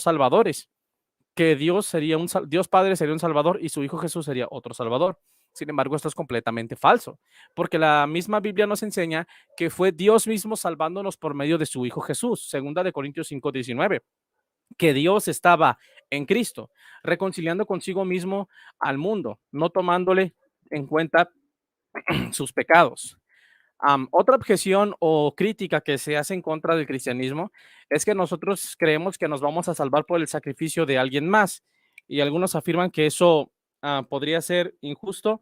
salvadores, que Dios sería Dios Padre sería un salvador y su Hijo Jesús sería otro salvador. Sin embargo, esto es completamente falso, porque la misma Biblia nos enseña que fue Dios mismo salvándonos por medio de su Hijo Jesús, segunda de Corintios 5:19, que Dios estaba en Cristo, reconciliando consigo mismo al mundo, no tomándole en cuenta sus pecados. Otra objeción o crítica que se hace en contra del cristianismo es que nosotros creemos que nos vamos a salvar por el sacrificio de alguien más, y algunos afirman que eso podría ser injusto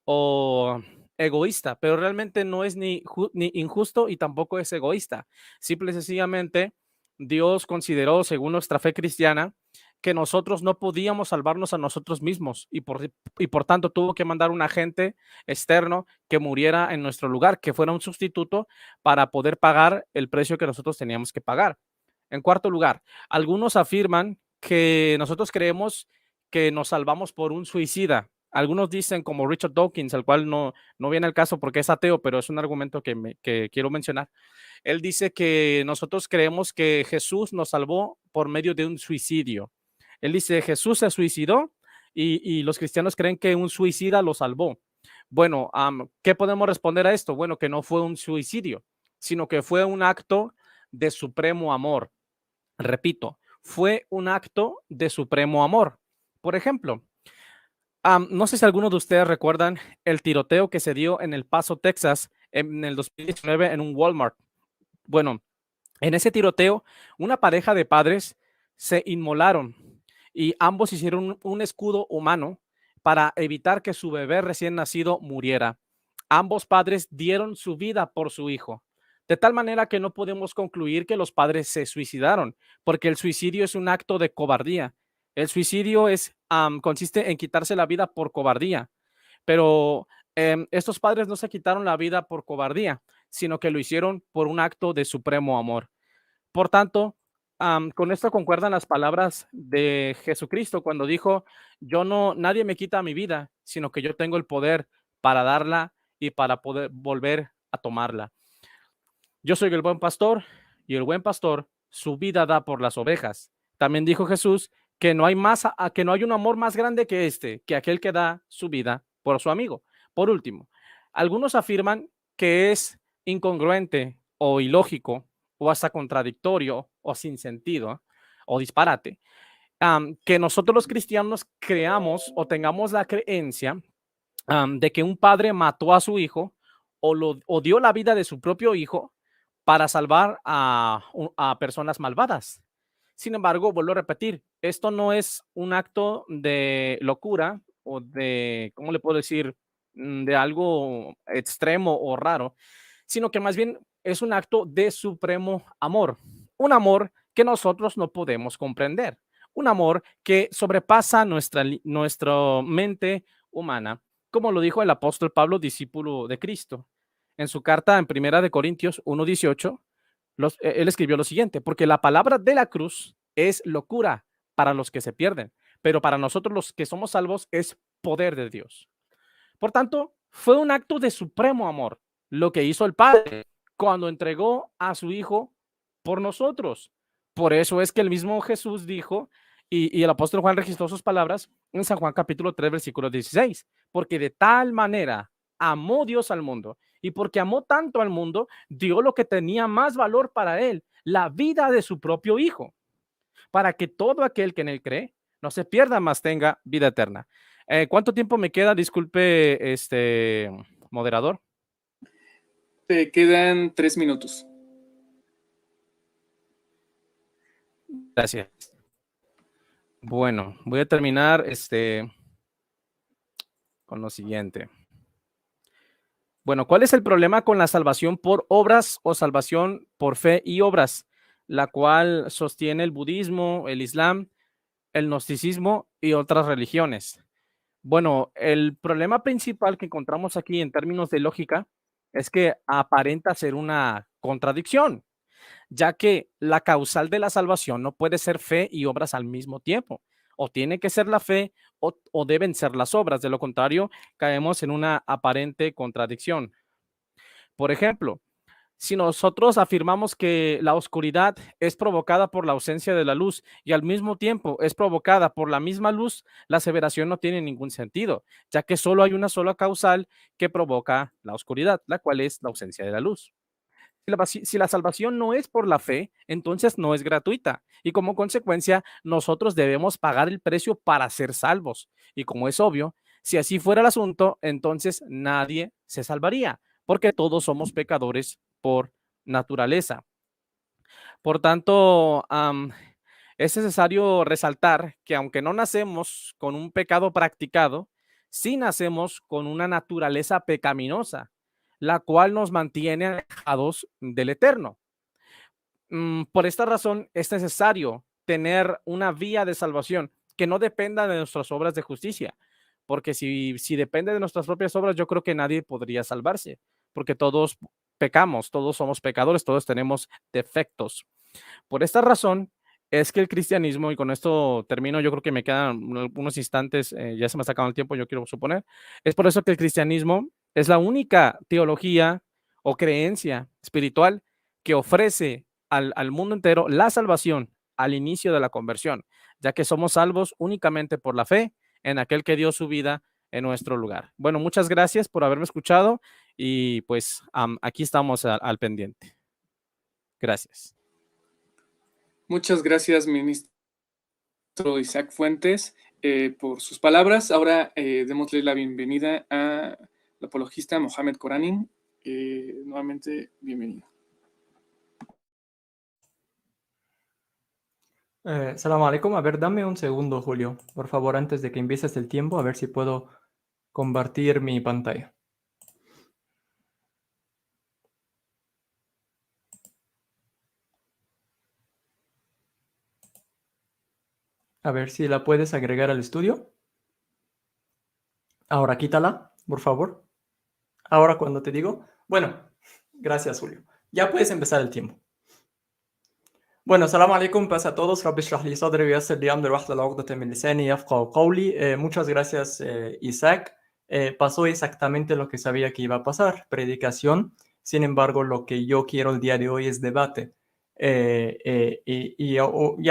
o egoísta, pero realmente no es ni injusto y tampoco es egoísta. Simple y sencillamente, Dios consideró, según nuestra fe cristiana, que nosotros no podíamos salvarnos a nosotros mismos y por tanto tuvo que mandar un agente externo que muriera en nuestro lugar, que fuera un sustituto para poder pagar el precio que nosotros teníamos que pagar. En cuarto lugar, algunos afirman que nosotros creemos que nos salvamos por un suicida. Algunos dicen, como Richard Dawkins, al cual no viene al caso porque es ateo, pero es un argumento que quiero mencionar. Él dice que nosotros creemos que Jesús nos salvó por medio de un suicidio. Él dice, Jesús se suicidó y los cristianos creen que un suicida lo salvó. Bueno, ¿qué podemos responder a esto? Bueno, que no fue un suicidio, sino que fue un acto de supremo amor. Repito, fue un acto de supremo amor. Por ejemplo, no sé si algunos de ustedes recuerdan el tiroteo que se dio en El Paso, Texas, en el 2019 en un Walmart. Bueno, en ese tiroteo, una pareja de padres se inmolaron y ambos hicieron un escudo humano para evitar que su bebé recién nacido muriera. Ambos padres dieron su vida por su hijo, de tal manera que no podemos concluir que los padres se suicidaron, porque el suicidio es un acto de cobardía. El suicidio consiste en quitarse la vida por cobardía, pero estos padres no se quitaron la vida por cobardía, sino que lo hicieron por un acto de supremo amor. Por tanto, con esto concuerdan las palabras de Jesucristo cuando dijo, nadie me quita mi vida, sino que yo tengo el poder para darla y para poder volver a tomarla. Yo soy el buen pastor y el buen pastor su vida da por las ovejas. También dijo Jesús que no hay que no hay un amor más grande que que aquel que da su vida por su amigo. Por último, algunos afirman que es incongruente o ilógico o hasta contradictorio o sin sentido o disparate, que nosotros los cristianos creamos o tengamos la creencia de que un padre mató a su hijo o dio la vida de su propio hijo para salvar a personas malvadas. Sin embargo, vuelvo a repetir, esto no es un acto de locura o de, ¿cómo le puedo decir? De algo extremo o raro, sino que más bien es un acto de supremo amor, un amor que nosotros no podemos comprender, un amor que sobrepasa nuestra mente humana, como lo dijo el apóstol Pablo, discípulo de Cristo. En su carta en Primera de Corintios 1:18, él escribió lo siguiente, porque la palabra de la cruz es locura para los que se pierden, pero para nosotros los que somos salvos es poder de Dios. Por tanto, fue un acto de supremo amor lo que hizo el Padre cuando entregó a su Hijo por nosotros. Por eso es que el mismo Jesús dijo, y el apóstol Juan registró sus palabras en San Juan capítulo 3, versículo 16, porque de tal manera amó Dios al mundo, y porque amó tanto al mundo, dio lo que tenía más valor para él, la vida de su propio Hijo, para que todo aquel que en él cree no se pierda, más tenga vida eterna. ¿Cuánto tiempo me queda? Disculpe, moderador. Te quedan 3 minutos. Gracias. Bueno, voy a terminar con lo siguiente. Bueno, ¿cuál es el problema con la salvación por obras o salvación por fe y obras, la cual sostiene el budismo, el islam, el gnosticismo y otras religiones? Bueno, el problema principal que encontramos aquí en términos de lógica es que aparenta ser una contradicción, ya que la causal de la salvación no puede ser fe y obras al mismo tiempo. O tiene que ser la fe o deben ser las obras. De lo contrario, caemos en una aparente contradicción. Por ejemplo, Si nosotros afirmamos que la oscuridad es provocada por la ausencia de la luz y al mismo tiempo es provocada por la misma luz, la aseveración no tiene ningún sentido, ya que solo hay una sola causal que provoca la oscuridad, la cual es la ausencia de la luz. Si la salvación no es por la fe, entonces no es gratuita y como consecuencia nosotros debemos pagar el precio para ser salvos. Y como es obvio, si así fuera el asunto, entonces nadie se salvaría, porque todos somos pecadores por naturaleza. Por tanto, es necesario resaltar que aunque no nacemos con un pecado practicado, sí nacemos con una naturaleza pecaminosa, la cual nos mantiene alejados del Eterno. Por esta razón es necesario tener una vía de salvación que no dependa de nuestras obras de justicia, porque si depende de nuestras propias obras, yo creo que nadie podría salvarse, porque todos pecamos, todos somos pecadores, todos tenemos defectos. Por esta razón es que el cristianismo, y con esto termino, yo creo que me quedan unos instantes, ya se me está acabando el tiempo, yo quiero suponer, es por eso que el cristianismo es la única teología o creencia espiritual que ofrece al mundo entero la salvación al inicio de la conversión, ya que somos salvos únicamente por la fe en aquel que dio su vida en nuestro lugar. Bueno, muchas gracias por haberme escuchado y pues aquí estamos al pendiente. Gracias. Muchas gracias, ministro Isaac Fuentes, por sus palabras. Ahora démosle la bienvenida al apologista Mohamed Coranin. Nuevamente, bienvenido. Salam alaikum. A ver, dame un segundo, Julio. Por favor, antes de que empieces el tiempo, a ver si puedo compartir mi pantalla. A ver si la puedes agregar al estudio. Ahora quítala, por favor. Ahora cuando te digo. Bueno, gracias, Julio. Ya puedes empezar el tiempo. Bueno, salam alaikum, paz a todos. Rabbi shrah li sadri wa yassir li amri wahlul 'uqdatan min lisani yafqahu qawli. Muchas gracias, Isaac. Pasó exactamente lo que sabía que iba a pasar, predicación. Sin embargo, lo que yo quiero el día de hoy es debate. Ya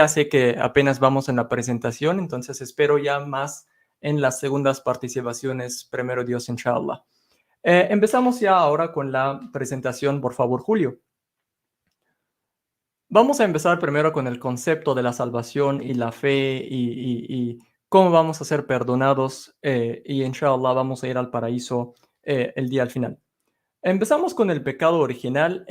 sé que apenas vamos en la presentación, entonces espero ya más en las segundas participaciones, primero Dios, inshallah. Empezamos ya ahora con la presentación, por favor, Julio. Vamos a empezar primero con el concepto de la salvación y la fe y cómo vamos a ser perdonados y inshallah vamos a ir al paraíso el día al final. Empezamos con el pecado original.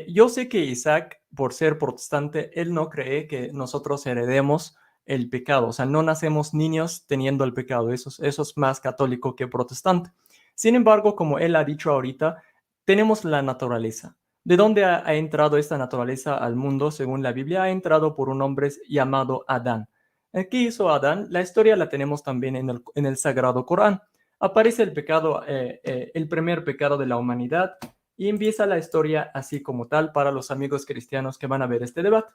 Yo sé que Isaac, por ser protestante, él no cree que nosotros heredemos el pecado. O sea, no nacemos niños teniendo el pecado. Eso es más católico que protestante. Sin embargo, como él ha dicho ahorita, tenemos la naturaleza. ¿De dónde ha entrado esta naturaleza al mundo? Según la Biblia, ha entrado por un hombre llamado Adán. ¿Qué hizo Adán? La historia la tenemos también en el Sagrado Corán. Aparece el pecado, el primer pecado de la humanidad y empieza la historia así como tal para los amigos cristianos que van a ver este debate.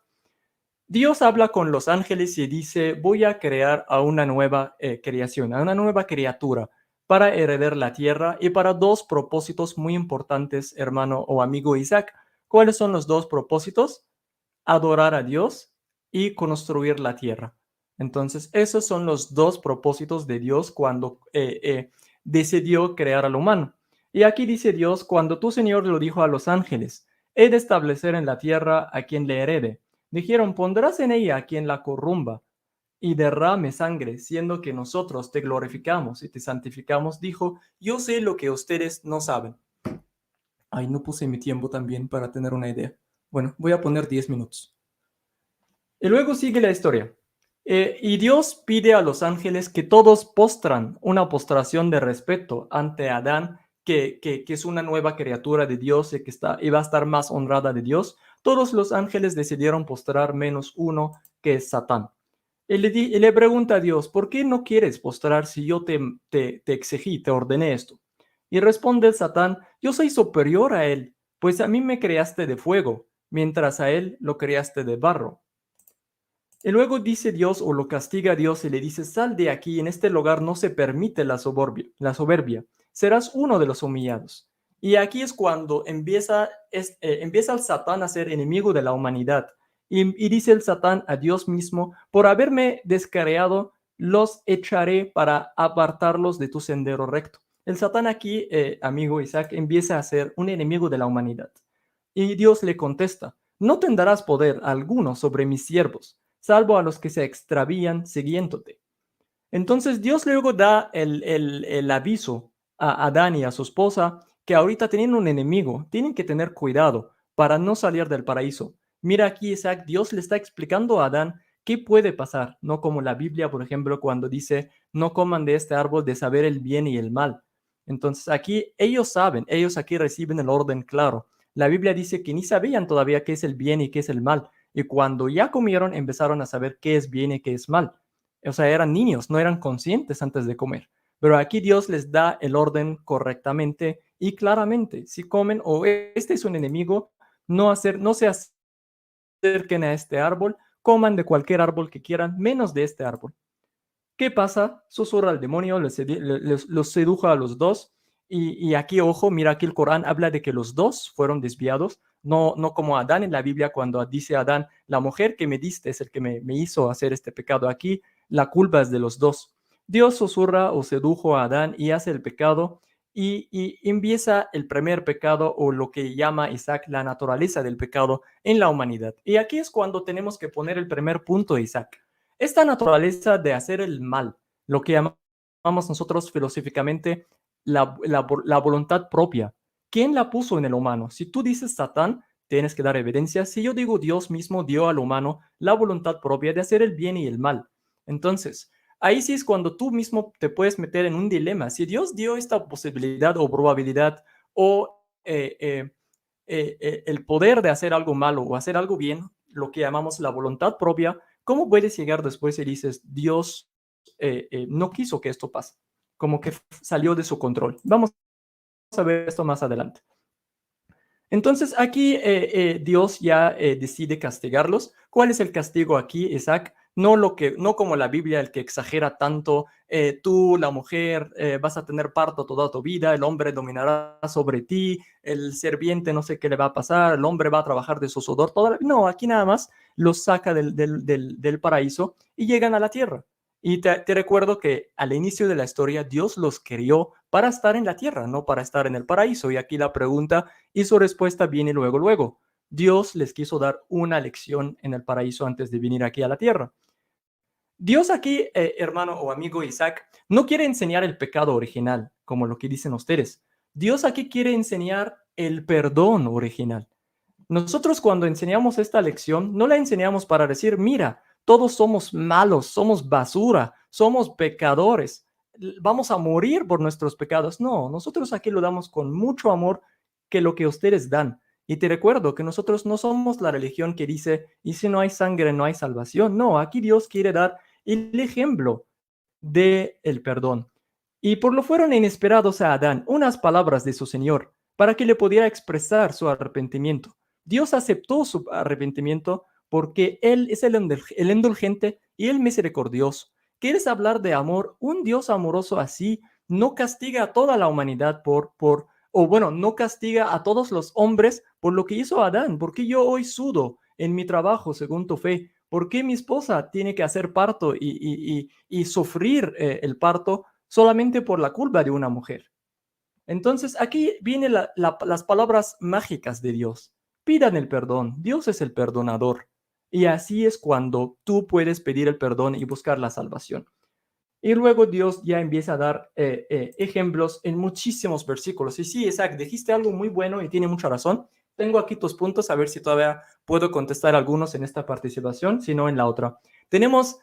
Dios habla con los ángeles y dice, voy a crear a una nueva creación, a una nueva criatura para heredar la tierra y para dos propósitos muy importantes, hermano o amigo Isaac. ¿Cuáles son los dos propósitos? Adorar a Dios y construir la tierra. Entonces, esos son los dos propósitos de Dios cuando decidió crear al humano. Y aquí dice Dios, cuando tu Señor lo dijo a los ángeles, he de establecer en la tierra a quien le herede. Dijeron, pondrás en ella a quien la corrompa y derrame sangre, siendo que nosotros te glorificamos y te santificamos. Dijo, yo sé lo que ustedes no saben. Ay, no puse mi tiempo también para tener una idea. Bueno, voy a poner 10 minutos. Y luego sigue la historia. Y Dios pide a los ángeles que todos postran una postración de respeto ante Adán, que es una nueva criatura de Dios y y va a estar más honrada de Dios. Todos los ángeles decidieron postrar menos uno, que es Satán. Y le pregunta a Dios, ¿por qué no quieres postrar si yo te exigí, te ordené esto? Y responde Satán, yo soy superior a él, pues a mí me creaste de fuego, mientras a él lo creaste de barro. Y luego dice Dios o lo castiga a Dios y le dice, sal de aquí, en este lugar no se permite la soberbia, serás uno de los humillados. Y aquí es cuando empieza el Satán a ser enemigo de la humanidad. Y dice el Satán a Dios mismo, por haberme descarriado, los echaré para apartarlos de tu sendero recto. El Satán aquí, amigo Isaac, empieza a ser un enemigo de la humanidad. Y Dios le contesta, no tendrás poder alguno sobre mis siervos, salvo a los que se extravían siguiéndote. Entonces Dios luego da el aviso a Adán y a su esposa que ahorita tienen un enemigo, tienen que tener cuidado para no salir del paraíso. Mira aquí, Isaac, Dios le está explicando a Adán qué puede pasar, no como la Biblia, por ejemplo, cuando dice, no coman de este árbol de saber el bien y el mal. Entonces aquí ellos saben, ellos aquí reciben el orden claro. La Biblia dice que ni sabían todavía qué es el bien y qué es el mal. Y cuando ya comieron, empezaron a saber qué es bien y qué es mal. O sea, eran niños, no eran conscientes antes de comer. Pero aquí Dios les da el orden correctamente y claramente. Si comen o este es un enemigo, no se acerquen a este árbol, coman de cualquier árbol que quieran, menos de este árbol. ¿Qué pasa? Susurra al demonio, los sedujo a los dos. Y aquí, ojo, mira, aquí el Corán habla de que los dos fueron desviados, no como Adán en la Biblia, cuando dice Adán, la mujer que me diste es el que me hizo hacer este pecado. Aquí la culpa es de los dos. Dios susurra o sedujo a Adán y hace el pecado y empieza el primer pecado o lo que llama Isaac la naturaleza del pecado en la humanidad. Y aquí es cuando tenemos que poner el primer punto, Isaac. Esta naturaleza de hacer el mal, lo que llamamos nosotros filosóficamente la voluntad propia. ¿Quién la puso en el humano? Si tú dices Satán, tienes que dar evidencia. Si yo digo Dios mismo dio al humano la voluntad propia de hacer el bien y el mal. Entonces, ahí sí es cuando tú mismo te puedes meter en un dilema. Si Dios dio esta posibilidad o probabilidad o el poder de hacer algo malo o hacer algo bien, lo que llamamos la voluntad propia, ¿cómo puedes llegar después y dices, Dios no quiso que esto pase? Como que salió de su control. Vamos a ver esto más adelante. Entonces aquí Dios ya decide castigarlos. ¿Cuál es el castigo aquí, Isaac? No como la Biblia, el que exagera tanto, tú, la mujer, vas a tener parto toda tu vida, el hombre dominará sobre ti, el serviente no sé qué le va a pasar, el hombre va a trabajar de su sudor toda la vida. No, aquí nada más los saca del paraíso y llegan a la tierra. Y te recuerdo que al inicio de la historia Dios los crió para estar en la tierra, no para estar en el paraíso. Y aquí la pregunta y su respuesta viene luego. Dios les quiso dar una lección en el paraíso antes de venir aquí a la tierra. Dios aquí, hermano o amigo Isaac, no quiere enseñar el pecado original, como lo que dicen ustedes. Dios aquí quiere enseñar el perdón original. Nosotros cuando enseñamos esta lección, no la enseñamos para decir, mira, todos somos malos, somos basura, somos pecadores, vamos a morir por nuestros pecados. No, nosotros aquí lo damos con mucho amor que lo que ustedes dan. Y te recuerdo que nosotros no somos la religión que dice, y si no hay sangre, no hay salvación. No, aquí Dios quiere dar el ejemplo del perdón. Y por lo fueron inesperados a Adán unas palabras de su Señor para que le pudiera expresar su arrepentimiento. Dios aceptó su arrepentimiento porque Él es el indulgente y el misericordioso. ¿Quieres hablar de amor? Un Dios amoroso así no castiga a toda la humanidad no castiga a todos los hombres por lo que hizo Adán. ¿Por qué yo hoy sudo en mi trabajo según tu fe? ¿Por qué mi esposa tiene que hacer parto y sufrir el parto solamente por la culpa de una mujer? Entonces aquí vienen las palabras mágicas de Dios. Pidan el perdón. Dios es el perdonador. Y así es cuando tú puedes pedir el perdón y buscar la salvación. Y luego Dios ya empieza a dar ejemplos en muchísimos versículos. Y sí, Isaac, dijiste algo muy bueno y tiene mucha razón. Tengo aquí tus puntos, a ver si todavía puedo contestar algunos en esta participación, si no en la otra. Tenemos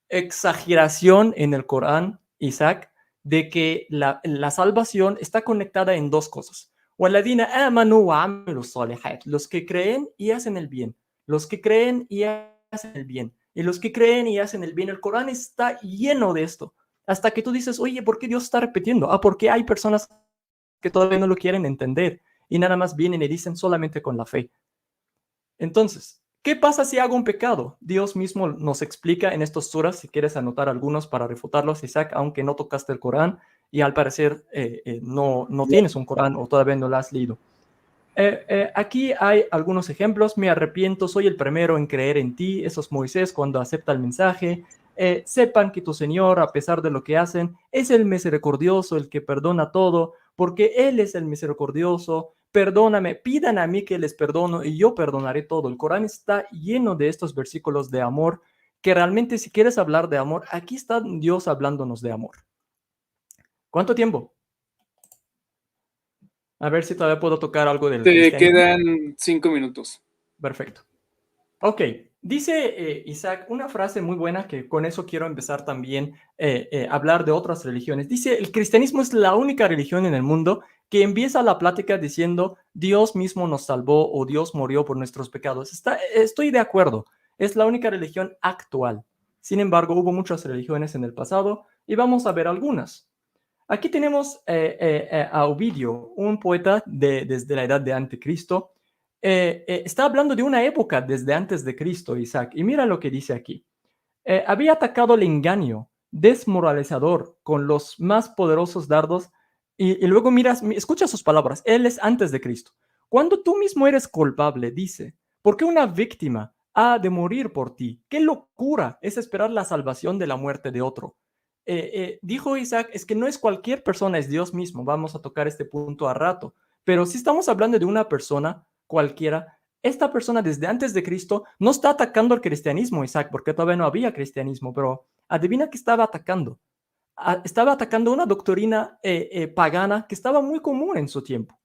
exageración en el Corán, Isaac, de que la salvación está conectada en dos cosas. وَالَّذِينَ آمَنُوا وَعَمِلُوا الصَّالِحَاتِ. Los que creen y hacen el bien. Los que creen y hacen el bien. Y los que creen y hacen el bien. El Corán está lleno de esto. Hasta que tú dices, oye, ¿por qué Dios está repitiendo? Porque hay personas que todavía no lo quieren entender y nada más vienen y dicen solamente con la fe. Entonces, ¿qué pasa si hago un pecado? Dios mismo nos explica en estos suras, si quieres anotar algunos para refutarlos, Isaac, aunque no tocaste el Corán, y al parecer no tienes un Corán o todavía no lo has leído. Aquí hay algunos ejemplos. Me arrepiento, soy el primero en creer en ti. Eso es Moisés cuando acepta el mensaje. Sepan que tu Señor, a pesar de lo que hacen, es el misericordioso, el que perdona todo, porque Él es el misericordioso. Perdóname, pidan a mí que les perdono y yo perdonaré todo. El Corán está lleno de estos versículos de amor, que realmente si quieres hablar de amor, aquí está Dios hablándonos de amor. ¿Cuánto tiempo? A ver si todavía puedo tocar algo del Te cristianismo. quedan 5 minutos. Perfecto. Ok, dice Isaac una frase muy buena que con eso quiero empezar también a hablar de otras religiones. Dice, el cristianismo es la única religión en el mundo que empieza la plática diciendo Dios mismo nos salvó o Dios murió por nuestros pecados. Estoy de acuerdo, es la única religión actual. Sin embargo, hubo muchas religiones en el pasado y vamos a ver algunas. Aquí tenemos a Ovidio, un poeta desde la edad de Anticristo. Está hablando de una época desde antes de Cristo, Isaac. Y mira lo que dice aquí. Había atacado el engaño desmoralizador con los más poderosos dardos. Y luego escucha sus palabras. Él es antes de Cristo. Cuando tú mismo eres culpable, dice, ¿por qué una víctima ha de morir por ti? ¿Qué locura es esperar la salvación de la muerte de otro? Dijo Isaac, es que no es cualquier persona, es Dios mismo. Vamos a tocar este punto a rato. Pero si estamos hablando de una persona cualquiera, esta persona desde antes de Cristo no está atacando al cristianismo, Isaac, porque todavía no había cristianismo, pero adivina qué estaba atacando. Estaba atacando una doctrina pagana que estaba muy común en su tiempo.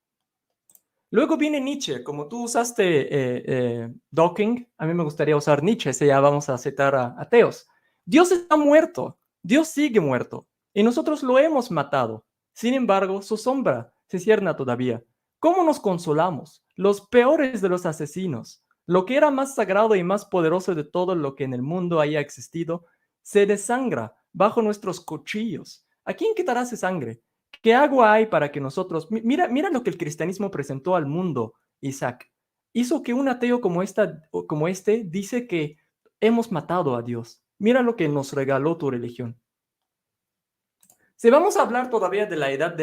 Luego viene Nietzsche, como tú usaste Dawkins, a mí me gustaría usar Nietzsche, si ya vamos a citar a ateos. Dios está muerto, Dios sigue muerto, y nosotros lo hemos matado. Sin embargo, su sombra se cierna todavía. ¿Cómo nos consolamos? Los peores de los asesinos, lo que era más sagrado y más poderoso de todo lo que en el mundo haya existido, se desangra bajo nuestros cuchillos. ¿A quién quitará esa sangre? ¿Qué agua hay para que nosotros... Mira lo que el cristianismo presentó al mundo, Isaac. Hizo que un ateo como este dice que hemos matado a Dios. Mira lo que nos regaló tu religión. Si vamos a hablar todavía de la edad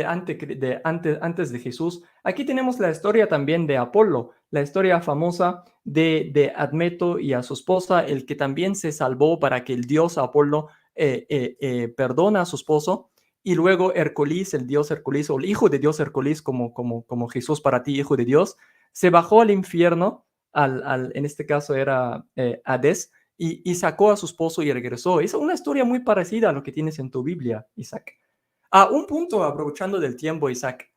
antes de Jesús, aquí tenemos la historia también de Apolo, la historia famosa de Admeto y a su esposa, el que también se salvó para que el dios Apolo perdona a su esposo, y luego Hércules, el dios Hércules, o el hijo de Dios Hércules, como Jesús para ti, hijo de Dios, se bajó al infierno, en este caso era Hades, y sacó a su esposo y regresó. Es una historia muy parecida a lo que tienes en tu Biblia, Isaac. A un punto, aprovechando del tiempo, Isaac,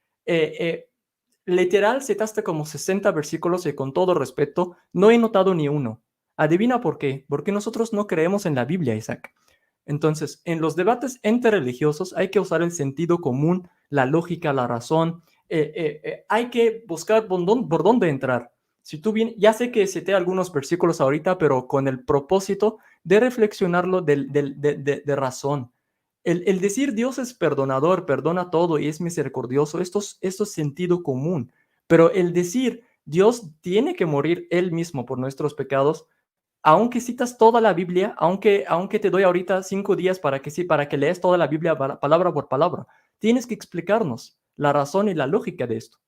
literal citaste como 60 versículos y con todo respeto, no he notado ni uno. Adivina por qué. Porque nosotros no creemos en la Biblia, Isaac. Entonces, en los debates entre religiosos hay que usar el sentido común, la lógica, la razón. Hay que buscar por dónde entrar. Si tú bien, ya sé que cité algunos versículos ahorita, pero con el propósito de reflexionarlo de razón. El decir Dios es perdonador, perdona todo y es misericordioso, esto es sentido común. Pero el decir Dios tiene que morir Él mismo por nuestros pecados, aunque citas toda la Biblia, aunque te doy ahorita 5 días para que leas toda la Biblia palabra por palabra, tienes que explicarnos la razón y la lógica de esto.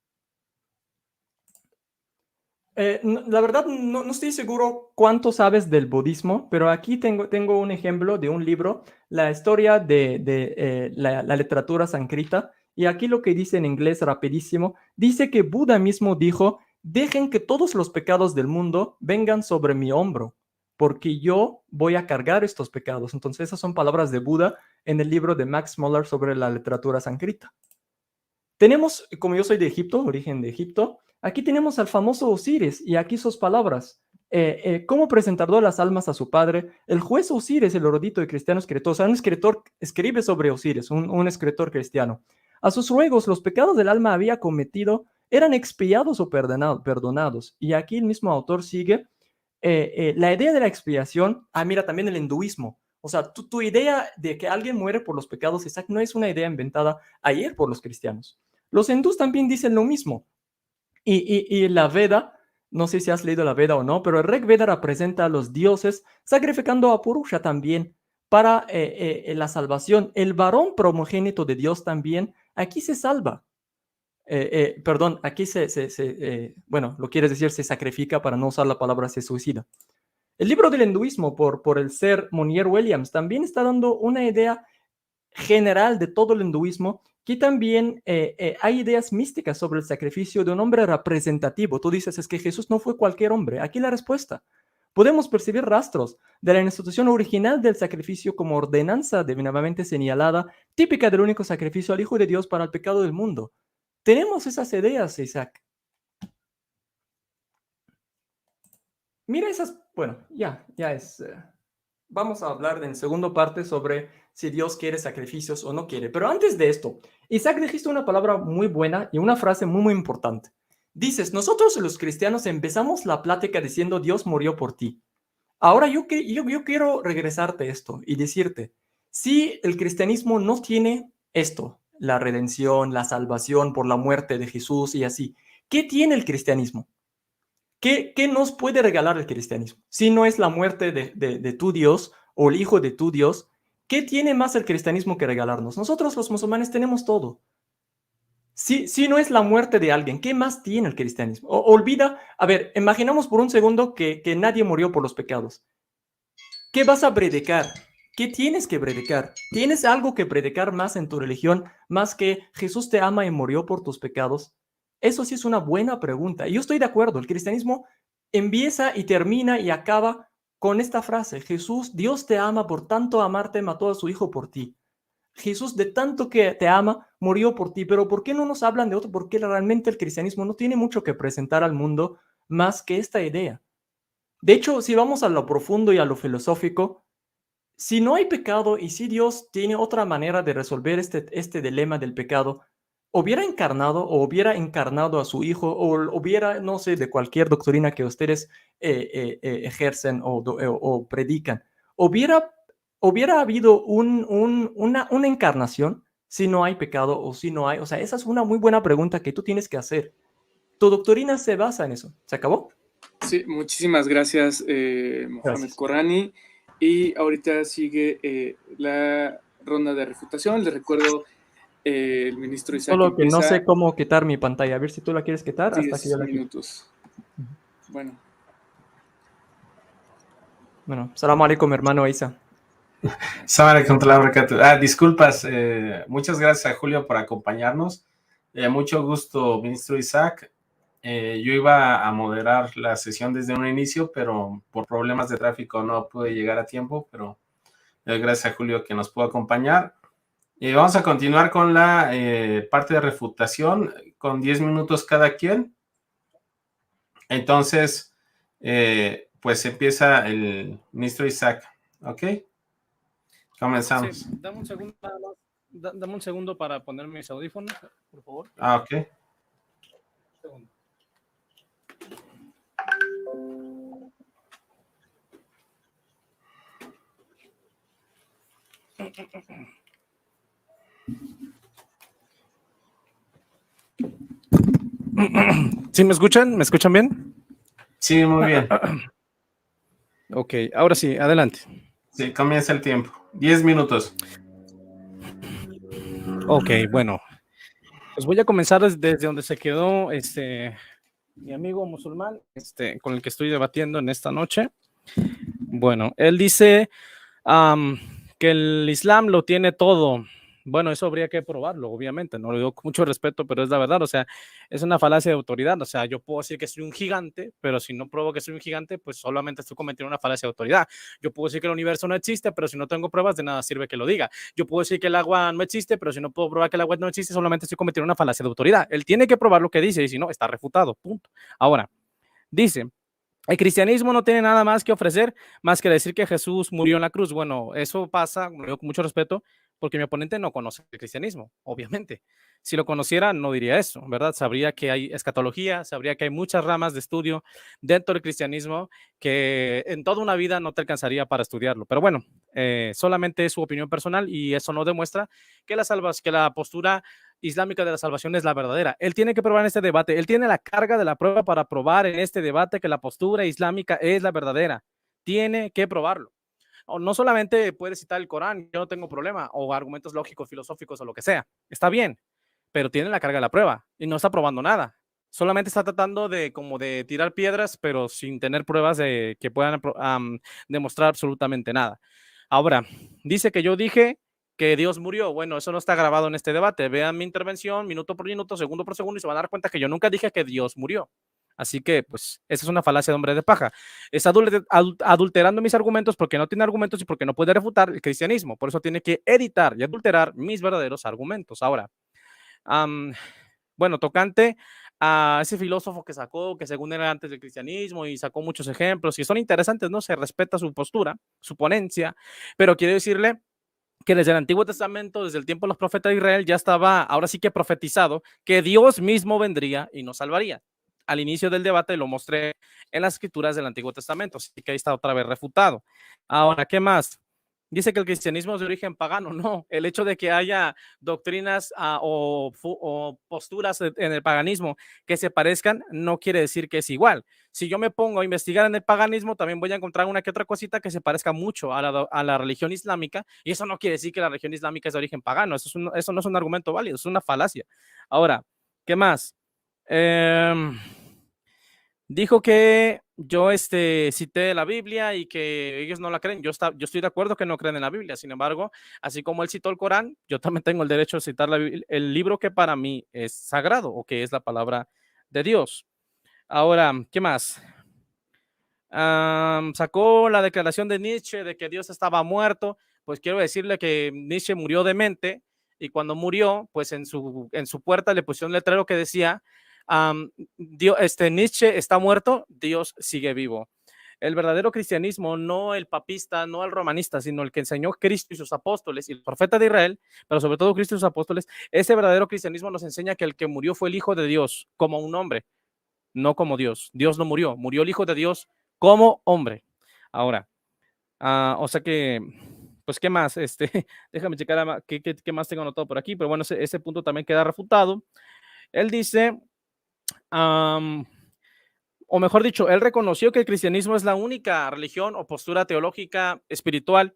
La verdad, no estoy seguro cuánto sabes del budismo, pero aquí tengo un ejemplo de un libro, la historia de la literatura sánscrita, y aquí lo que dice en inglés rapidísimo, dice que Buda mismo dijo, dejen que todos los pecados del mundo vengan sobre mi hombro, porque yo voy a cargar estos pecados. Entonces esas son palabras de Buda en el libro de Max Muller sobre la literatura sánscrita. Tenemos, como yo soy de Egipto, origen de Egipto, aquí tenemos al famoso Osiris y aquí sus palabras. ¿Cómo presentó las almas a su padre? El juez Osiris, el erudito de cristiano escritor, o sea, un escritor escribe sobre Osiris, un escritor cristiano. A sus ruegos, los pecados del alma había cometido eran expiados o perdonados. Y aquí el mismo autor sigue la idea de la expiación. Mira, también el hinduismo. O sea, tu idea de que alguien muere por los pecados, Isaac, no es una idea inventada ayer por los cristianos. Los hindús también dicen lo mismo. Y la Veda, no sé si has leído la Veda o no, pero el Rig Veda representa a los dioses sacrificando a Purusha también para la salvación. El varón primogénito de Dios también aquí se salva. Perdón, aquí bueno, lo quieres decir, se sacrifica, para no usar la palabra se suicida. El libro del hinduismo, por el ser Monier Williams, también está dando una idea general de todo el hinduismo, que también hay ideas místicas sobre el sacrificio de un hombre representativo. Tú dices, es que Jesús no fue cualquier hombre. Aquí la respuesta. Podemos percibir rastros de la institución original del sacrificio como ordenanza divinamente señalada, típica del único sacrificio al Hijo de Dios para el pecado del mundo. Tenemos esas ideas, Isaac. Mira esas, bueno, ya es. Vamos a hablar en segunda parte sobre si Dios quiere sacrificios o no quiere. Pero antes de esto, Isaac, dijiste una palabra muy buena y una frase muy, muy importante. Dices, nosotros los cristianos empezamos la plática diciendo Dios murió por ti. Ahora yo quiero regresarte esto y decirte, si el cristianismo no tiene esto, la redención, la salvación por la muerte de Jesús y así, ¿qué tiene el cristianismo? ¿Qué nos puede regalar el cristianismo? Si no es la muerte de tu Dios o el Hijo de tu Dios, ¿qué tiene más el cristianismo que regalarnos? Nosotros los musulmanes tenemos todo. Si no es la muerte de alguien, ¿qué más tiene el cristianismo? Olvida, a ver, imaginamos por un segundo que nadie murió por los pecados. ¿Qué vas a predicar? ¿Qué tienes que predicar? ¿Tienes algo que predicar más en tu religión, más que Jesús te ama y murió por tus pecados? Eso sí es una buena pregunta. Y yo estoy de acuerdo, el cristianismo empieza y termina y acaba con esta frase: Jesús, Dios te ama, por tanto amarte, mató a su Hijo por ti. Jesús, de tanto que te ama, murió por ti. Pero ¿por qué no nos hablan de otro? Porque realmente el cristianismo no tiene mucho que presentar al mundo más que esta idea. De hecho, si vamos a lo profundo y a lo filosófico, si no hay pecado y si Dios tiene otra manera de resolver este dilema del pecado, hubiera encarnado a su Hijo, o hubiera, no sé, de cualquier doctrina que ustedes ejercen o predican, hubiera habido una encarnación si no hay pecado o si no hay. O sea, esa es una muy buena pregunta que tú tienes que hacer. Tu doctrina se basa en eso. ¿Se acabó? Sí, muchísimas gracias, Mohamed Gracias. Corrani. Y ahorita sigue la ronda de refutación. Les recuerdo, el ministro Isaac Solo que no sé empieza cómo quitar mi pantalla. A ver si tú la quieres quitar hasta que yo 10 la quite. minutos. Bueno, Bueno, salam alaikum, hermano Isa. Disculpas, muchas gracias a Julio por acompañarnos. Mucho gusto, ministro Isaac. Yo iba a moderar la sesión desde un inicio, pero por problemas de tráfico no pude llegar a tiempo, pero gracias a Julio que nos pudo acompañar. Vamos a continuar con la parte de refutación, con 10 minutos cada quien. Entonces, pues empieza el ministro Isaac, ¿ok? Comenzamos. Sí, dame un segundo, nada más. Dame un segundo para poner mis audífonos, por favor. Ok. Un segundo. ¿Sí me escuchan? ¿Me escuchan bien? Sí, muy bien. Ok, ahora sí, adelante. Sí, comienza el tiempo. 10 minutos. Ok, bueno. Pues voy a comenzar desde donde se quedó mi amigo musulmán, con el que estoy debatiendo en esta noche. Bueno, él dice que el Islam lo tiene todo. Bueno, eso habría que probarlo, obviamente, no lo digo con mucho respeto, pero es la verdad. O sea, es una falacia de autoridad. O sea, yo puedo decir que soy un gigante, pero si no pruebo que soy un gigante, pues solamente estoy cometiendo una falacia de autoridad. Yo puedo decir que el universo no existe, pero si no tengo pruebas, de nada sirve que lo diga. Yo puedo decir que el agua no existe, pero si no puedo probar que el agua no existe, solamente estoy cometiendo una falacia de autoridad. Él tiene que probar lo que dice, y si no, está refutado, punto. Ahora, dice: el cristianismo no tiene nada más que ofrecer, más que decir que Jesús murió en la cruz. Bueno, eso pasa, lo digo con mucho respeto, porque mi oponente no conoce el cristianismo, obviamente. Si lo conociera, no diría eso, ¿verdad? Sabría que hay escatología, sabría que hay muchas ramas de estudio dentro del cristianismo que en toda una vida no te alcanzaría para estudiarlo. Pero bueno, solamente es su opinión personal, y eso no demuestra que la postura islámica de la salvación es la verdadera. Él tiene que probar en este debate, él tiene la carga de la prueba para probar en este debate que la postura islámica es la verdadera. Tiene que probarlo. O no solamente puede citar el Corán, yo no tengo problema, o argumentos lógicos, filosóficos o lo que sea. Está bien, pero tiene la carga de la prueba y no está probando nada. Solamente está tratando de como de tirar piedras, pero sin tener pruebas de que puedan demostrar absolutamente nada. Ahora, dice que yo dije que Dios murió. Bueno, eso no está grabado en este debate. Vean mi intervención minuto por minuto, segundo por segundo, y se van a dar cuenta que yo nunca dije que Dios murió. Así que, pues, esa es una falacia de hombre de paja. Está adulterando mis argumentos porque no tiene argumentos y porque no puede refutar el cristianismo. Por eso tiene que editar y adulterar mis verdaderos argumentos. Ahora, bueno, tocante a ese filósofo que sacó, que según era antes del cristianismo y sacó muchos ejemplos y son interesantes, ¿no? Se respeta su postura, su ponencia, pero quiero decirle que desde el Antiguo Testamento, desde el tiempo de los profetas de Israel, ya estaba ahora sí que profetizado que Dios mismo vendría y nos salvaría. Al inicio del debate lo mostré en las escrituras del Antiguo Testamento, así que ahí está otra vez refutado. Ahora, ¿qué más? Dice que el cristianismo es de origen pagano. No, el hecho de que haya doctrinas o posturas en el paganismo que se parezcan no quiere decir que es igual. Si yo me pongo a investigar en el paganismo, también voy a encontrar una que otra cosita que se parezca mucho a la religión islámica, y eso no quiere decir que la religión islámica es de origen pagano. Eso no es un argumento válido, es una falacia. Ahora, ¿qué más? Dijo que yo cité la Biblia y que ellos no la creen. Yo estoy de acuerdo que no creen en la Biblia. Sin embargo, así como él citó el Corán, yo también tengo el derecho de citar el libro que para mí es sagrado o que es la palabra de Dios. Ahora, ¿qué más? Sacó la declaración de Nietzsche de que Dios estaba muerto. Pues quiero decirle que Nietzsche murió de mente y cuando murió, pues en su puerta le pusieron un letrero que decía Nietzsche está muerto, Dios sigue vivo. El verdadero cristianismo, no el papista, no el romanista, sino el que enseñó Cristo y sus apóstoles y el profeta de Israel, pero sobre todo Cristo y sus apóstoles, ese verdadero cristianismo nos enseña que el que murió fue el Hijo de Dios como un hombre, no como Dios. Dios no murió, murió el Hijo de Dios como hombre. Ahora, o sea que, pues, ¿qué más? Déjame checar qué más tengo anotado por aquí, pero bueno, ese punto también queda refutado. Él dice, o mejor dicho, él reconoció que el cristianismo es la única religión o postura teológica espiritual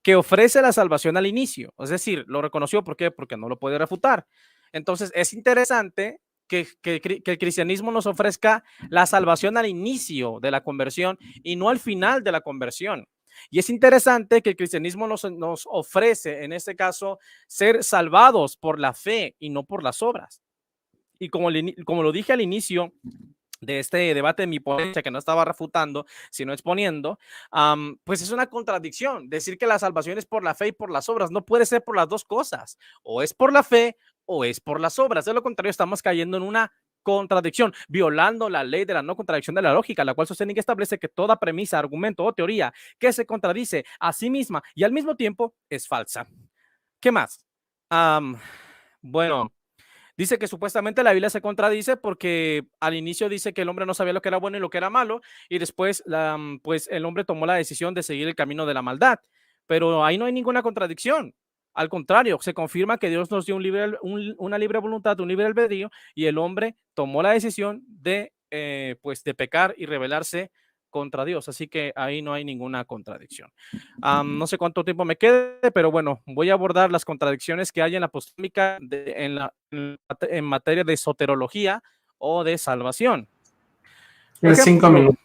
que ofrece la salvación al inicio. Es decir, lo reconoció, ¿por qué? Porque no lo puede refutar. Entonces, es interesante que el cristianismo nos ofrezca la salvación al inicio de la conversión y no al final de la conversión. Y es interesante que el cristianismo nos ofrece, en este caso, ser salvados por la fe y no por las obras. Y como lo dije al inicio de este debate, de mi ponencia, que no estaba refutando, sino exponiendo, pues es una contradicción. Decir que la salvación es por la fe y por las obras, no puede ser por las dos cosas. O es por la fe o es por las obras. De lo contrario, estamos cayendo en una contradicción, violando la ley de la no contradicción de la lógica, la cual sostiene que establece que toda premisa, argumento o teoría que se contradice a sí misma y al mismo tiempo es falsa. ¿Qué más? Bueno, dice que supuestamente la Biblia se contradice porque al inicio dice que el hombre no sabía lo que era bueno y lo que era malo, y después pues el hombre tomó la decisión de seguir el camino de la maldad. Pero ahí no hay ninguna contradicción. Al contrario, se confirma que Dios nos dio una libre voluntad, un libre albedrío, y el hombre tomó la decisión de pecar y rebelarse contra Dios. Así que ahí no hay ninguna contradicción. No sé cuánto tiempo me quede, pero bueno, voy a abordar las contradicciones que hay en la apostólica en materia de soterología o de salvación. En 5 minutos.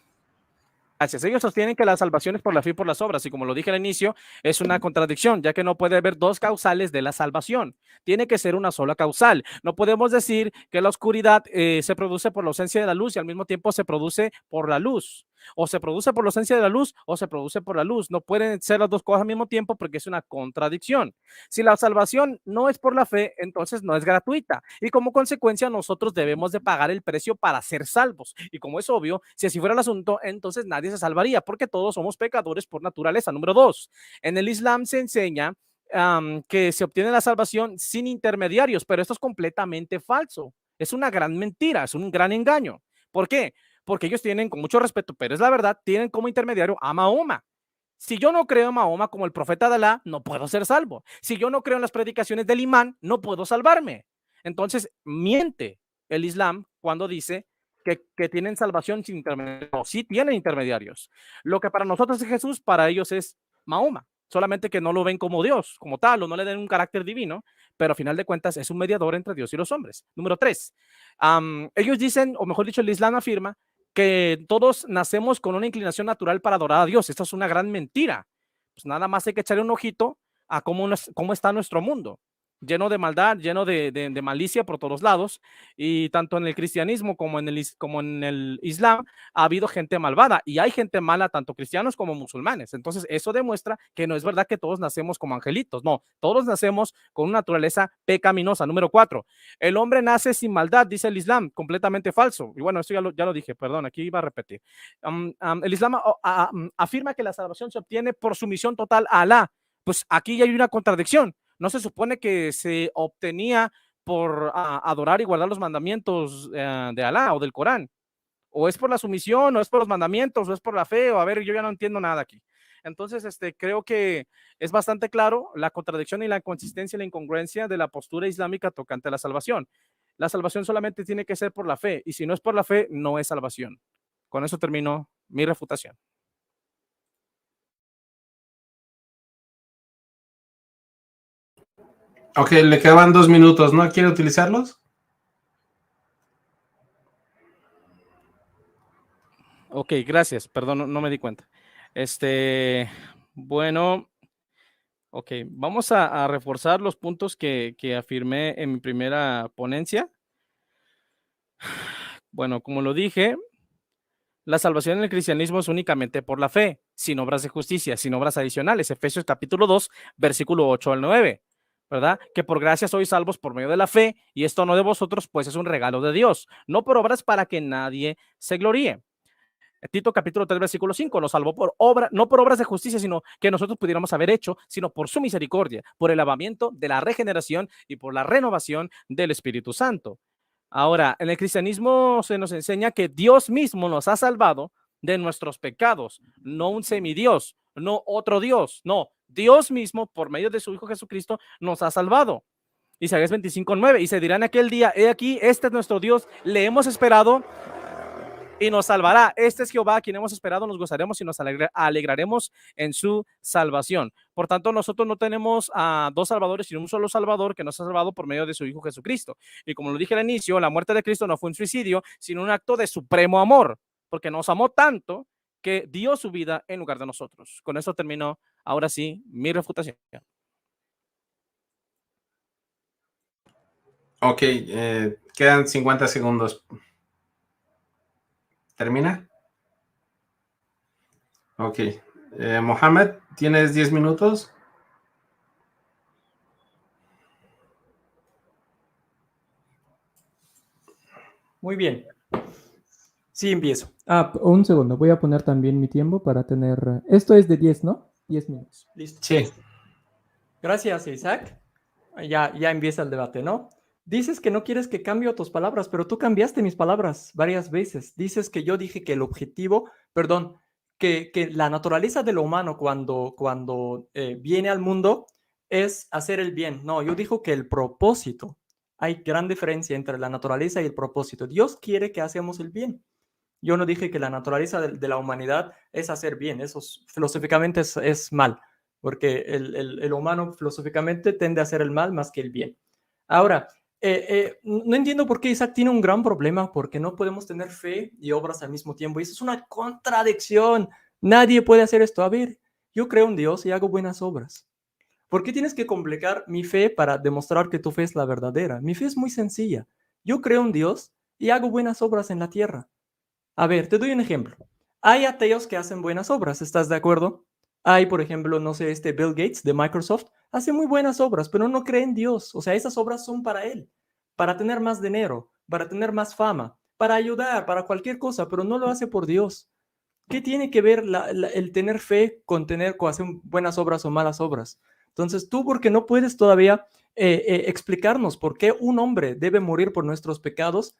Gracias. Ellos sostienen que la salvación es por la fe y por las obras, y como lo dije al inicio, es una contradicción, ya que no puede haber dos causales de la salvación. Tiene que ser una sola causal. No podemos decir que la oscuridad se produce por la ausencia de la luz y al mismo tiempo se produce por la luz. O se produce por la ausencia de la luz o se produce por la luz. No pueden ser las dos cosas al mismo tiempo porque es una contradicción. Si la salvación no es por la fe, entonces no es gratuita. Y como consecuencia, nosotros debemos de pagar el precio para ser salvos. Y como es obvio, si así fuera el asunto, entonces nadie se salvaría porque todos somos pecadores por naturaleza. Número 2, en el Islam se enseña que se obtiene la salvación sin intermediarios, pero esto es completamente falso. Es una gran mentira, es un gran engaño. ¿Por qué? Porque ellos tienen, con mucho respeto, pero es la verdad, tienen como intermediario a Mahoma. Si yo no creo en Mahoma como el profeta de Alá, no puedo ser salvo. Si yo no creo en las predicaciones del imán, no puedo salvarme. Entonces, miente el Islam cuando dice que tienen salvación sin intermediarios. Sí tienen intermediarios. Lo que para nosotros es Jesús, para ellos es Mahoma, solamente que no lo ven como Dios, como tal, o no le den un carácter divino, pero a final de cuentas es un mediador entre Dios y los hombres. Número 3, ellos dicen, o mejor dicho, el Islam afirma que todos nacemos con una inclinación natural para adorar a Dios. Esto es una gran mentira. Pues nada más hay que echarle un ojito a cómo está nuestro mundo, lleno de maldad, lleno de malicia por todos lados, y tanto en el cristianismo como en el Islam ha habido gente malvada, y hay gente mala, tanto cristianos como musulmanes. Entonces eso demuestra que no es verdad que todos nacemos como angelitos, no, todos nacemos con una naturaleza pecaminosa. Número 4, el hombre nace sin maldad, dice el Islam, completamente falso. Y bueno, esto ya lo dije, perdón, aquí iba a repetir. El Islam afirma que la salvación se obtiene por sumisión total a Alá. Pues aquí ya hay una contradicción. ¿No se supone que se obtenía por adorar y guardar los mandamientos de Alá o del Corán? ¿O es por la sumisión, o es por los mandamientos, o es por la fe? O a ver, yo ya no entiendo nada aquí. Entonces, creo que es bastante claro la contradicción y la inconsistencia y la incongruencia de la postura islámica tocante a la salvación. La salvación solamente tiene que ser por la fe, y si no es por la fe, no es salvación. Con eso termino mi refutación. Ok, le quedaban 2 minutos, ¿no? ¿Quiere utilizarlos? Ok, gracias. Perdón, no me di cuenta. Bueno, ok, vamos a reforzar los puntos que afirmé en mi primera ponencia. Bueno, como lo dije, la salvación en el cristianismo es únicamente por la fe, sin obras de justicia, sin obras adicionales. Efesios capítulo 2, versículo 8 al 9, ¿verdad? Que por gracia sois salvos por medio de la fe, y esto no de vosotros, pues es un regalo de Dios, no por obras para que nadie se gloríe. Tito capítulo 3, versículo 5, nos salvó por obra, no por obras de justicia, sino que nosotros pudiéramos haber hecho, sino por su misericordia, por el lavamiento de la regeneración y por la renovación del Espíritu Santo. Ahora, en el cristianismo se nos enseña que Dios mismo nos ha salvado de nuestros pecados, no un semidios, no otro Dios, no, Dios mismo, por medio de su Hijo Jesucristo, nos ha salvado. Isaías 25:9, y se dirá en aquel día, he aquí, este es nuestro Dios, le hemos esperado y nos salvará. Este es Jehová, a quien hemos esperado, nos gozaremos y nos alegraremos en su salvación. Por tanto, nosotros no tenemos a dos salvadores, sino un solo Salvador que nos ha salvado por medio de su Hijo Jesucristo. Y como lo dije al inicio, la muerte de Cristo no fue un suicidio, sino un acto de supremo amor, porque nos amó tanto que dio su vida en lugar de nosotros. Con eso termino, ahora sí, mi refutación. Ok, quedan 50 segundos. ¿Termina? Ok. Mohamed, ¿tienes 10 minutos? Muy bien. Sí, empiezo. Un segundo, voy a poner también mi tiempo para tener... Esto es de 10, ¿no? 10 minutos. Listo. Sí. Gracias, Isaac. Ya empieza el debate, ¿no? Dices que no quieres que cambie tus palabras, pero tú cambiaste mis palabras varias veces. Dices que yo dije que el objetivo, perdón, que la naturaleza de lo humano cuando viene al mundo es hacer el bien. No, yo digo que el propósito. Hay gran diferencia entre la naturaleza y el propósito. Dios quiere que hacemos el bien. Yo no dije que la naturaleza de la humanidad es hacer bien. Eso filosóficamente es mal, porque el humano filosóficamente tiende a hacer el mal más que el bien. Ahora, no entiendo por qué Isaac tiene un gran problema, porque no podemos tener fe y obras al mismo tiempo. Y eso es una contradicción. Nadie puede hacer esto. A ver, yo creo en Dios y hago buenas obras. ¿Por qué tienes que complicar mi fe para demostrar que tu fe es la verdadera? Mi fe es muy sencilla. Yo creo en Dios y hago buenas obras en la tierra. A ver, te doy un ejemplo. Hay ateos que hacen buenas obras, ¿estás de acuerdo? Hay, por ejemplo, no sé, Bill Gates de Microsoft hace muy buenas obras, pero no cree en Dios. O sea, esas obras son para él, para tener más dinero, para tener más fama, para ayudar, para cualquier cosa, pero no lo hace por Dios. ¿Qué tiene que ver el tener fe con hacer buenas obras o malas obras? Entonces, tú, porque no puedes todavía explicarnos por qué un hombre debe morir por nuestros pecados,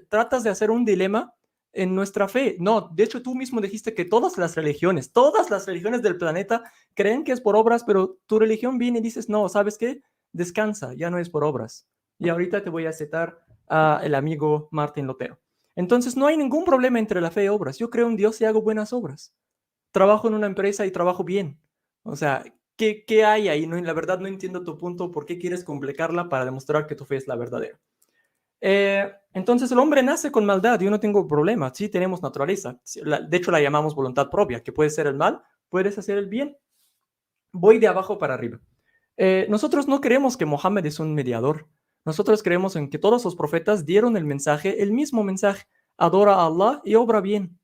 tratas de hacer un dilema en nuestra fe. No, de hecho, tú mismo dijiste que todas las religiones del planeta creen que es por obras, pero tu religión viene y dices, no, ¿sabes qué? Descansa, ya no es por obras. Y ahorita te voy a citar al amigo Martín Lutero. Entonces, no hay ningún problema entre la fe y obras. Yo creo en Dios y hago buenas obras. trabajo en una empresa y trabajo bien. O sea, ¿qué hay ahí? No, la verdad no entiendo tu punto. ¿Por qué quieres complicarla para demostrar que tu fe es la verdadera? Entonces el hombre nace con maldad, yo no tengo problema, sí tenemos naturaleza, de hecho la llamamos voluntad propia, que puede ser el mal, puedes hacer el bien. Voy de abajo para arriba. Nosotros no creemos que Mohammed es un mediador, nosotros creemos en que todos los profetas dieron el mensaje, el mismo mensaje, adora a Allah y obra bien.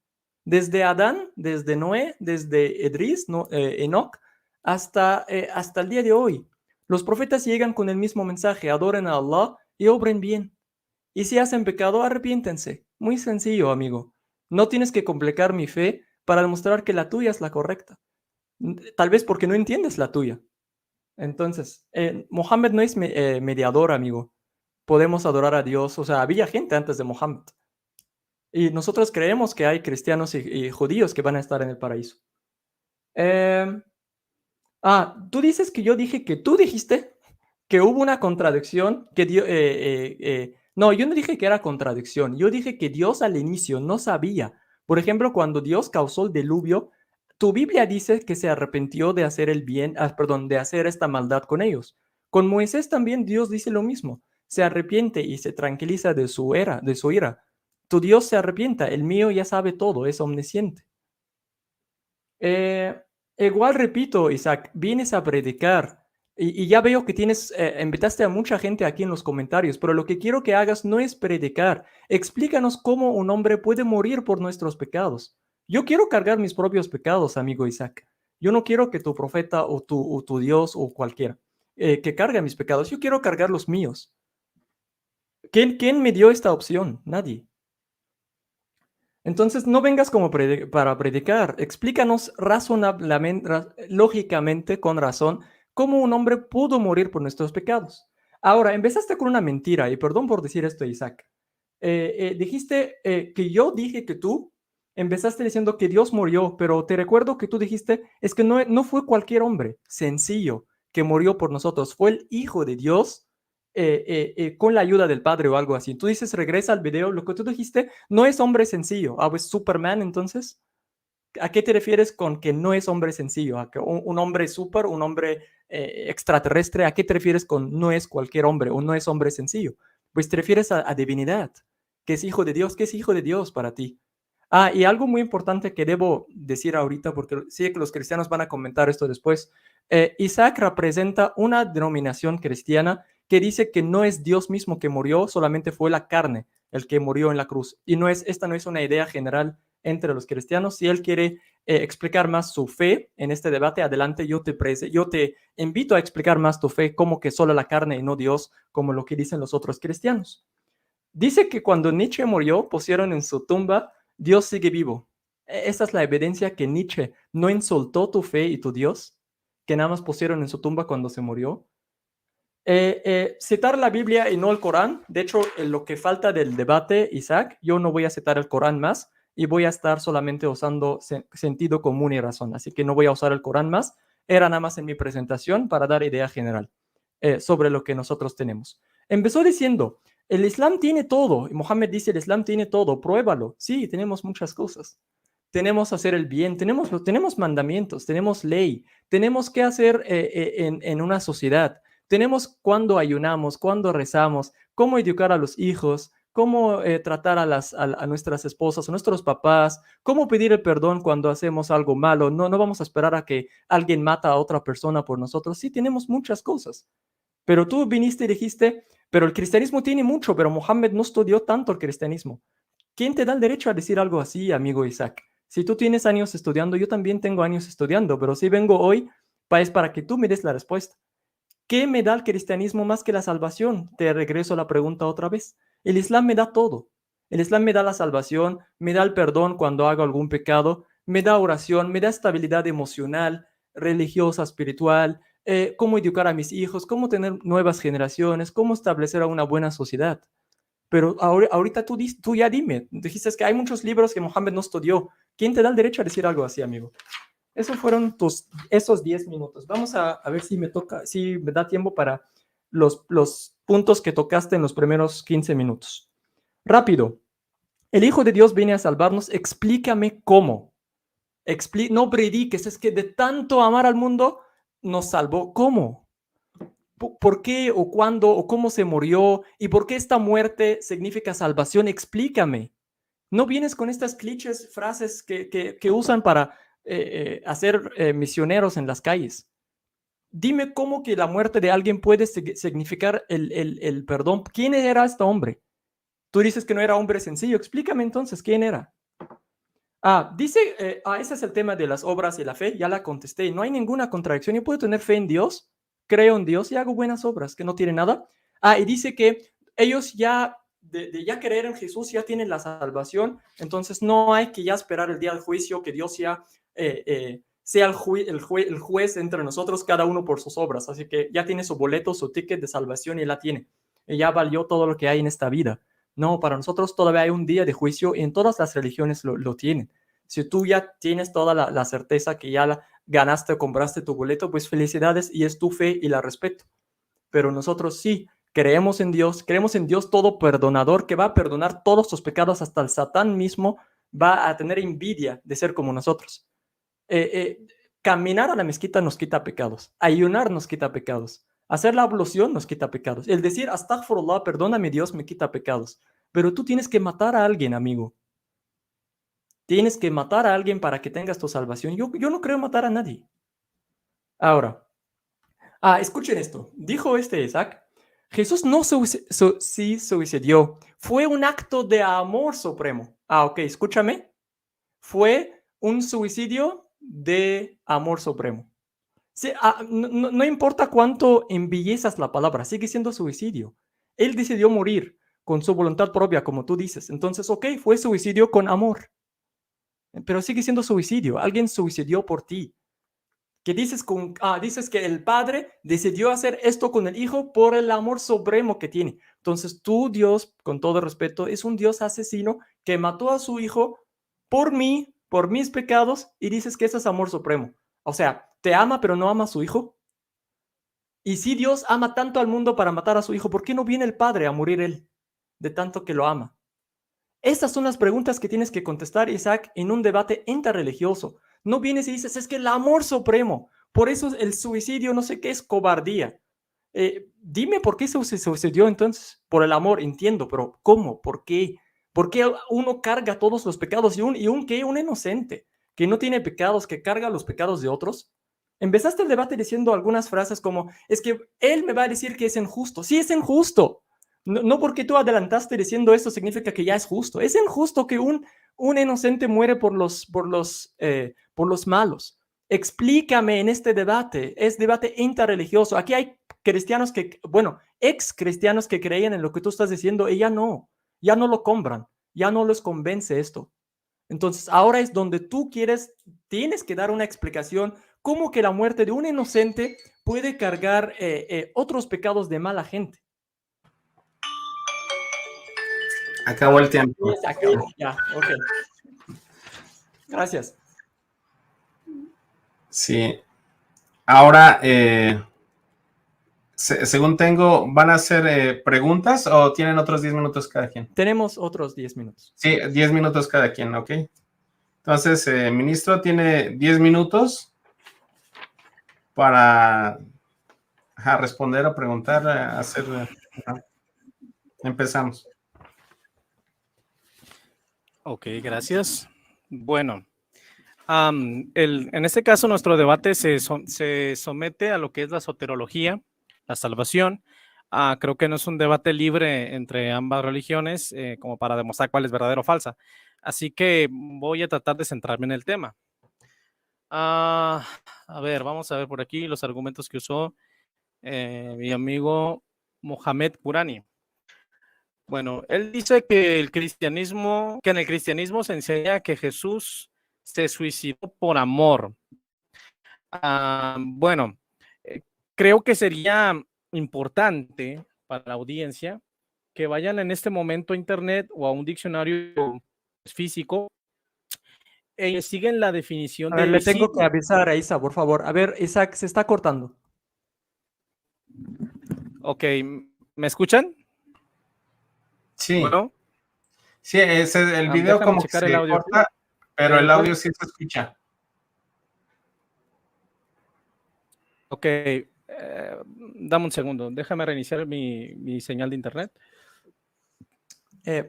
Desde Adán, desde Noé, desde Edris, Enoch, hasta el día de hoy. Los profetas llegan con el mismo mensaje, adoren a Allah y obren bien. Y si hacen pecado, arrepiéntense. Muy sencillo, amigo. No tienes que complicar mi fe para demostrar que la tuya es la correcta. Tal vez porque no entiendes la tuya. Entonces, Mohammed no es mediador, amigo. Podemos adorar a Dios. O sea, había gente antes de Mohammed. Y nosotros creemos que hay cristianos y judíos que van a estar en el paraíso. Tú dices que yo dije que tú dijiste que hubo una contradicción, que Dios... no, yo no dije que era contradicción. Yo dije que Dios al inicio no sabía. Por ejemplo, cuando Dios causó el diluvio, tu Biblia dice que se arrepintió de hacer el bien, de hacer esta maldad con ellos. Con Moisés también Dios dice lo mismo. Se arrepiente y se tranquiliza de su ira. Tu Dios se arrepienta, el mío ya sabe todo, es omnisciente. Igual repito, Isaac, vienes a predicar y ya veo que invitaste a mucha gente aquí en los comentarios, pero lo que quiero que hagas no es predicar. Explícanos cómo un hombre puede morir por nuestros pecados. Yo quiero cargar mis propios pecados, amigo Isaac. Yo no quiero que tu profeta o tu Dios o cualquiera que cargue mis pecados. Yo quiero cargar los míos. ¿Quién me dio esta opción? Nadie. Entonces, no vengas como para predicar. Explícanos lógicamente, con razón, cómo un hombre pudo morir por nuestros pecados. Ahora, empezaste con una mentira, y perdón por decir esto, Isaac. Dijiste que yo dije que tú empezaste diciendo que Dios murió, pero te recuerdo que tú dijiste, es que no fue cualquier hombre sencillo que murió por nosotros, fue el Hijo de Dios con la ayuda del Padre o algo así. Tú dices, regresa al video, lo que tú dijiste no es hombre sencillo. ¿Es Superman entonces? ¿A qué te refieres con que no es hombre sencillo? ¿A que un hombre super, un hombre extraterrestre? ¿A qué te refieres con no es cualquier hombre o no es hombre sencillo? Pues te refieres a divinidad, que es hijo de Dios. ¿Qué es hijo de Dios para ti? Y algo muy importante que debo decir ahorita, porque sé que los cristianos van a comentar esto después. Isaac representa una denominación cristiana que dice que no es Dios mismo que murió, solamente fue la carne el que murió en la cruz. Y esta no es una idea general entre los cristianos. Si él quiere explicar más su fe en este debate, adelante, yo te invito a explicar más tu fe, como que solo la carne y no Dios, como lo que dicen los otros cristianos. Dice que cuando Nietzsche murió, pusieron en su tumba, Dios sigue vivo. Esa es la evidencia que Nietzsche no insultó tu fe y tu Dios, que nada más pusieron en su tumba cuando se murió. Citar la Biblia y no el Corán. De hecho, lo que falta del debate, Isaac, yo no voy a citar el Corán más y voy a estar solamente usando sentido común y razón. Así que no voy a usar el Corán más. Era nada más en mi presentación para dar idea general sobre lo que nosotros tenemos. Empezó diciendo, el Islam tiene todo. Y Mohammed dice, el Islam tiene todo. Pruébalo. Sí, tenemos muchas cosas. Tenemos hacer el bien, tenemos mandamientos, tenemos ley, tenemos qué hacer en una sociedad. Tenemos cuándo ayunamos, cuándo rezamos, cómo educar a los hijos, cómo tratar a nuestras esposas, a nuestros papás, cómo pedir el perdón cuando hacemos algo malo. No vamos a esperar a que alguien mata a otra persona por nosotros. Sí, tenemos muchas cosas. Pero tú viniste y dijiste, pero el cristianismo tiene mucho, pero Mohammed no estudió tanto el cristianismo. ¿Quién te da el derecho a decir algo así, amigo Isaac? Si tú tienes años estudiando, yo también tengo años estudiando, pero si vengo hoy, es para que tú me des la respuesta. ¿Qué me da el cristianismo más que la salvación? Te regreso la pregunta otra vez. El Islam me da todo. El Islam me da la salvación, me da el perdón cuando hago algún pecado, me da oración, me da estabilidad emocional, religiosa, espiritual, cómo educar a mis hijos, cómo tener nuevas generaciones, cómo establecer una buena sociedad. Pero ahorita tú ya dime, dijiste que hay muchos libros que Mohammed no estudió. ¿Quién te da el derecho a decir algo así, amigo? Esos fueron esos 10 minutos. Vamos a ver si me da tiempo para los puntos que tocaste en los primeros 15 minutos. Rápido. El Hijo de Dios viene a salvarnos. Explícame cómo. No prediques, es que de tanto amar al mundo nos salvó. ¿Cómo? ¿Por qué o cuándo o cómo se murió? ¿Y por qué esta muerte significa salvación? Explícame. No vienes con estas clichés, frases que usan para hacer misioneros en las calles. Dime cómo que la muerte de alguien puede significar el perdón. ¿Quién era este hombre? Tú dices que no era hombre sencillo. Explícame entonces, ¿quién era? Dice, ese es el tema de las obras y la fe. Ya la contesté. No hay ninguna contradicción. Yo puedo tener fe en Dios, creo en Dios y hago buenas obras, que no tiene nada. Y dice que ellos ya, de ya creer en Jesús, ya tienen la salvación. Entonces no hay que ya esperar el día del juicio, que Dios ya sea el juez entre nosotros, cada uno por sus obras. Así que ya tiene su boleto, su ticket de salvación y la tiene. Y ya valió todo lo que hay en esta vida. No, para nosotros todavía hay un día de juicio y en todas las religiones lo tienen. Si tú ya tienes toda la certeza que ya ganaste o compraste tu boleto, pues felicidades y es tu fe y la respeto. Pero nosotros sí creemos en Dios todo perdonador que va a perdonar todos tus pecados, hasta el Satán mismo va a tener envidia de ser como nosotros. Caminar a la mezquita nos quita pecados, ayunar nos quita pecados, hacer la ablución nos quita pecados, el decir astaghfirullah, perdóname Dios, me quita pecados. Pero tú tienes que matar a alguien, amigo. Tienes que matar a alguien para que tengas tu salvación. Yo no creo matar a nadie. Ahora, escuchen esto. Dijo Isaac, Jesús no sí suicidió. Fue un acto de amor supremo. Ok, escúchame. Fue un suicidio de amor supremo. Sí, no importa cuánto embellezas la palabra, sigue siendo suicidio. Él decidió morir con su voluntad propia, como tú dices. Entonces, ok, fue suicidio con amor. Pero sigue siendo suicidio. Alguien suicidió por ti. Que dices que el padre decidió hacer esto con el hijo por el amor supremo que tiene. Entonces, tú, Dios, con todo respeto, es un Dios asesino que mató a su hijo por mí, por mis pecados, y dices que eso es amor supremo. O sea, ¿te ama pero no ama a su hijo? Y si Dios ama tanto al mundo para matar a su hijo, ¿por qué no viene el padre a morir él, de tanto que lo ama? Estas son las preguntas que tienes que contestar, Isaac, en un debate interreligioso. No vienes y dices, es que el amor supremo, por eso el suicidio no sé qué es cobardía. Dime por qué se sucedió entonces. Por el amor, entiendo, pero ¿cómo? ¿Por qué? ¿Por qué uno carga todos los pecados y un inocente que no tiene pecados, que carga los pecados de otros? Empezaste el debate diciendo algunas frases como, es que él me va a decir que es injusto. Sí, es injusto. No porque tú adelantaste diciendo esto significa que ya es justo. Es injusto que un inocente muere por los malos. Explícame en este debate. Es debate interreligioso. Aquí hay cristianos ex cristianos que creían en lo que tú estás diciendo y ya no lo compran. Ya no les convence esto. Entonces ahora es donde tú tienes que dar una explicación cómo que la muerte de un inocente puede cargar otros pecados de mala gente. Acabó el tiempo. Ya, ok. Gracias. Sí. Ahora, según tengo, ¿van a hacer preguntas o tienen otros 10 minutos cada quien? Tenemos otros 10 minutos. Sí, 10 minutos cada quien, ok. Entonces, ministro tiene 10 minutos para responder o preguntar, hacer. Empezamos. Ok, gracias. Bueno, en este caso nuestro debate se somete a lo que es la soterología, la salvación. Creo que no es un debate libre entre ambas religiones como para demostrar cuál es verdadero o falsa. Así que voy a tratar de centrarme en el tema. A ver, vamos a ver por aquí los argumentos que usó mi amigo Mohamed Kurani. Bueno, él dice que en el cristianismo se enseña que Jesús se suicidó por amor. Bueno, creo que sería importante para la audiencia que vayan en este momento a internet o a un diccionario físico y siguen la definición de le tengo que avisar a Isa, por favor. A ver, Isaac, se está cortando. Ok, ¿me escuchan? Sí. Bueno, sí, el video como que se corta, pero el audio sí se escucha. Ok, dame un segundo, déjame reiniciar mi señal de internet.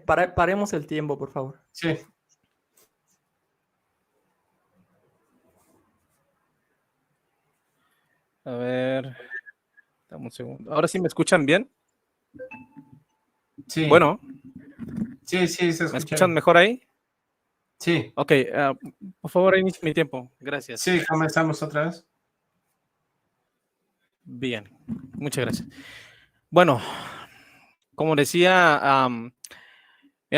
Paremos el tiempo, por favor. Sí, A ver, dame un segundo. ¿Ahora sí me escuchan bien? sí, Bueno, sí, se ¿me escucha escuchan bien. mejor ahí? Sí, Ok, por favor, reinicie mi tiempo. Gracias. sí, comenzamos otra vez. Bien, muchas gracias. Bueno, como decía,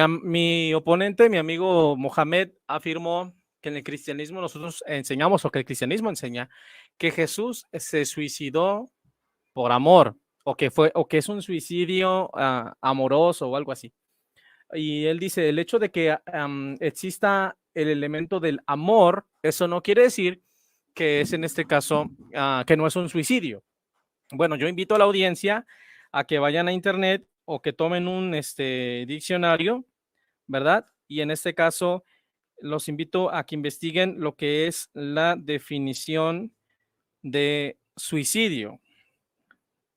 mi oponente, mi amigo Mohamed, afirmó que en el cristianismo nosotros enseñamos, o que el cristianismo enseña, que Jesús se suicidó por amor, o que es un suicidio amoroso o algo así. Y él dice, el hecho de que exista el elemento del amor, eso no quiere decir que es en este caso, que no es un suicidio. Bueno, yo invito a la audiencia a que vayan a internet o que tomen un diccionario, ¿verdad? Y en este caso, los invito a que investiguen lo que es la definición de suicidio.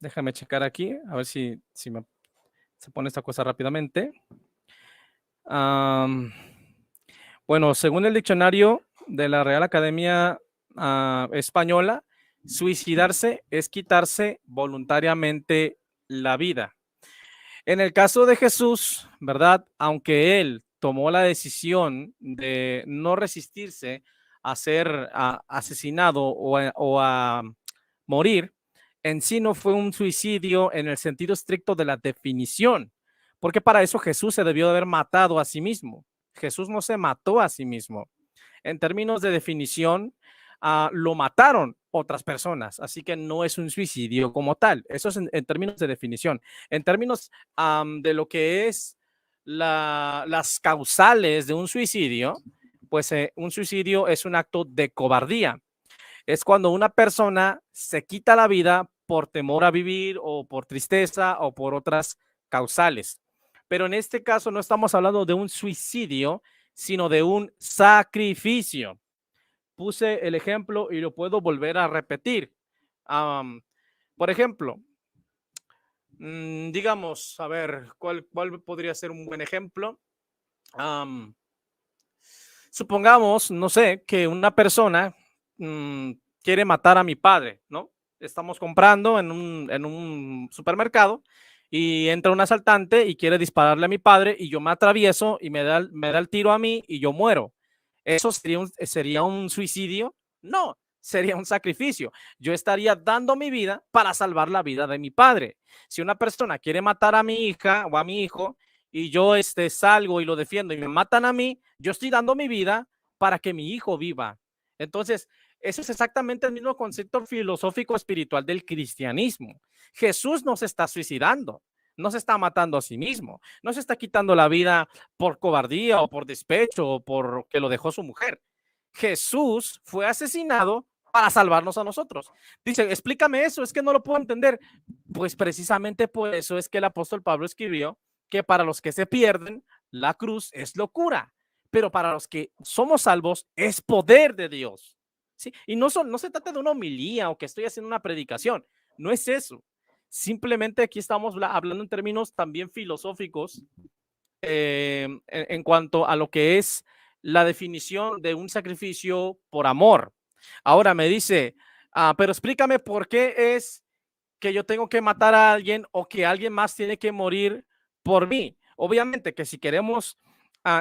Déjame checar aquí, a ver si se pone esta cosa rápidamente. Bueno, según el diccionario de la Real Academia Española, suicidarse es quitarse voluntariamente la vida. En el caso de Jesús, ¿verdad? Aunque él tomó la decisión de no resistirse a ser asesinado o a morir, en sí no fue un suicidio en el sentido estricto de la definición, porque para eso Jesús se debió de haber matado a sí mismo. Jesús no se mató a sí mismo. En términos de definición, lo mataron otras personas, así que no es un suicidio como tal. Eso es en términos de definición. En términos de lo que es las causales de un suicidio, pues un suicidio es un acto de cobardía. Es cuando una persona se quita la vida por temor a vivir o por tristeza o por otras causales. Pero en este caso no estamos hablando de un suicidio, sino de un sacrificio. Puse el ejemplo y lo puedo volver a repetir. Por ejemplo, digamos, a ver, ¿cuál podría ser un buen ejemplo? Supongamos, no sé, que una persona quiere matar a mi padre, ¿no? Estamos comprando en un supermercado y entra un asaltante y quiere dispararle a mi padre y yo me atravieso y me da el tiro a mí y yo muero. ¿Eso sería un suicidio? No, sería un sacrificio. Yo estaría dando mi vida para salvar la vida de mi padre. Si una persona quiere matar a mi hija o a mi hijo y yo salgo y lo defiendo y me matan a mí, yo estoy dando mi vida para que mi hijo viva. Entonces, eso es exactamente el mismo concepto filosófico espiritual del cristianismo. Jesús no se está suicidando, no se está matando a sí mismo, no se está quitando la vida por cobardía o por despecho o por que lo dejó su mujer. Jesús fue asesinado para salvarnos a nosotros. Dice, explícame eso, es que no lo puedo entender. Pues precisamente por eso es que el apóstol Pablo escribió que para los que se pierden, la cruz es locura, pero para los que somos salvos es poder de Dios. ¿Sí? Y no se trata de una homilía o que estoy haciendo una predicación, no es eso. Simplemente aquí estamos hablando en términos también filosóficos en cuanto a lo que es la definición de un sacrificio por amor. Ahora me dice, pero explícame por qué es que yo tengo que matar a alguien o que alguien más tiene que morir por mí. Obviamente que si queremos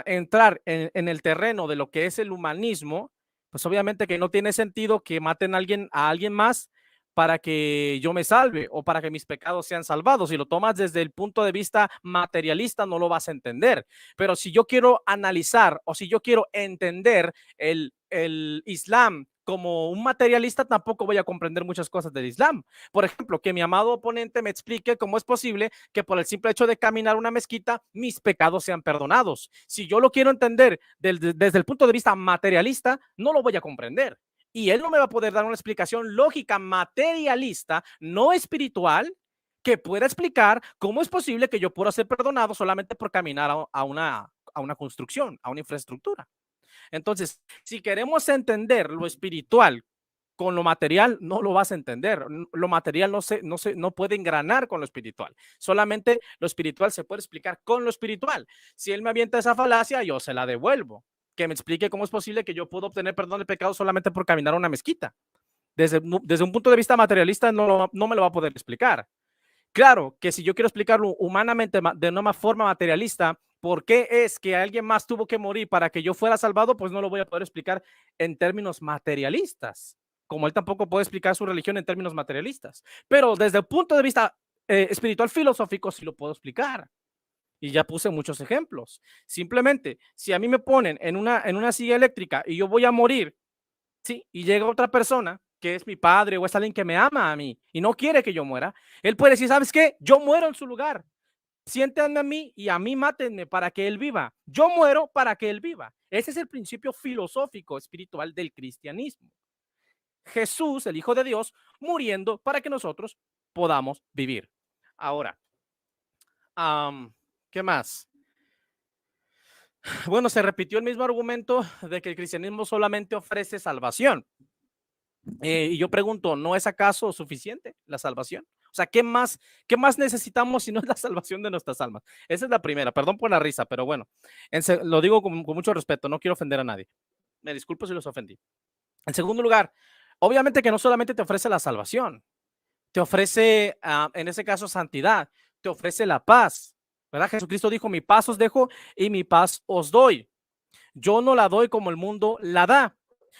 entrar en el terreno de lo que es el humanismo, pues obviamente que no tiene sentido que maten a alguien más para que yo me salve o para que mis pecados sean salvados. Si lo tomas desde el punto de vista materialista, no lo vas a entender. Pero si yo quiero analizar o si yo quiero entender el Islam como un materialista, tampoco voy a comprender muchas cosas del Islam. Por ejemplo, que mi amado oponente me explique cómo es posible que por el simple hecho de caminar una mezquita, mis pecados sean perdonados. Si yo lo quiero entender desde el punto de vista materialista, no lo voy a comprender. Y él no me va a poder dar una explicación lógica materialista, no espiritual, que pueda explicar cómo es posible que yo pueda ser perdonado solamente por caminar a una construcción, a una infraestructura. Entonces, si queremos entender lo espiritual con lo material no lo vas a entender. Lo material no puede engranar con lo espiritual. Solamente lo espiritual se puede explicar con lo espiritual. Si él me avienta esa falacia, yo se la devuelvo. Que me explique cómo es posible que yo pueda obtener perdón de pecados solamente por caminar a una mezquita. Desde un punto de vista materialista no me lo va a poder explicar. Claro que si yo quiero explicarlo humanamente de una forma materialista, ¿por qué es que alguien más tuvo que morir para que yo fuera salvado? Pues no lo voy a poder explicar en términos materialistas, como él tampoco puede explicar su religión en términos materialistas. Pero desde el punto de vista espiritual filosófico sí lo puedo explicar. Y ya puse muchos ejemplos. Simplemente, si a mí me ponen en una silla eléctrica y yo voy a morir, ¿sí? Y llega otra persona que es mi padre o es alguien que me ama a mí y no quiere que yo muera, él puede decir, ¿sabes qué? Yo muero en su lugar. Siéntanme a mí y a mí mátenme para que él viva. Yo muero para que él viva. Ese es el principio filosófico espiritual del cristianismo. Jesús, el Hijo de Dios, muriendo para que nosotros podamos vivir. Ahora, ¿qué más? Bueno, se repitió el mismo argumento de que el cristianismo solamente ofrece salvación. Y yo pregunto, ¿no es acaso suficiente la salvación? O sea, ¿qué más necesitamos si no es la salvación de nuestras almas? Esa es la primera. Perdón por la risa, pero bueno, lo digo con mucho respeto, no quiero ofender a nadie. Me disculpo si los ofendí. En segundo lugar, obviamente que no solamente te ofrece la salvación, te ofrece, en ese caso, santidad, te ofrece la paz, ¿verdad? Jesucristo dijo, mi paz os dejo y mi paz os doy. Yo no la doy como el mundo la da.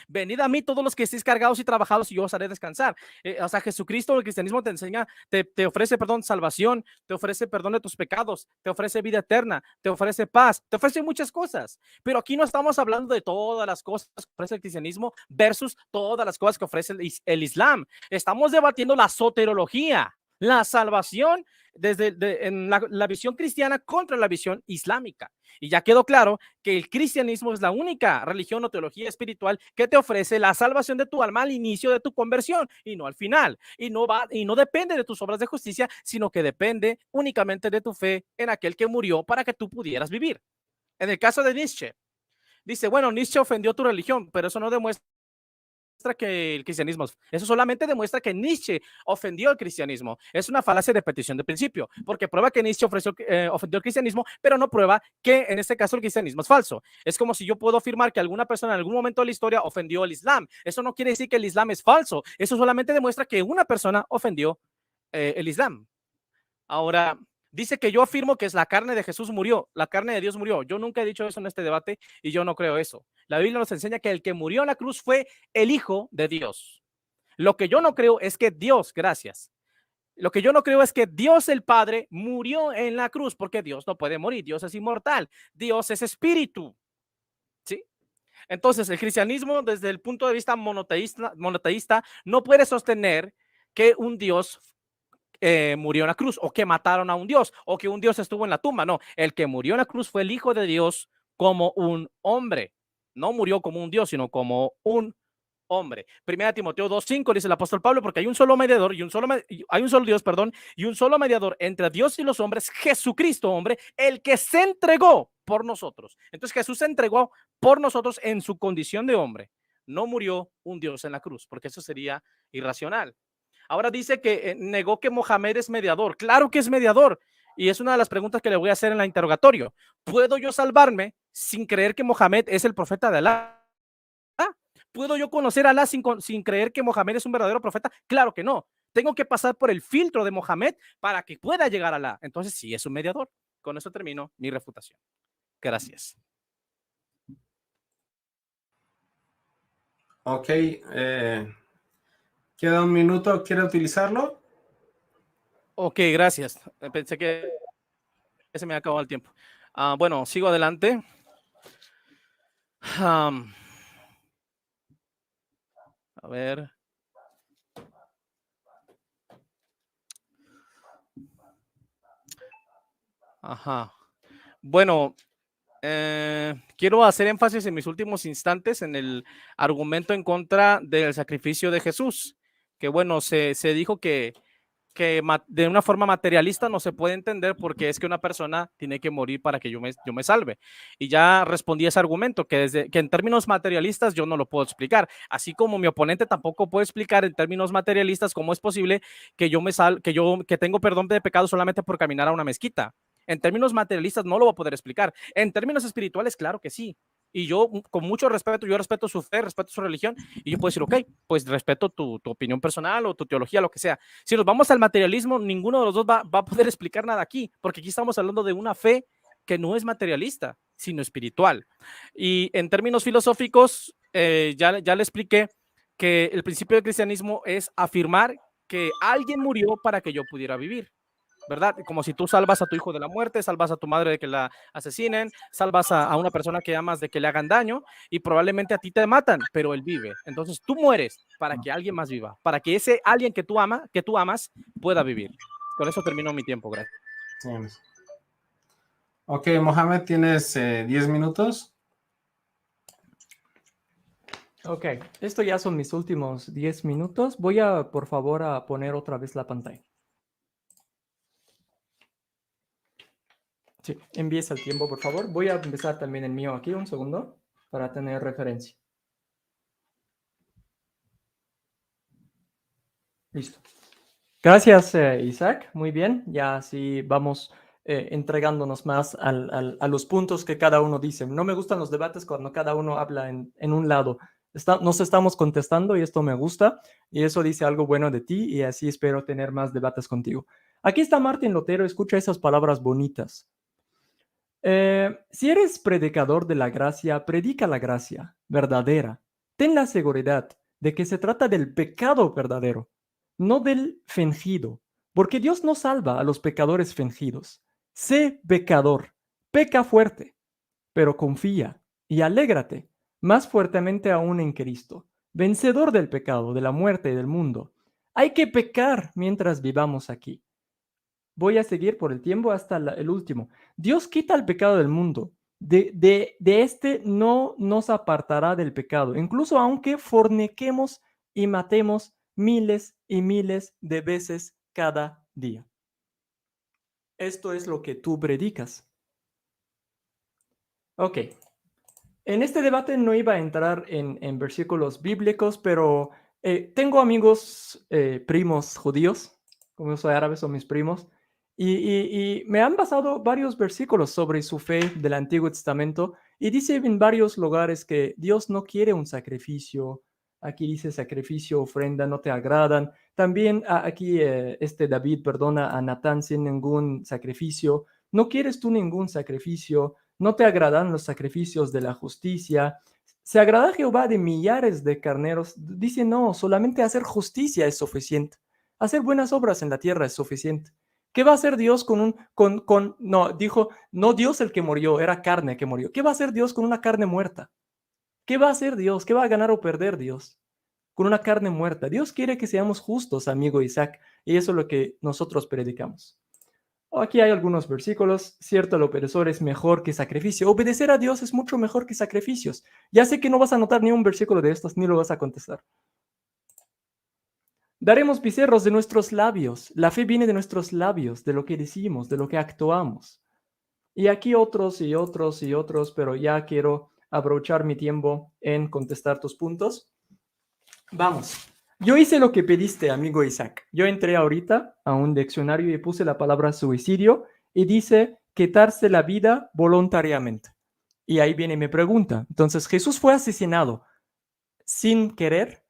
Venid a mí todos los que estéis cargados y trabajados y yo os haré descansar. O sea, Jesucristo, el cristianismo te enseña, te ofrece, perdón, salvación, te ofrece perdón de tus pecados, te ofrece vida eterna, te ofrece paz, te ofrece muchas cosas. Pero aquí no estamos hablando de todas las cosas que ofrece el cristianismo versus todas las cosas que ofrece el Islam. Estamos debatiendo la soterología, la salvación en la visión cristiana contra la visión islámica. Y ya quedó claro que el cristianismo es la única religión o teología espiritual que te ofrece la salvación de tu alma al inicio de tu conversión y no al final. Y no depende de tus obras de justicia, sino que depende únicamente de tu fe en aquel que murió para que tú pudieras vivir. En el caso de Nietzsche, dice, bueno, Nietzsche ofendió tu religión, pero eso no demuestra que el cristianismo, eso solamente demuestra que Nietzsche ofendió el cristianismo. Es una falacia de petición de principio, porque prueba que Nietzsche ofendió el cristianismo, pero no prueba que en este caso el cristianismo es falso. Es como si yo puedo afirmar que alguna persona en algún momento de la historia ofendió el Islam. Eso no quiere decir que el Islam es falso. Eso solamente demuestra que una persona ofendió el Islam. Ahora, dice que yo afirmo que es la carne de Jesús murió, la carne de Dios murió. Yo nunca he dicho eso en este debate y yo no creo eso. La Biblia nos enseña que el que murió en la cruz fue el Hijo de Dios. Lo que yo no creo es que Dios, gracias. Lo que yo no creo es que Dios el Padre murió en la cruz, porque Dios no puede morir. Dios es inmortal. Dios es espíritu. ¿Sí? Entonces, el cristianismo, desde el punto de vista monoteísta, no puede sostener que un Dios murió en la cruz, o que mataron a un Dios, o que un Dios estuvo en la tumba. No, el que murió en la cruz fue el Hijo de Dios como un hombre. No murió como un Dios, sino como un hombre. Primera Timoteo 2:5 dice el apóstol Pablo, porque hay un solo mediador hay un solo Dios, perdón, y un solo mediador entre Dios y los hombres, Jesucristo, hombre, el que se entregó por nosotros. Entonces Jesús se entregó por nosotros en su condición de hombre. No murió un Dios en la cruz, porque eso sería irracional. Ahora dice que negó que Mohamed es mediador. Claro que es mediador. Y es una de las preguntas que le voy a hacer en el interrogatorio. ¿Puedo yo salvarme sin creer que Mohamed es el profeta de Alá? ¿Puedo yo conocer a Alá sin creer que Mohamed es un verdadero profeta? Claro que no. Tengo que pasar por el filtro de Mohamed para que pueda llegar a Alá. Entonces sí es un mediador. Con eso termino mi refutación. Gracias. Ok. Queda un minuto. ¿Quiere utilizarlo? Ok, gracias. Pensé que se me acabó el tiempo. Bueno, sigo adelante. A ver. Ajá. Bueno, quiero hacer énfasis en mis últimos instantes en el argumento en contra del sacrificio de Jesús. Que bueno, se dijo que que de una forma materialista no se puede entender porque es que una persona tiene que morir para que yo me salve. Y ya respondí ese argumento, que en términos materialistas yo no lo puedo explicar, así como mi oponente tampoco puede explicar en términos materialistas cómo es posible que que tengo perdón de pecado solamente por caminar a una mezquita. En términos materialistas no lo voy a poder explicar. En términos espirituales, claro que sí. Y yo, con mucho respeto, yo respeto su fe, respeto su religión, y yo puedo decir, ok, pues respeto tu opinión personal o tu teología, lo que sea. Si nos vamos al materialismo, ninguno de los dos va a poder explicar nada aquí, porque aquí estamos hablando de una fe que no es materialista, sino espiritual. Y en términos filosóficos, ya le expliqué que el principio del cristianismo es afirmar que alguien murió para que yo pudiera vivir, ¿verdad? Como si tú salvas a tu hijo de la muerte, salvas a tu madre de que la asesinen, salvas a una persona que amas de que le hagan daño y probablemente a ti te matan, pero él vive. Entonces tú mueres para que alguien más viva, para que ese alguien que tú amas pueda vivir. Con eso termino mi tiempo, gracias. Sí. Ok, Mohamed, tienes 10 minutos. Ok, esto ya son mis últimos 10 minutos. Voy a, por favor, a poner otra vez la pantalla. Sí, empieza el tiempo, por favor. Voy a empezar también el mío aquí, un segundo, para tener referencia. Listo. Gracias, Isaac. Muy bien. Ya así vamos entregándonos más a los puntos que cada uno dice. No me gustan los debates cuando cada uno habla en un lado. Nos estamos contestando y esto me gusta. Y eso dice algo bueno de ti y así espero tener más debates contigo. Aquí está Martín Lutero. Escucha esas palabras bonitas. Si eres predicador de la gracia, predica la gracia verdadera. Ten la seguridad de que se trata del pecado verdadero, no del fingido, porque Dios no salva a los pecadores fingidos. Sé pecador, peca fuerte, pero confía y alégrate más fuertemente aún en Cristo, vencedor del pecado, de la muerte y del mundo. Hay que pecar mientras vivamos aquí. Voy a seguir por el tiempo hasta el último. Dios quita el pecado del mundo. De este no nos apartará del pecado, incluso aunque forniquemos y matemos miles y miles de veces cada día. Esto es lo que tú predicas. Ok. En este debate no iba a entrar en versículos bíblicos, pero tengo amigos primos judíos, como yo soy árabe, son mis primos, y me han pasado varios versículos sobre su fe del Antiguo Testamento y dice en varios lugares que Dios no quiere un sacrificio. Aquí dice sacrificio, ofrenda, no te agradan. También aquí David perdona a Natán sin ningún sacrificio. No quieres tú ningún sacrificio. No te agradan los sacrificios de la justicia. Se agrada Jehová de millares de carneros. Dice no, solamente hacer justicia es suficiente. Hacer buenas obras en la tierra es suficiente. ¿Qué va a hacer Dios no, dijo, no Dios el que murió, era carne que murió. ¿Qué va a hacer Dios con una carne muerta? ¿Qué va a hacer Dios? ¿Qué va a ganar o perder Dios con una carne muerta? Dios quiere que seamos justos, amigo Isaac, y eso es lo que nosotros predicamos. Aquí hay algunos versículos. Cierto, el opresor es mejor que sacrificio. Obedecer a Dios es mucho mejor que sacrificios. Ya sé que no vas a anotar ni un versículo de estos, ni lo vas a contestar. Daremos becerros de nuestros labios. La fe viene de nuestros labios, de lo que decimos, de lo que actuamos. Y aquí otros y otros y otros, pero ya quiero abrochar mi tiempo en contestar tus puntos. Vamos. Yo hice lo que pediste, amigo Isaac. Yo entré ahorita a un diccionario y puse la palabra suicidio y dice quitarse la vida voluntariamente. Y ahí viene mi pregunta. Entonces, ¿Jesús fue asesinado sin querer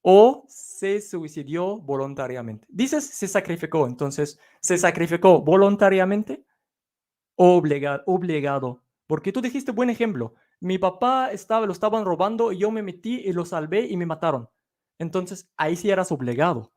o se suicidió voluntariamente? Dices se sacrificó, entonces, ¿se sacrificó voluntariamente o obligado? Porque tú dijiste buen ejemplo. Mi papá lo estaban robando y yo me metí y lo salvé y me mataron. Entonces, ahí sí eras obligado.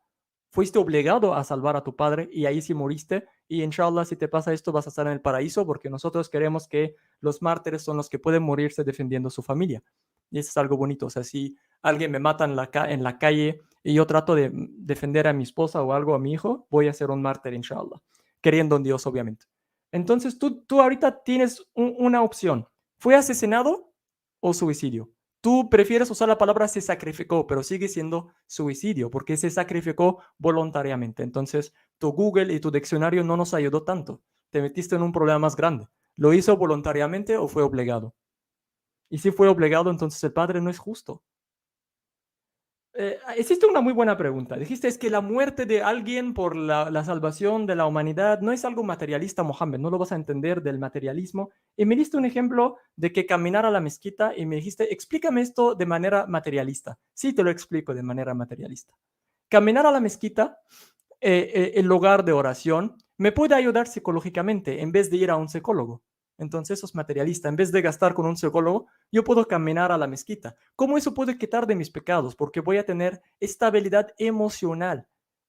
Fuiste obligado a salvar a tu padre y ahí sí moriste. Y inshallah, si te pasa esto, vas a estar en el paraíso porque nosotros queremos que los mártires son los que pueden morirse defendiendo a su familia. Y eso es algo bonito. O sea, si alguien me mata en la calle y yo trato de defender a mi esposa o algo, a mi hijo, voy a ser un mártir, inshallah. Queriendo en Dios, obviamente. Entonces, tú ahorita tienes una opción. ¿Fue asesinado o suicidio? Tú prefieres usar la palabra se sacrificó, pero sigue siendo suicidio porque se sacrificó voluntariamente. Entonces, tu Google y tu diccionario no nos ayudó tanto. Te metiste en un problema más grande. ¿Lo hizo voluntariamente o fue obligado? Y si fue obligado, entonces el Padre no es justo. Existe una muy buena pregunta. Dijiste, es que la muerte de alguien por la salvación de la humanidad no es algo materialista, Mohammed, no lo vas a entender del materialismo. Y me diste un ejemplo de que caminar a la mezquita y me dijiste, explícame esto de manera materialista. Sí, te lo explico de manera materialista. Caminar a la mezquita, el lugar de oración, me puede ayudar psicológicamente en vez de ir a un psicólogo. Entonces eso es materialista. En vez de gastar con un psicólogo, yo puedo caminar a la mezquita. ¿Cómo eso puede quitar de mis pecados? Porque voy a tener estabilidad emocional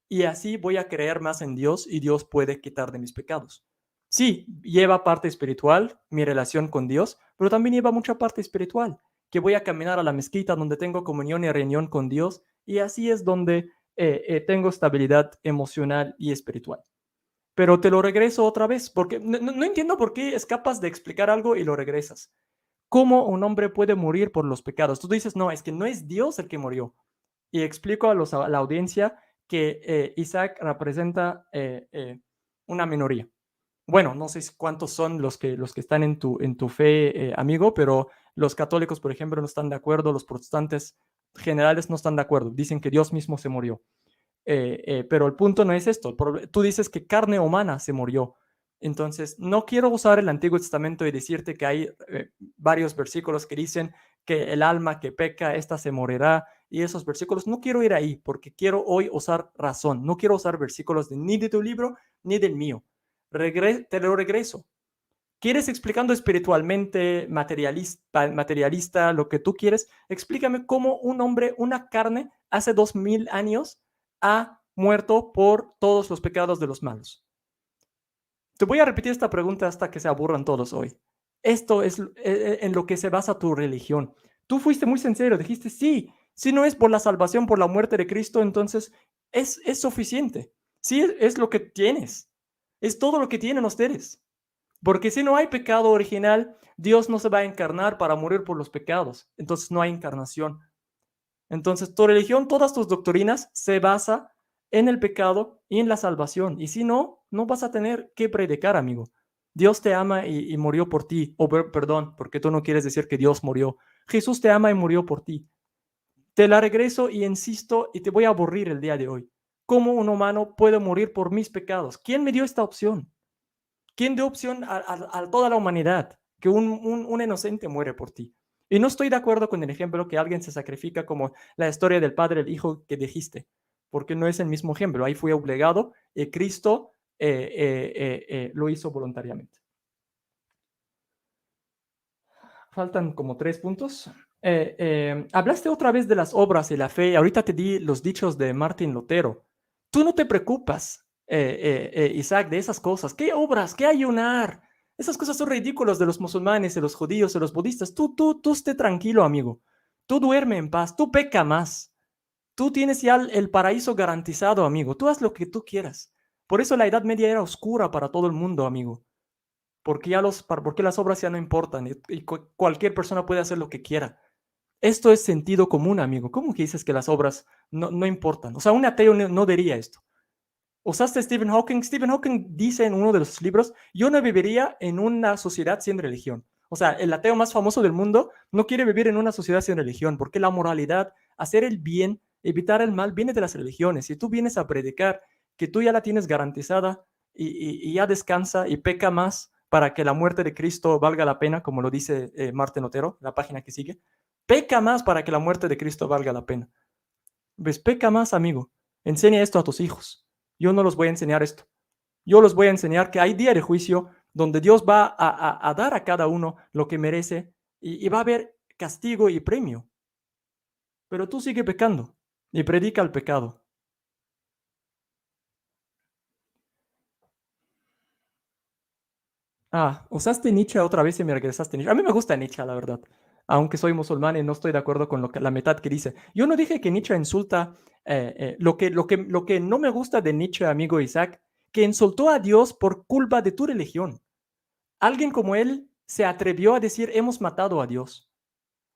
y así voy a creer más en Dios y Dios puede quitar de mis pecados. Sí, lleva parte espiritual, mi relación con Dios, pero también lleva mucha parte espiritual, que voy a caminar a la mezquita donde tengo comunión y reunión con Dios y así es donde tengo estabilidad emocional y espiritual. Pero te lo regreso otra vez, porque no entiendo por qué escapas de explicar algo y lo regresas. ¿Cómo un hombre puede morir por los pecados? Tú dices, no, es que no es Dios el que murió. Y explico a la audiencia que Isaac representa una minoría. Bueno, no sé cuántos son los que están en tu fe, amigo, pero los católicos, por ejemplo, no están de acuerdo, los protestantes generales no están de acuerdo, dicen que Dios mismo se murió. Pero el punto no es esto. Tú dices que carne humana se murió. Entonces, no quiero usar el Antiguo Testamento y decirte que hay varios versículos que dicen que el alma que peca, esta se morirá. Y esos versículos, no quiero ir ahí porque quiero hoy usar razón. No quiero usar versículos ni de tu libro ni del mío. Te lo regreso. ¿Quieres explicando espiritualmente, materialista, lo que tú quieres? Explícame cómo un hombre, una carne, hace 2000 años ha muerto por todos los pecados de los malos. Te voy a repetir esta pregunta hasta que se aburran todos hoy. Esto es en lo que se basa tu religión. Tú fuiste muy sincero, dijiste, sí, si no es por la salvación, por la muerte de Cristo, entonces es suficiente. Sí, es lo que tienes. Es todo lo que tienen ustedes. Porque si no hay pecado original, Dios no se va a encarnar para morir por los pecados. Entonces no hay encarnación. Entonces tu religión, todas tus doctrinas se basa en el pecado y en la salvación. Y si no, no vas a tener que predicar, amigo. Dios te ama y murió por ti. Perdón, porque tú no quieres decir que Dios murió. Jesús te ama y murió por ti. Te la regreso y insisto y te voy a aburrir el día de hoy. ¿Cómo un humano puede morir por mis pecados? ¿Quién me dio esta opción? ¿Quién dio opción a toda la humanidad? Que un inocente muere por ti. Y no estoy de acuerdo con el ejemplo que alguien se sacrifica como la historia del padre y el hijo que dijiste, porque no es el mismo ejemplo. Ahí fue obligado y Cristo lo hizo voluntariamente. Faltan como 3 puntos. Hablaste otra vez de las obras y la fe. Ahorita te di los dichos de Martín Lutero. Tú no te preocupas, Isaac, de esas cosas. ¿Qué obras? ¿Qué ayunar? Esas cosas son ridículas de los musulmanes, de los judíos, de los budistas. Tú esté tranquilo, amigo. Tú duerme en paz. Tú peca más. Tú tienes ya el paraíso garantizado, amigo. Tú haz lo que tú quieras. Por eso la Edad Media era oscura para todo el mundo, amigo. Porque las obras ya no importan y cualquier persona puede hacer lo que quiera. Esto es sentido común, amigo. ¿Cómo que dices que las obras no importan? O sea, un ateo no diría esto. ¿Usaste Stephen Hawking? Stephen Hawking dice en uno de los libros, yo no viviría en una sociedad sin religión. O sea, el ateo más famoso del mundo no quiere vivir en una sociedad sin religión, porque la moralidad, hacer el bien, evitar el mal, viene de las religiones. Si tú vienes a predicar que tú ya la tienes garantizada y ya descansa y peca más para que la muerte de Cristo valga la pena, como lo dice Martín Lutero, la página que sigue, peca más para que la muerte de Cristo valga la pena. ¿Ves? Peca más, amigo. Enseña esto a tus hijos. Yo no los voy a enseñar esto. Yo les voy a enseñar que hay día de juicio donde Dios va a dar a cada uno lo que merece y va a haber castigo y premio. Pero tú sigue pecando y predica el pecado. Usaste Nietzsche otra vez y me regresaste Nietzsche. A mí me gusta Nietzsche, la verdad. Aunque soy musulmán y no estoy de acuerdo con la mitad que dice. Yo no dije que Nietzsche insulta. Lo que no me gusta de Nietzsche, amigo Isaac, que insultó a Dios por culpa de tu religión. Alguien como él se atrevió a decir, hemos matado a Dios.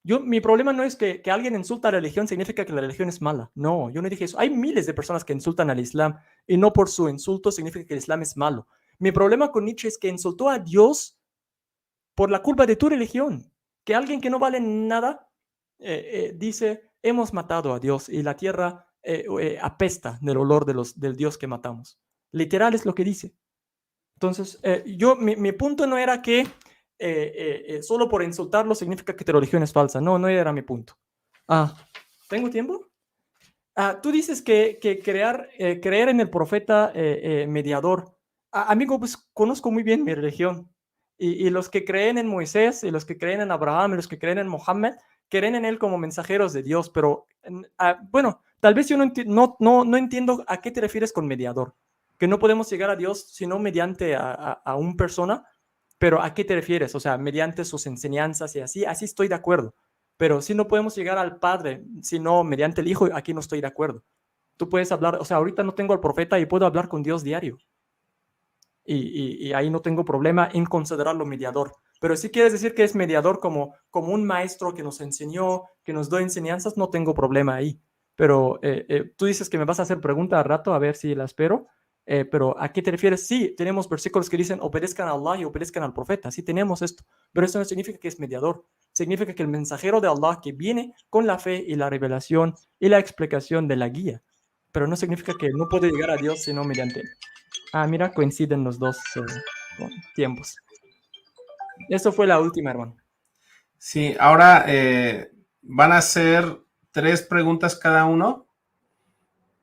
Mi problema no es que alguien insulta a la religión significa que la religión es mala. No, yo no dije eso. Hay miles de personas que insultan al Islam y no por su insulto significa que el Islam es malo. Mi problema con Nietzsche es que insultó a Dios por la culpa de tu religión. Que alguien que no vale nada dice, hemos matado a Dios y la tierra apesta del olor del Dios que matamos. Literal es lo que dice. Entonces, mi punto no era que solo por insultarlo significa que tu religión es falsa. No, no era mi punto. ¿Tengo tiempo? Tú dices que creer en el profeta mediador. Amigo, pues conozco muy bien mi religión. Y los que creen en Moisés, y los que creen en Abraham, y los que creen en Mohammed, creen en él como mensajeros de Dios. Pero, bueno, tal vez yo no entiendo a qué te refieres con mediador. Que no podemos llegar a Dios sino mediante a una persona. Pero ¿a qué te refieres? O sea, mediante sus enseñanzas y así estoy de acuerdo. Pero si no podemos llegar al Padre, sino mediante el Hijo, aquí no estoy de acuerdo. Tú puedes hablar, o sea, ahorita no tengo al profeta y puedo hablar con Dios diario. Y ahí no tengo problema en considerarlo mediador. Pero si quieres decir que es mediador como un maestro que nos enseñó, que nos dio enseñanzas, no tengo problema ahí. Pero tú dices que me vas a hacer pregunta al rato, a ver si la espero. Pero ¿a qué te refieres? Sí, tenemos versículos que dicen obedezcan a Allah y obedezcan al profeta. Sí tenemos esto. Pero eso no significa que es mediador. Significa que el mensajero de Allah que viene con la fe y la revelación y la explicación de la guía. Pero no significa que no puede llegar a Dios sino mediante él. Mira, coinciden los dos tiempos. Eso fue la última, hermano. Sí, ahora van a ser 3 preguntas cada uno.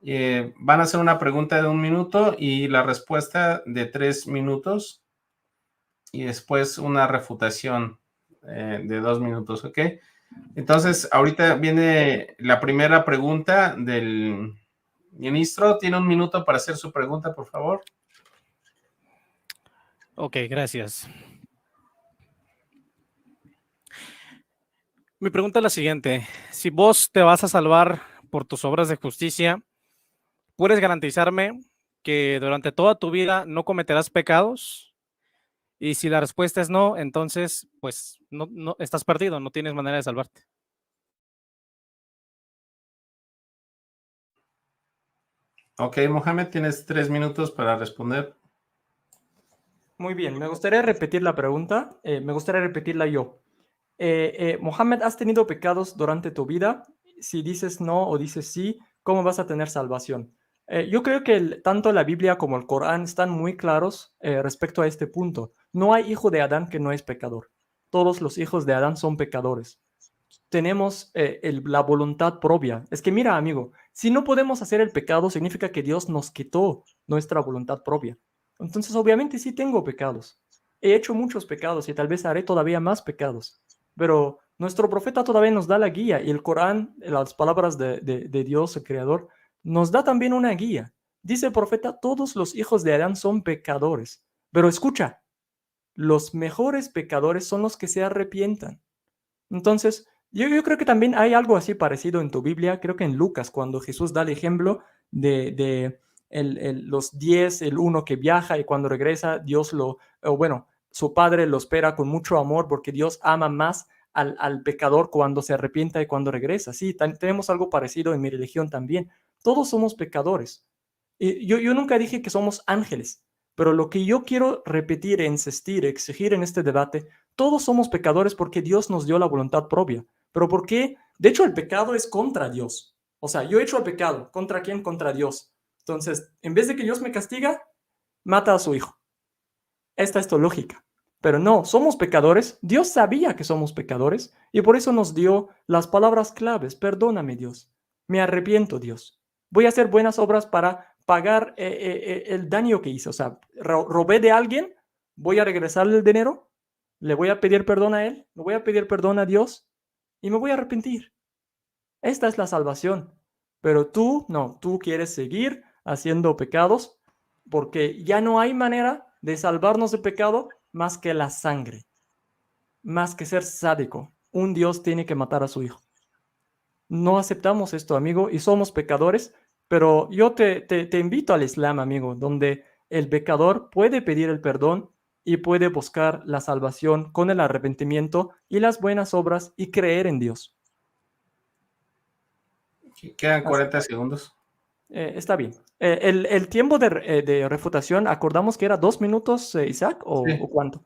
Van a hacer una pregunta de 1 minuto y la respuesta de 3 minutos. Y después una refutación de 2 minutos, ¿ok? Entonces, ahorita viene la primera pregunta del ministro. Tiene 1 minuto para hacer su pregunta, por favor. Ok, gracias. Mi pregunta es la siguiente. Si vos te vas a salvar por tus obras de justicia, ¿puedes garantizarme que durante toda tu vida no cometerás pecados? Y si la respuesta es no, entonces, pues, no estás perdido, no tienes manera de salvarte. Ok, Mohamed, tienes 3 minutos para responder. Muy bien, me gustaría repetir la pregunta. Me gustaría repetirla yo. Mohammed, ¿has tenido pecados durante tu vida? Si dices no o dices sí, ¿cómo vas a tener salvación? Yo creo que tanto la Biblia como el Corán están muy claros respecto a este punto. No hay hijo de Adán que no es pecador. Todos los hijos de Adán son pecadores. Tenemos la voluntad propia. Es que mira, amigo, si no podemos hacer el pecado, significa que Dios nos quitó nuestra voluntad propia. Entonces, obviamente sí tengo pecados. He hecho muchos pecados y tal vez haré todavía más pecados. Pero nuestro profeta todavía nos da la guía y el Corán, las palabras de Dios, el Creador, nos da también una guía. Dice el profeta, todos los hijos de Adán son pecadores. Pero escucha, los mejores pecadores son los que se arrepientan. Entonces, yo creo que también hay algo así parecido en tu Biblia, creo que en Lucas, cuando Jesús da el ejemplo de los 10, el uno que viaja y cuando regresa, su padre lo espera con mucho amor porque Dios ama más al pecador cuando se arrepienta y cuando regresa. Sí, tenemos algo parecido en mi religión también. Todos somos pecadores. Y yo nunca dije que somos ángeles, pero lo que yo quiero repetir, insistir, exigir en este debate, todos somos pecadores porque Dios nos dio la voluntad propia. ¿Pero por qué? De hecho, el pecado es contra Dios. O sea, yo he hecho el pecado. ¿Contra quién? Contra Dios. Entonces, en vez de que Dios me castiga, mata a su hijo. Esta es tu lógica. Pero no, somos pecadores. Dios sabía que somos pecadores y por eso nos dio las palabras claves. Perdóname, Dios. Me arrepiento, Dios. Voy a hacer buenas obras para pagar el daño que hice. O sea, robé de alguien, voy a regresarle el dinero, le voy a pedir perdón a él, le voy a pedir perdón a Dios y me voy a arrepentir. Esta es la salvación. Pero tú, no, tú quieres seguir haciendo pecados porque ya no hay manera de salvarnos de pecado más que la sangre, más que ser sádico. Un Dios tiene que matar a su hijo. No aceptamos esto, amigo, y somos pecadores, pero yo te invito al Islam, amigo, donde el pecador puede pedir el perdón y puede buscar la salvación con el arrepentimiento y las buenas obras y creer en Dios. Quedan 40 segundos. Está bien. El tiempo de refutación, acordamos que era 2 minutos, Isaac, Sí. ¿o cuánto?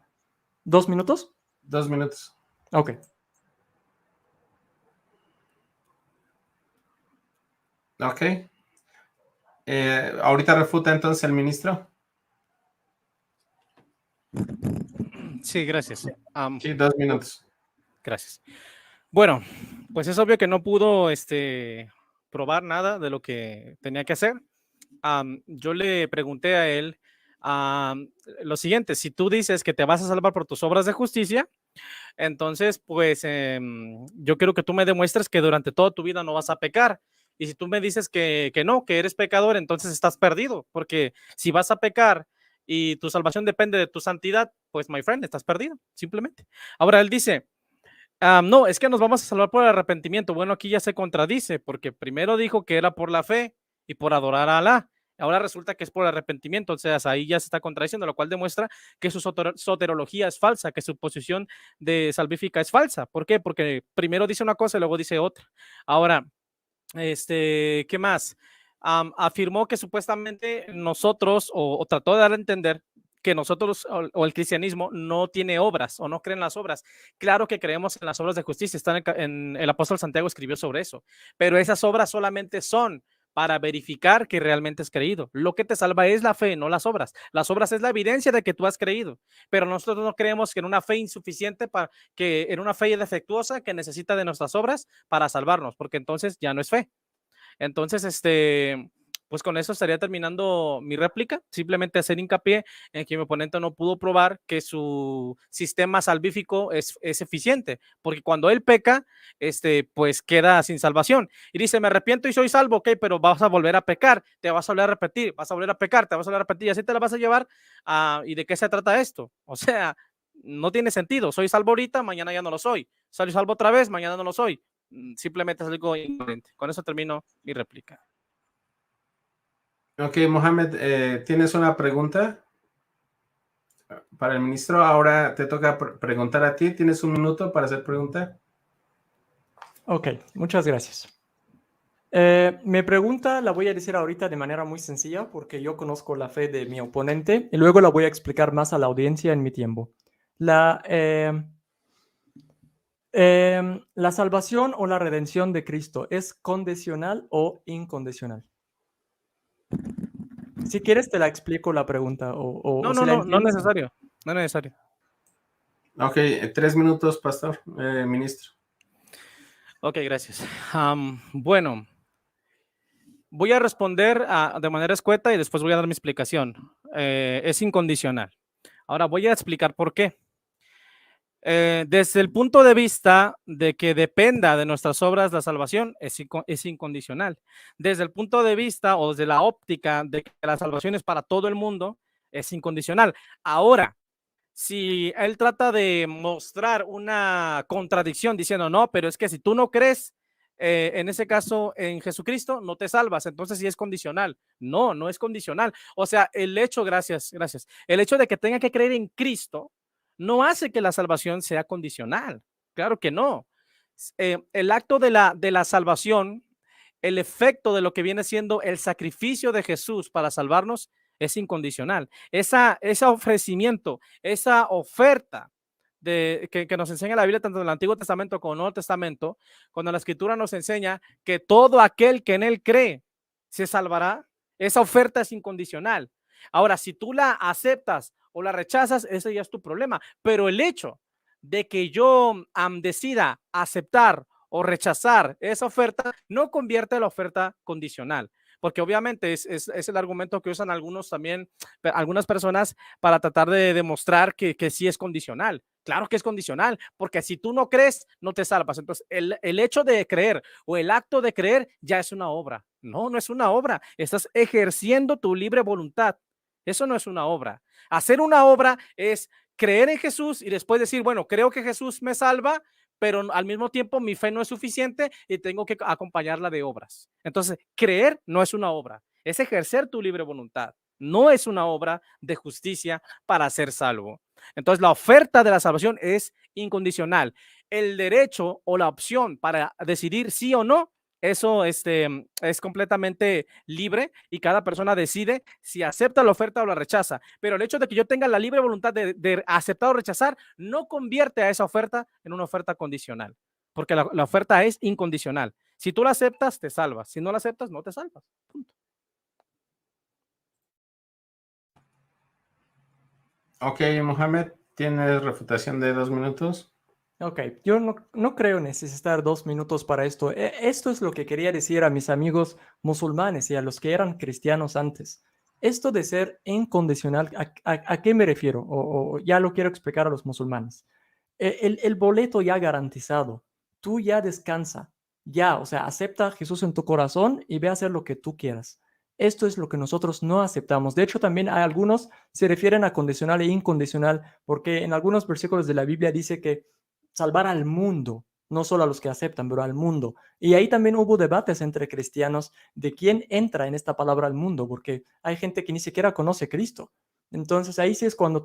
¿2 minutos? 2 minutos. Ok. Ok. Ahorita refuta entonces el ministro. Sí, gracias. Sí, 2 minutos. Gracias. Bueno, pues es obvio que no pudo probar nada de lo que tenía que hacer. Yo le pregunté a él lo siguiente: si tú dices que te vas a salvar por tus obras de justicia, entonces pues yo quiero que tú me demuestres que durante toda tu vida no vas a pecar. Y si tú me dices que no, que eres pecador, entonces estás perdido, porque si vas a pecar y tu salvación depende de tu santidad, pues my friend, estás perdido, simplemente. Ahora él dice, no, es que nos vamos a salvar por el arrepentimiento. Bueno, aquí ya se contradice, porque primero dijo que era por la fe y por adorar a Alá. Ahora resulta que es por arrepentimiento, o sea, ahí ya se está contradiciendo, lo cual demuestra que su soterología es falsa, que su posición de salvífica es falsa. ¿Por qué? Porque primero dice una cosa y luego dice otra. Ahora, ¿qué más? Afirmó que supuestamente nosotros, o trató de dar a entender que nosotros o el cristianismo no tiene obras o no creen las obras. Claro que creemos en las obras de justicia, en el apóstol Santiago escribió sobre eso, pero esas obras solamente son para verificar que realmente has creído. Lo que te salva es la fe, no las obras. Las obras es la evidencia de que tú has creído, pero nosotros no creemos que en una fe insuficiente, que en una fe defectuosa que necesita de nuestras obras para salvarnos, porque entonces ya no es fe. Entonces, pues con eso estaría terminando mi réplica. Simplemente hacer hincapié en que mi oponente no pudo probar que su sistema salvífico es eficiente, porque cuando él peca, pues queda sin salvación. Y dice, me arrepiento y soy salvo, ok, pero vas a volver a pecar, te vas a volver a repetir, vas a volver a pecar, te vas a volver a repetir, y así te la vas a llevar. ¿Y de qué se trata esto? O sea, no tiene sentido. Soy salvo ahorita, mañana ya no lo soy. Soy salvo otra vez, mañana no lo soy. Simplemente es algo incoherente. Con eso termino mi réplica. Ok, Mohamed, ¿tienes una pregunta para el ministro? Ahora te toca preguntar a ti. ¿Tienes un minuto para hacer pregunta? Ok, muchas gracias. Mi pregunta la voy a decir ahorita de manera muy sencilla porque yo conozco la fe de mi oponente y luego la voy a explicar más a la audiencia en mi tiempo. La salvación o la redención de Cristo, ¿es condicional o incondicional? Si quieres te la explico la pregunta No, si la no entiendes. necesario. No es necesario. Ok, 3 minutos, pastor, ministro. Ok, gracias. Bueno, voy a responder de manera escueta y después voy a dar mi explicación. Es incondicional. Ahora voy a explicar por qué. Desde el punto de vista de que dependa de nuestras obras la salvación, es incondicional. Desde el punto de vista o desde la óptica de que la salvación es para todo el mundo, es incondicional. Ahora, si él trata de mostrar una contradicción diciendo, no, pero es que si tú no crees, en ese caso en Jesucristo, no te salvas, entonces sí es condicional. No, no es condicional. O sea, el hecho, gracias, el hecho de que tenga que creer en Cristo no hace que la salvación sea condicional. Claro que no. El acto de la salvación, el efecto de lo que viene siendo el sacrificio de Jesús para salvarnos es incondicional. Ese ofrecimiento, esa oferta que nos enseña la Biblia, tanto en el Antiguo Testamento como en el Nuevo Testamento, cuando la Escritura nos enseña que todo aquel que en él cree se salvará, esa oferta es incondicional. Ahora, si tú la aceptas o la rechazas, ese ya es tu problema. Pero el hecho de que yo decida aceptar o rechazar esa oferta no convierte la oferta condicional, porque obviamente es el argumento que usan algunos también, algunas personas para tratar de demostrar que sí es condicional. Claro que es condicional, porque si tú no crees, no te salvas. Entonces, el hecho de creer o el acto de creer ya es una obra. No, no es una obra. Estás ejerciendo tu libre voluntad. Eso no es una obra. Hacer una obra es creer en Jesús y después decir, bueno, creo que Jesús me salva, pero al mismo tiempo mi fe no es suficiente y tengo que acompañarla de obras. Entonces, creer no es una obra, es ejercer tu libre voluntad. no es una obra de justicia para ser salvo. Entonces, la oferta de la salvación es incondicional. El derecho o la opción para decidir sí o no, eso es completamente libre y cada persona decide si acepta la oferta o la rechaza. Pero el hecho de que yo tenga la libre voluntad de aceptar o rechazar no convierte a esa oferta en una oferta condicional, porque la oferta es incondicional. Si tú la aceptas, te salvas. Si no la aceptas, no te salvas. Punto. Ok, Mohamed, ¿tienes refutación de 2 minutos? Ok, yo no creo necesitar 2 minutos para esto. Esto es lo que quería decir a mis amigos musulmanes y a los que eran cristianos antes. Esto de ser incondicional, ¿a qué me refiero? O ya lo quiero explicar a los musulmanes. El boleto ya garantizado, tú ya descansa, ya, o sea, acepta a Jesús en tu corazón y ve a hacer lo que tú quieras. Esto es lo que nosotros no aceptamos. De hecho, también hay algunos se refieren a condicional e incondicional, porque en algunos versículos de la Biblia dice que salvar al mundo, no solo a los que aceptan, pero al mundo. Y ahí también hubo debates entre cristianos de quién entra en esta palabra al mundo, porque hay gente que ni siquiera conoce a Cristo. Entonces ahí sí es cuando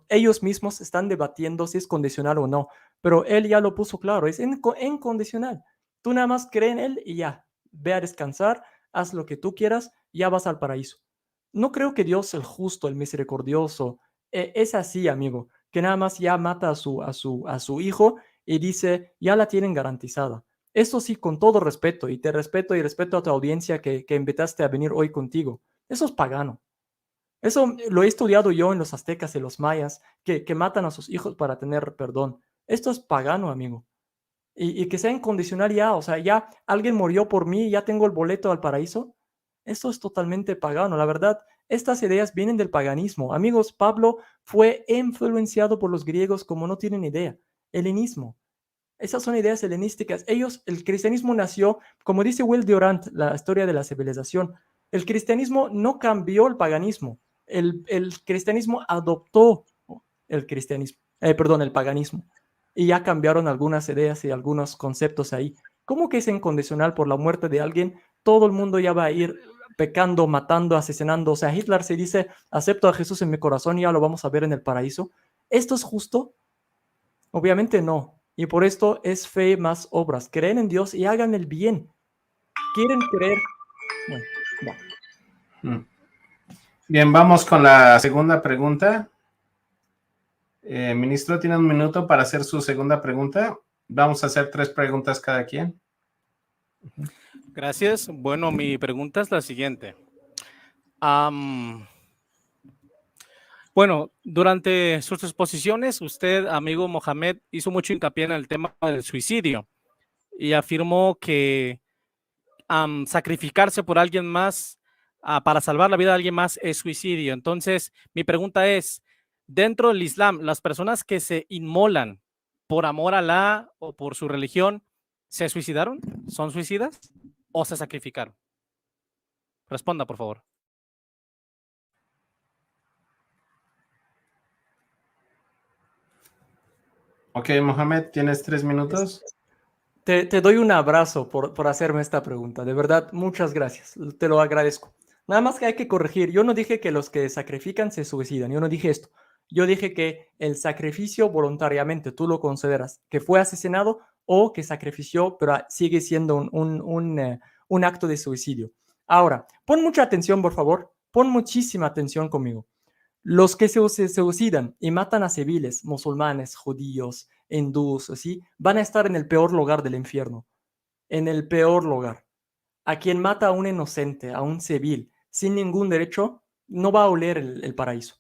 ellos mismos están debatiendo si es condicional o no, pero él ya lo puso claro, es incondicional. Tú nada más cree en él y ya, ve a descansar, haz lo que tú quieras, ya vas al paraíso. No creo que Dios, el justo, el misericordioso, es así, amigo, que nada más ya mata a su hijo y dice, ya la tienen garantizada. Eso sí, con todo respeto, y te respeto y respeto a tu audiencia que invitaste a venir hoy contigo. Eso es pagano. Eso lo he estudiado yo en los aztecas y los mayas, que matan a sus hijos para tener perdón. Esto es pagano, amigo. Y que sea incondicional ya, o sea, ya alguien murió por mí y ya tengo el boleto al paraíso. Esto es totalmente pagano. La verdad, estas ideas vienen del paganismo. Amigos, Pablo fue influenciado por los griegos como no tienen idea. Helenismo. Esas son ideas helenísticas. El cristianismo nació, como dice Will Durant, la historia de la civilización. El cristianismo no cambió el paganismo. El cristianismo adoptó el paganismo. Y ya cambiaron algunas ideas y algunos conceptos ahí. ¿Cómo que es incondicional por la muerte de alguien? Todo el mundo ya va a ir pecando, matando, asesinando. O sea, Hitler se dice, acepto a Jesús en mi corazón y ya lo vamos a ver en el paraíso. ¿Esto es justo? Obviamente no. Y por esto es fe más obras. Creen en Dios y hagan el bien. ¿Quieren creer? Bueno, va. Bien, vamos con la segunda pregunta. Ministro, tiene 1 minuto para hacer su segunda pregunta. Vamos a hacer 3 preguntas cada quien. Gracias. Bueno, mi pregunta es la siguiente. Bueno, durante sus exposiciones, usted, amigo Mohamed, hizo mucho hincapié en el tema del suicidio y afirmó que sacrificarse por alguien más para salvar la vida de alguien más es suicidio. Entonces, mi pregunta es, dentro del Islam, las personas que se inmolan por amor a Alá o por su religión, ¿se suicidaron? ¿Son suicidas? ¿O se sacrificaron? Responda, por favor. Ok, Mohamed, tienes 3 minutos. Te doy un abrazo por hacerme esta pregunta. De verdad, muchas gracias. Te lo agradezco. Nada más que hay que corregir. Yo no dije que los que sacrifican se suicidan. Yo no dije esto. Yo dije que el sacrificio voluntariamente, tú lo consideras que fue asesinado o que sacrifició, pero sigue siendo un acto de suicidio. Ahora, pon mucha atención, por favor. Pon muchísima atención conmigo. Los que se suicidan y matan a civiles, musulmanes, judíos, hindús, así, van a estar en el peor lugar del infierno. En el peor lugar. A quien mata a un inocente, a un civil, sin ningún derecho, no va a oler el paraíso.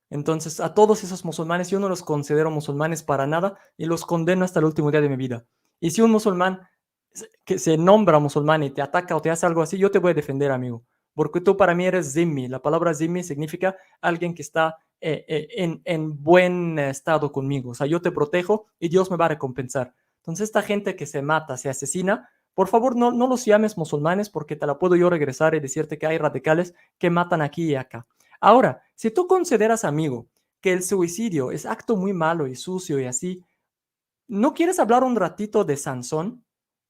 Entonces, a todos esos musulmanes, yo no los considero musulmanes para nada y los condeno hasta el último día de mi vida. Y si un musulmán que se nombra musulmán y te ataca o te hace algo así, yo te voy a defender, amigo. Porque tú para mí eres zimmi. La palabra zimmi significa alguien que está en buen estado conmigo. O sea, yo te protejo y Dios me va a recompensar. Entonces, esta gente que se mata, se asesina, por favor, no los llames musulmanes porque te la puedo yo regresar y decirte que hay radicales que matan aquí y acá. Ahora, si tú consideras, amigo, que el suicidio es acto muy malo y sucio y así, ¿no quieres hablar un ratito de Sansón,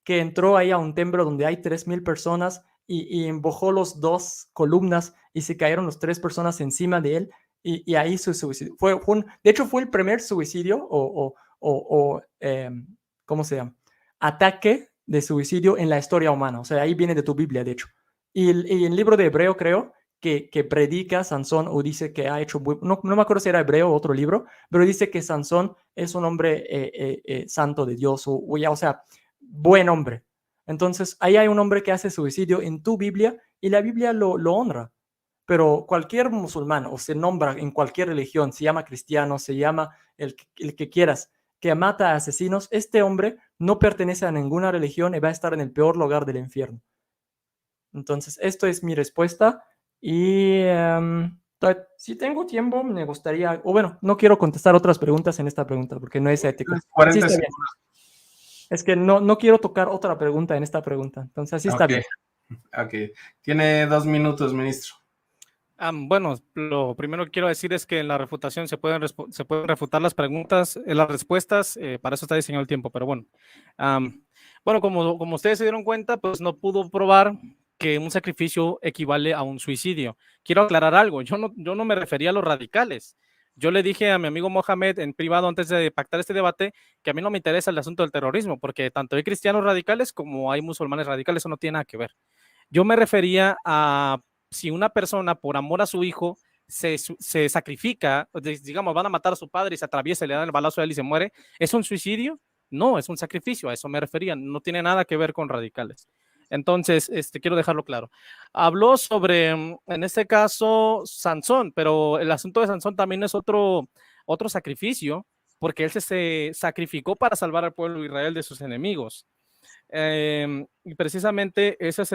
que entró ahí a un templo donde hay 3,000 personas y embojó los 2 columnas y se cayeron las 3 personas encima de él y ahí se suicidó. De hecho, fue el primer suicidio ¿cómo se llama? Ataque de suicidio en la historia humana. O sea, ahí viene de tu Biblia, de hecho. Y en el libro de Hebreo, creo, que predica Sansón o dice que ha hecho, no me acuerdo si era Hebreo o otro libro, pero dice que Sansón es un hombre santo de Dios, o sea, buen hombre. Entonces, ahí hay un hombre que hace suicidio en tu Biblia y la Biblia lo honra. Pero cualquier musulmán, o se nombra en cualquier religión, se llama cristiano, se llama el que quieras, que mata a asesinos, este hombre no pertenece a ninguna religión y va a estar en el peor lugar del infierno. Entonces, esto es mi respuesta. Y si tengo tiempo, me gustaría, o bueno, no quiero contestar otras preguntas en esta pregunta porque no es ético. 40 Sí, está bien. Es que no quiero tocar otra pregunta en esta pregunta. Entonces, así está bien. Ok. Tiene 2 minutos, ministro. Bueno, lo primero que quiero decir es que en la refutación se pueden refutar las preguntas, las respuestas, para eso está diseñado el tiempo, pero bueno. Bueno, como ustedes se dieron cuenta, pues no pudo probar que un sacrificio equivale a un suicidio. Quiero aclarar algo, yo no me refería a los radicales. Yo le dije a mi amigo Mohamed en privado antes de pactar este debate que a mí no me interesa el asunto del terrorismo, porque tanto hay cristianos radicales como hay musulmanes radicales, eso no tiene nada que ver. Yo me refería a si una persona por amor a su hijo se sacrifica, digamos, van a matar a su padre y se atraviesa y le dan el balazo a él y se muere, ¿es un suicidio? No, es un sacrificio, a eso me refería, no tiene nada que ver con radicales. Entonces, quiero dejarlo claro. Habló sobre, en este caso, Sansón, pero el asunto de Sansón también es otro sacrificio, porque él se sacrificó para salvar al pueblo de Israel de sus enemigos. Y precisamente eso es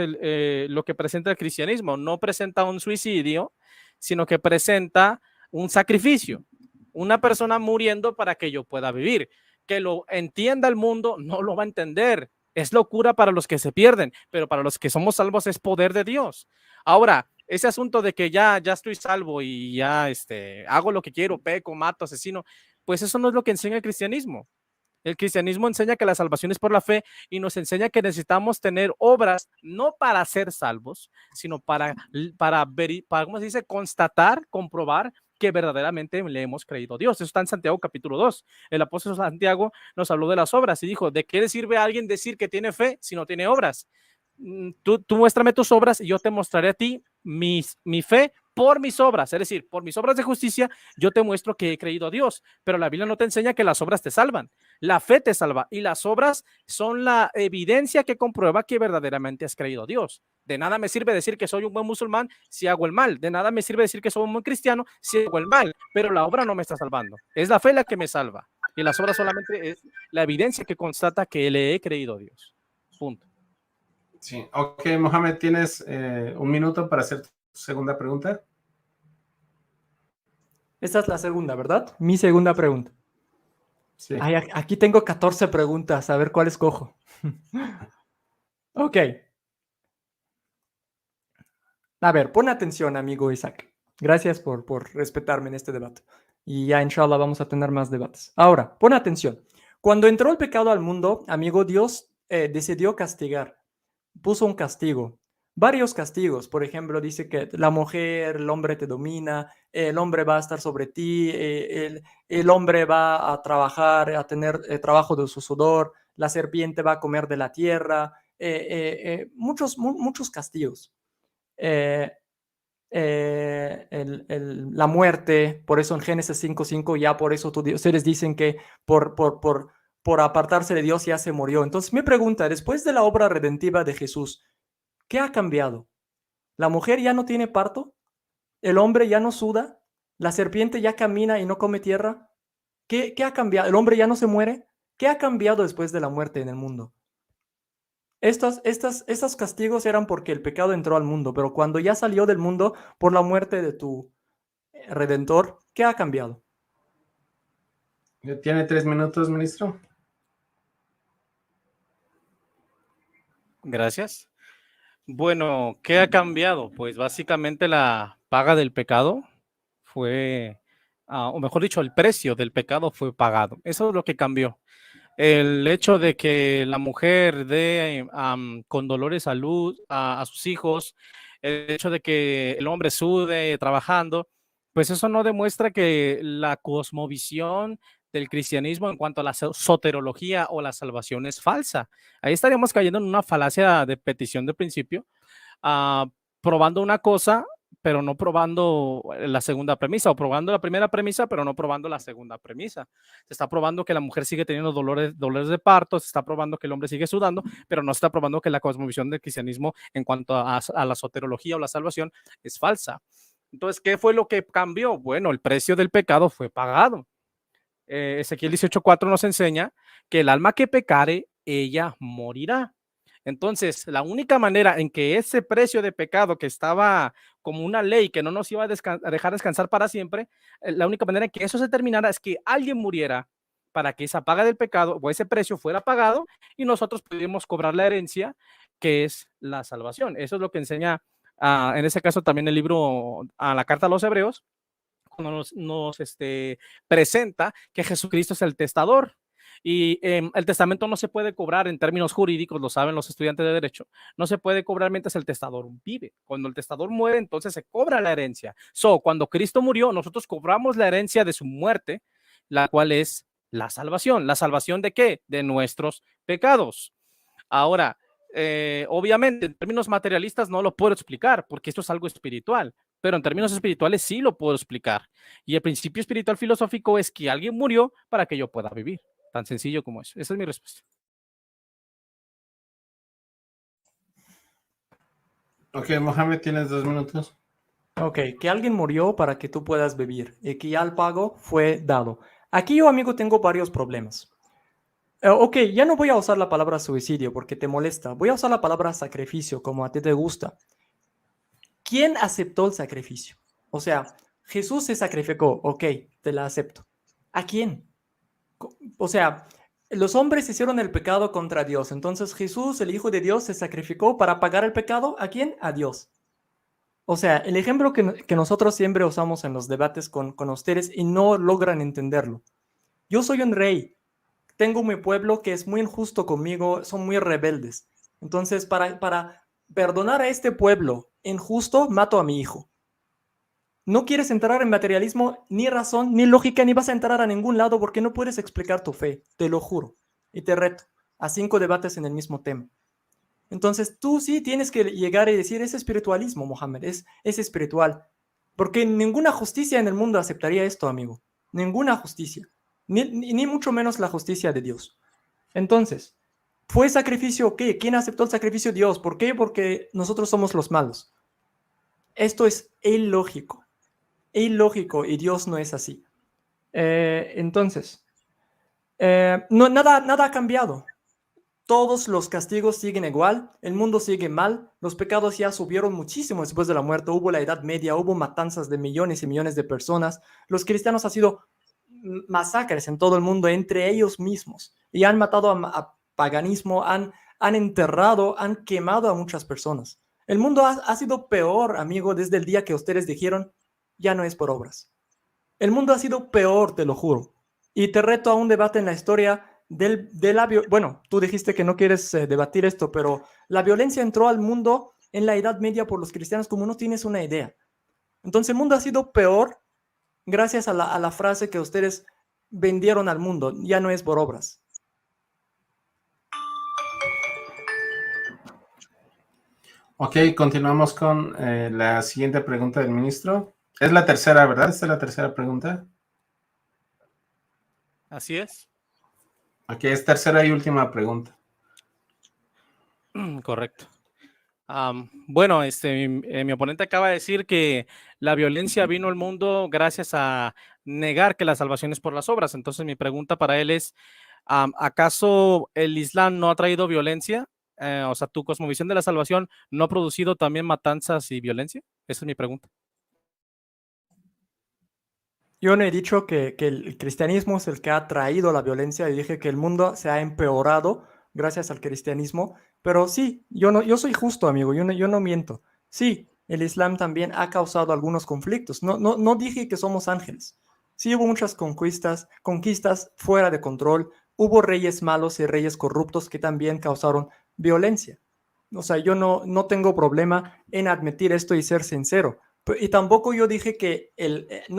lo que presenta el cristianismo. No presenta un suicidio, sino que presenta un sacrificio. Una persona muriendo para que yo pueda vivir. Que lo entienda el mundo, no lo va a entender. Es locura para los que se pierden, pero para los que somos salvos es poder de Dios. Ahora, ese asunto de que ya estoy salvo y ya hago lo que quiero, peco, mato, asesino, pues eso no es lo que enseña el cristianismo. El cristianismo enseña que la salvación es por la fe y nos enseña que necesitamos tener obras no para ser salvos, sino para ¿cómo se dice? Constatar, comprobar que verdaderamente le hemos creído a Dios. Eso está en Santiago capítulo 2. El apóstol Santiago nos habló de las obras y dijo, ¿de qué le sirve a alguien decir que tiene fe si no tiene obras? Tú muéstrame tus obras y yo te mostraré a ti mi fe por mis obras, es decir, por mis obras de justicia, yo te muestro que he creído a Dios, pero la Biblia no te enseña que las obras te salvan, la fe te salva y las obras son la evidencia que comprueba que verdaderamente has creído a Dios. De nada me sirve decir que soy un buen musulmán si hago el mal, de nada me sirve decir que soy un buen cristiano si hago el mal, pero la obra no me está salvando, es la fe la que me salva y las obras solamente es la evidencia que constata que le he creído a Dios. Punto. Sí, ok, Mohamed, tienes 1 minuto para hacer tu segunda pregunta. Esta es la segunda, ¿verdad? Mi segunda pregunta. Sí. Ay, aquí tengo 14 preguntas, a ver cuál escojo. Ok. A ver, pon atención, amigo Isaac. Gracias por respetarme en este debate. Y ya, inshallah, vamos a tener más debates. Ahora, pon atención. Cuando entró el pecado al mundo, amigo, Dios decidió castigar. Puso un castigo. Varios castigos. Por ejemplo, dice que la mujer, el hombre te domina, el hombre va a estar sobre ti, el hombre va a trabajar, a tener trabajo de su sudor, la serpiente va a comer de la tierra, muchos castigos. La muerte, por eso en Génesis 5:5 ya por eso ustedes dicen que por apartarse de Dios ya se murió. Entonces mi pregunta, después de la obra redentiva de Jesús, ¿qué ha cambiado? ¿La mujer ya no tiene parto? ¿El hombre ya no suda? ¿La serpiente ya camina y no come tierra? ¿Qué ha cambiado? ¿El hombre ya no se muere? ¿Qué ha cambiado después de la muerte en el mundo? Estos castigos eran porque el pecado entró al mundo, pero cuando ya salió del mundo por la muerte de tu Redentor, ¿qué ha cambiado? ¿Tiene 3 minutos, ministro? Gracias. Bueno, ¿qué ha cambiado? Pues básicamente la paga del pecado fue, o mejor dicho, el precio del pecado fue pagado. Eso es lo que cambió. el hecho de que la mujer dé con dolores salud a sus hijos, el hecho de que el hombre sude trabajando, pues eso no demuestra que la cosmovisión del cristianismo en cuanto a la soterología o la salvación es falsa. Ahí estaríamos cayendo en una falacia de petición de principio, probando una cosa pero no probando la segunda premisa, o probando la primera premisa, pero no probando la segunda premisa. Se está probando que la mujer sigue teniendo dolores de parto, se está probando que el hombre sigue sudando, pero no se está probando que la cosmovisión del cristianismo en cuanto a la soterología o la salvación es falsa. Entonces, ¿qué fue lo que cambió? Bueno, el precio del pecado fue pagado. Ezequiel 18:4 nos enseña que el alma que pecare, ella morirá. Entonces, la única manera en que ese precio de pecado que estaba como una ley que no nos iba a dejar descansar para siempre, la única manera en que eso se terminara es que alguien muriera para que esa paga del pecado o ese precio fuera pagado y nosotros pudiéramos cobrar la herencia que es la salvación. Eso es lo que enseña, en ese caso también el libro, a la carta a los Hebreos, cuando nos presenta que Jesucristo es el testador. Y el testamento no se puede cobrar en términos jurídicos, lo saben los estudiantes de derecho, no se puede cobrar mientras el testador vive. Cuando el testador muere, entonces se cobra la herencia. Cuando Cristo murió, nosotros cobramos la herencia de su muerte, la cual es la salvación. ¿La salvación de qué? De nuestros pecados. Ahora, obviamente, en términos materialistas no lo puedo explicar, porque esto es algo espiritual, pero en términos espirituales sí lo puedo explicar. Y el principio espiritual filosófico es que alguien murió para que yo pueda vivir. Tan sencillo como eso. Esa es mi respuesta. Ok, Mohamed, tienes 2 minutos. Ok, que alguien murió para que tú puedas vivir y que ya el pago fue dado. Aquí yo, amigo, tengo varios problemas. Ok, ya no voy a usar la palabra suicidio porque te molesta. Voy a usar la palabra sacrificio como a ti te gusta. ¿Quién aceptó el sacrificio? O sea, Jesús se sacrificó, ok, te la acepto. ¿A quién? O sea, los hombres hicieron el pecado contra Dios. Entonces Jesús, el Hijo de Dios, se sacrificó para pagar el pecado. ¿A quién? A Dios. O sea, el ejemplo que nosotros siempre usamos en los debates con ustedes y no logran entenderlo. Yo soy un rey. Tengo mi pueblo que es muy injusto conmigo, son muy rebeldes. Entonces, para perdonar a este pueblo injusto, mato a mi hijo. No quieres entrar en materialismo, ni razón, ni lógica, ni vas a entrar a ningún lado porque no puedes explicar tu fe, te lo juro. Y te reto a 5 debates en el mismo tema. Entonces tú sí tienes que llegar y decir, es espiritualismo, Mohamed, es espiritual. Porque ninguna justicia en el mundo aceptaría esto, amigo. Ninguna justicia. Ni mucho menos la justicia de Dios. Entonces, ¿fue sacrificio qué? ¿Quién aceptó el sacrificio? Dios. ¿Por qué? Porque nosotros somos los malos. Esto es ilógico. Ilógico y Dios no es así. Entonces, nada ha cambiado. Todos los castigos siguen igual, el mundo sigue mal, los pecados ya subieron muchísimo después de la muerte, hubo la Edad Media, hubo matanzas de millones y millones de personas, los cristianos han sido masacres en todo el mundo entre ellos mismos y han matado a paganismo, han enterrado, han quemado a muchas personas. El mundo ha sido peor, amigo, desde el día que ustedes dijeron, ya no es por obras. El mundo ha sido peor, te lo juro. Y te reto a un debate en la historia bueno, tú dijiste que no quieres debatir esto, pero la violencia entró al mundo en la Edad Media por los cristianos como no tienes una idea. Entonces el mundo ha sido peor gracias a la frase que ustedes vendieron al mundo, ya no es por obras. Ok, continuamos con la siguiente pregunta del ministro. Es la tercera, ¿verdad? Esta es la tercera pregunta. Así es. Ok, es tercera y última pregunta. Correcto. Bueno, mi oponente acaba de decir que la violencia vino al mundo gracias a negar que la salvación es por las obras. Entonces mi pregunta para él es, ¿acaso el Islam no ha traído violencia? O sea, ¿tu cosmovisión de la salvación no ha producido también matanzas y violencia? Esa es mi pregunta. Yo no he dicho que el cristianismo es el que ha traído la violencia, y dije que el mundo se ha empeorado gracias al cristianismo, pero sí, yo soy justo, amigo, yo no miento. Sí, el Islam también ha causado algunos conflictos. No dije que somos ángeles. Sí hubo muchas conquistas fuera de control, hubo reyes malos y reyes corruptos que también causaron violencia. O sea, yo no tengo problema en admitir esto y ser sincero. Y tampoco yo dije que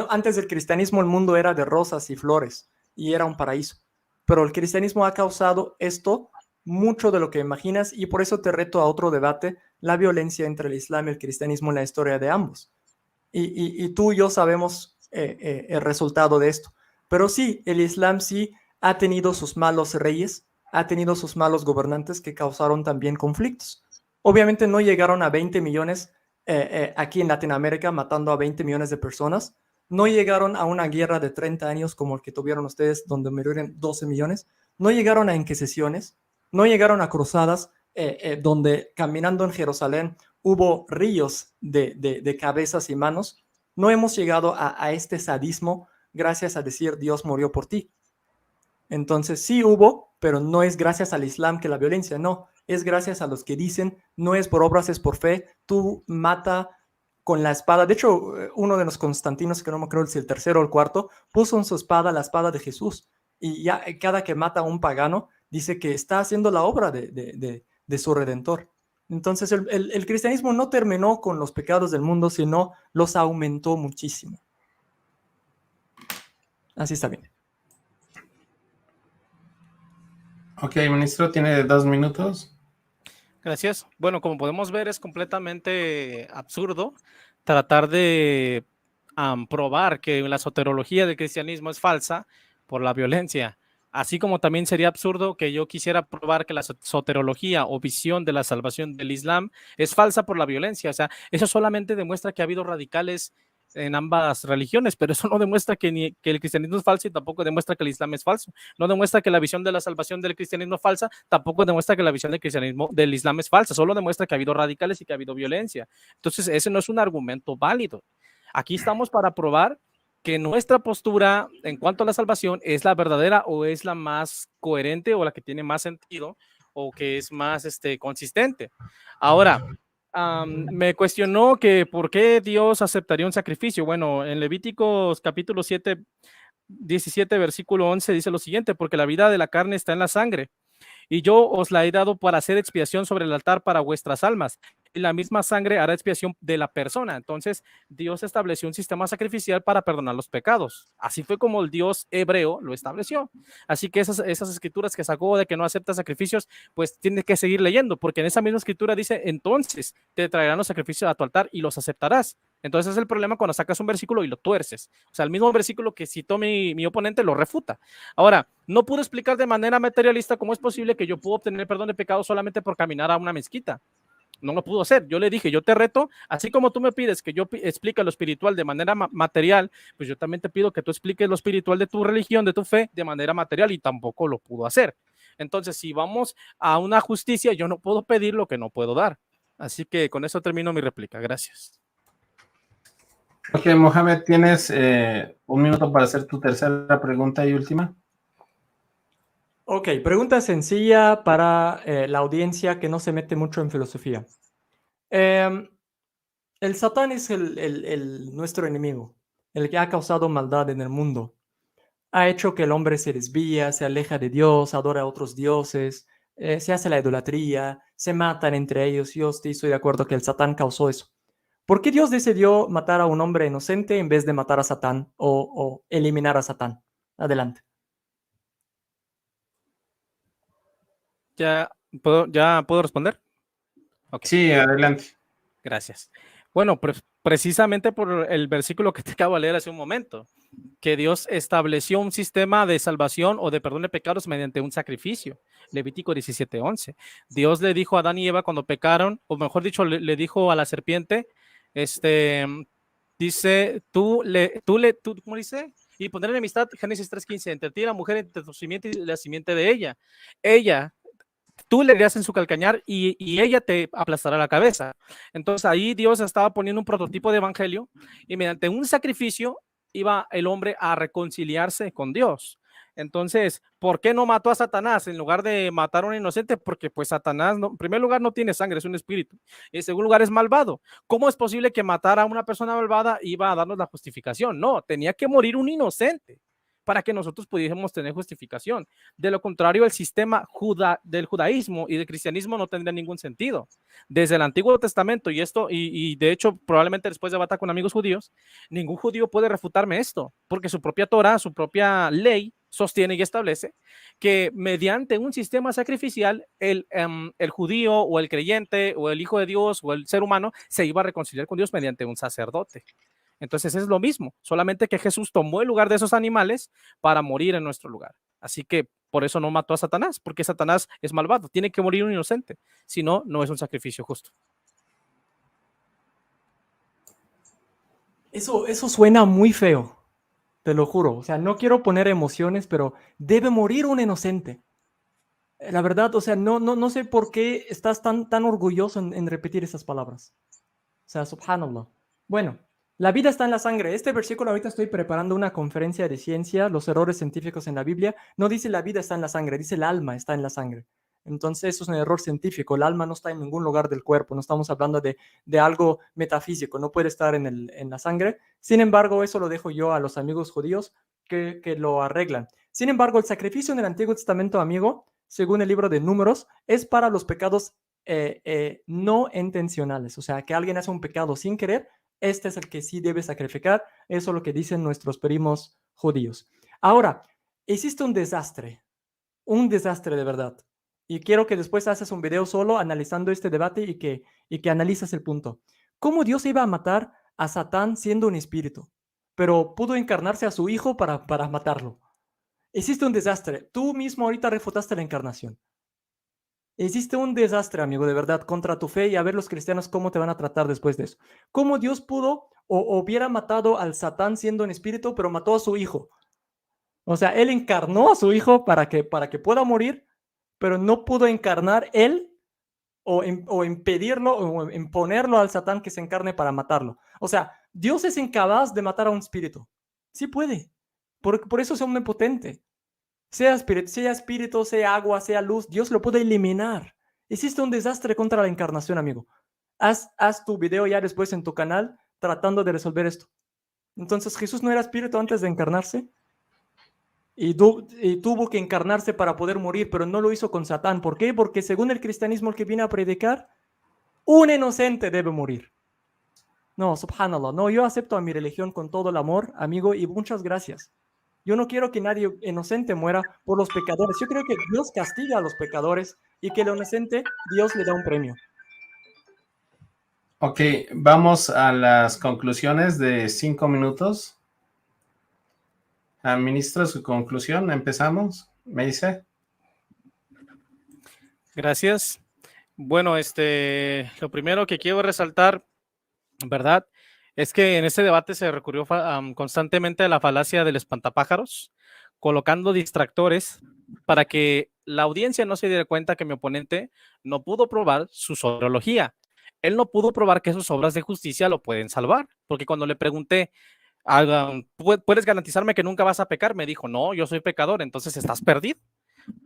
antes del cristianismo el mundo era de rosas y flores y era un paraíso. Pero el cristianismo ha causado esto, mucho de lo que imaginas, y por eso te reto a otro debate, la violencia entre el Islam y el cristianismo en la historia de ambos. Y tú y yo sabemos el resultado de esto. Pero sí, el Islam sí ha tenido sus malos reyes, ha tenido sus malos gobernantes que causaron también conflictos. Obviamente no llegaron a 20 millones aquí en Latinoamérica matando a 20 millones de personas. No llegaron a una guerra de 30 años como el que tuvieron ustedes, donde murieron 12 millones. No llegaron a inquisiciones, no llegaron a cruzadas, donde caminando en Jerusalén hubo ríos de cabezas y manos. No hemos llegado a este sadismo gracias a decir Dios murió por ti. Entonces sí hubo, pero no es gracias al Islam que la violencia, no. Es gracias a los que dicen, no es por obras, es por fe. Tú mata con la espada. De hecho, uno de los Constantinos, que no me acuerdo si el tercero o el cuarto, puso en su espada la espada de Jesús. Y ya cada que mata a un pagano, dice que está haciendo la obra de su Redentor. Entonces el cristianismo no terminó con los pecados del mundo, sino los aumentó muchísimo. Así está bien. Ok, ministro, tiene 2 minutos. Gracias. Bueno, como podemos ver, es completamente absurdo tratar de probar que la soterología del cristianismo es falsa por la violencia. Así como también sería absurdo que yo quisiera probar que la soterología o visión de la salvación del Islam es falsa por la violencia. O sea, eso solamente demuestra que ha habido radicales en ambas religiones, pero eso no demuestra que el cristianismo es falso y tampoco demuestra que el Islam es falso. No demuestra que la visión de la salvación del cristianismo es falsa, tampoco demuestra que la visión del cristianismo del Islam es falsa, solo demuestra que ha habido radicales y que ha habido violencia. Entonces, ese no es un argumento válido. Aquí estamos para probar que nuestra postura en cuanto a la salvación es la verdadera o es la más coherente o la que tiene más sentido o que es más consistente. Ahora, me cuestionó que por qué Dios aceptaría un sacrificio. Bueno, en Levíticos capítulo 7, 17, versículo 11 dice lo siguiente: porque la vida de la carne está en la sangre, y yo os la he dado para hacer expiación sobre el altar para vuestras almas, y la misma sangre hará expiación de la persona. Entonces Dios estableció un sistema sacrificial para perdonar los pecados. Así fue como el Dios hebreo lo estableció. Así que esas escrituras que sacó de que no acepta sacrificios, pues tiene que seguir leyendo, porque en esa misma escritura dice: entonces te traerán los sacrificios a tu altar y los aceptarás. Entonces es el problema cuando sacas un versículo y lo tuerces. O sea, el mismo versículo que citó mi oponente lo refuta. Ahora, no puedo explicar de manera materialista cómo es posible que yo pueda obtener perdón de pecados solamente por caminar a una mezquita. No lo pudo hacer. Yo le dije, yo te reto, así como tú me pides que yo explique lo espiritual de manera material, pues yo también te pido que tú expliques lo espiritual de tu religión, de tu fe, de manera material, y tampoco lo pudo hacer. Entonces, si vamos a una justicia, yo no puedo pedir lo que no puedo dar. Así que con eso termino mi réplica. Gracias. Ok, Mohamed, tienes 1 minuto para hacer tu tercera pregunta y última. Ok, pregunta sencilla para la audiencia que no se mete mucho en filosofía. El Satán es nuestro enemigo, el que ha causado maldad en el mundo. Ha hecho que el hombre se desvía, se aleja de Dios, adora a otros dioses, se hace la idolatría, se matan entre ellos. Yo estoy de acuerdo que el Satán causó eso. ¿Por qué Dios decidió matar a un hombre inocente en vez de matar a Satán o eliminar a Satán? Adelante. ¿Ya puedo responder? Okay. Sí, adelante. Gracias. Bueno, precisamente por el versículo que te acabo de leer hace un momento, que Dios estableció un sistema de salvación o de perdón de pecados mediante un sacrificio. Levítico 17:11. Dios le dijo a Adán y Eva cuando pecaron, o mejor dicho, le dijo a la serpiente, dice, ¿cómo dice? Y poner enemistad, Génesis 3:15, entre ti y la mujer, entre tu simiente y la simiente de ella. Tú le dirás en su calcañar y ella te aplastará la cabeza. Entonces ahí Dios estaba poniendo un prototipo de evangelio y mediante un sacrificio iba el hombre a reconciliarse con Dios. Entonces, ¿por qué no mató a Satanás en lugar de matar a un inocente? Porque pues Satanás, en primer lugar, no tiene sangre, es un espíritu. Y en segundo lugar, es malvado. ¿Cómo es posible que matar a una persona malvada iba a darnos la justificación? No, tenía que morir un inocente. para que nosotros pudiésemos tener justificación. De lo contrario, el sistema del judaísmo y del cristianismo no tendría ningún sentido. Desde el Antiguo Testamento, y de hecho probablemente después de debata con amigos judíos, ningún judío puede refutarme esto, porque su propia Torah, su propia ley, sostiene y establece que mediante un sistema sacrificial el judío o el creyente o el hijo de Dios o el ser humano se iba a reconciliar con Dios mediante un sacerdote. Entonces es lo mismo, solamente que Jesús tomó el lugar de esos animales para morir en nuestro lugar. Así que por eso no mató a Satanás, porque Satanás es malvado, tiene que morir un inocente, si no, no es un sacrificio justo. Eso suena muy feo, te lo juro. O sea, no quiero poner emociones, pero debe morir un inocente. La verdad, o sea, no sé por qué estás tan orgulloso en repetir esas palabras. O sea, subhanallah. Bueno, la vida está en la sangre. Este versículo, ahorita estoy preparando una conferencia de ciencia, los errores científicos en la Biblia. No dice la vida está en la sangre, dice el alma está en la sangre. Entonces, eso es un error científico. El alma no está en ningún lugar del cuerpo. No estamos hablando de algo metafísico. No puede estar en la sangre. Sin embargo, eso lo dejo yo a los amigos judíos que lo arreglan. Sin embargo, el sacrificio en el Antiguo Testamento, amigo, según el libro de Números, es para los pecados no intencionales. O sea, que alguien hace un pecado sin querer, este es el que sí debe sacrificar. Eso es lo que dicen nuestros primos judíos. Ahora, existe un desastre de verdad. Y quiero que después haces un video solo analizando este debate y que analices el punto. ¿Cómo Dios iba a matar a Satán siendo un espíritu? Pero pudo encarnarse a su hijo para matarlo. Existe un desastre. Tú mismo ahorita refutaste la encarnación. Existe un desastre, amigo, de verdad, contra tu fe, y a ver los cristianos cómo te van a tratar después de eso. ¿Cómo Dios pudo o hubiera matado al Satán siendo un espíritu, pero mató a su hijo? O sea, él encarnó a su hijo para que pueda morir, pero no pudo encarnar él o impedirlo o imponerlo al Satán que se encarne para matarlo. O sea, Dios es incapaz de matar a un espíritu. Sí puede. Por eso es omnipotente. Sea espíritu, sea agua, sea luz, Dios lo puede eliminar. Existe un desastre contra la encarnación, amigo. Haz tu video ya después en tu canal tratando de resolver esto. Entonces, Jesús no era espíritu antes de encarnarse y tuvo que encarnarse para poder morir, pero no lo hizo con Satán. ¿Por qué? Porque según el cristianismo el que viene a predicar, un inocente debe morir. No, subhanallah. No, yo acepto a mi religión con todo el amor, amigo, y muchas gracias. Yo no quiero que nadie inocente muera por los pecadores. Yo creo que Dios castiga a los pecadores y que al inocente Dios le da un premio. Ok, vamos a las conclusiones de 5 minutos. Ministro, su conclusión, empezamos. ¿Me dice? Gracias. Bueno, lo primero que quiero resaltar, ¿verdad?, es que en este debate se recurrió constantemente a la falacia del espantapájaros, colocando distractores para que la audiencia no se diera cuenta que mi oponente no pudo probar su soteriología. Él no pudo probar que sus obras de justicia lo pueden salvar, porque cuando le pregunté, ¿puedes garantizarme que nunca vas a pecar? Me dijo, no, yo soy pecador, entonces estás perdido.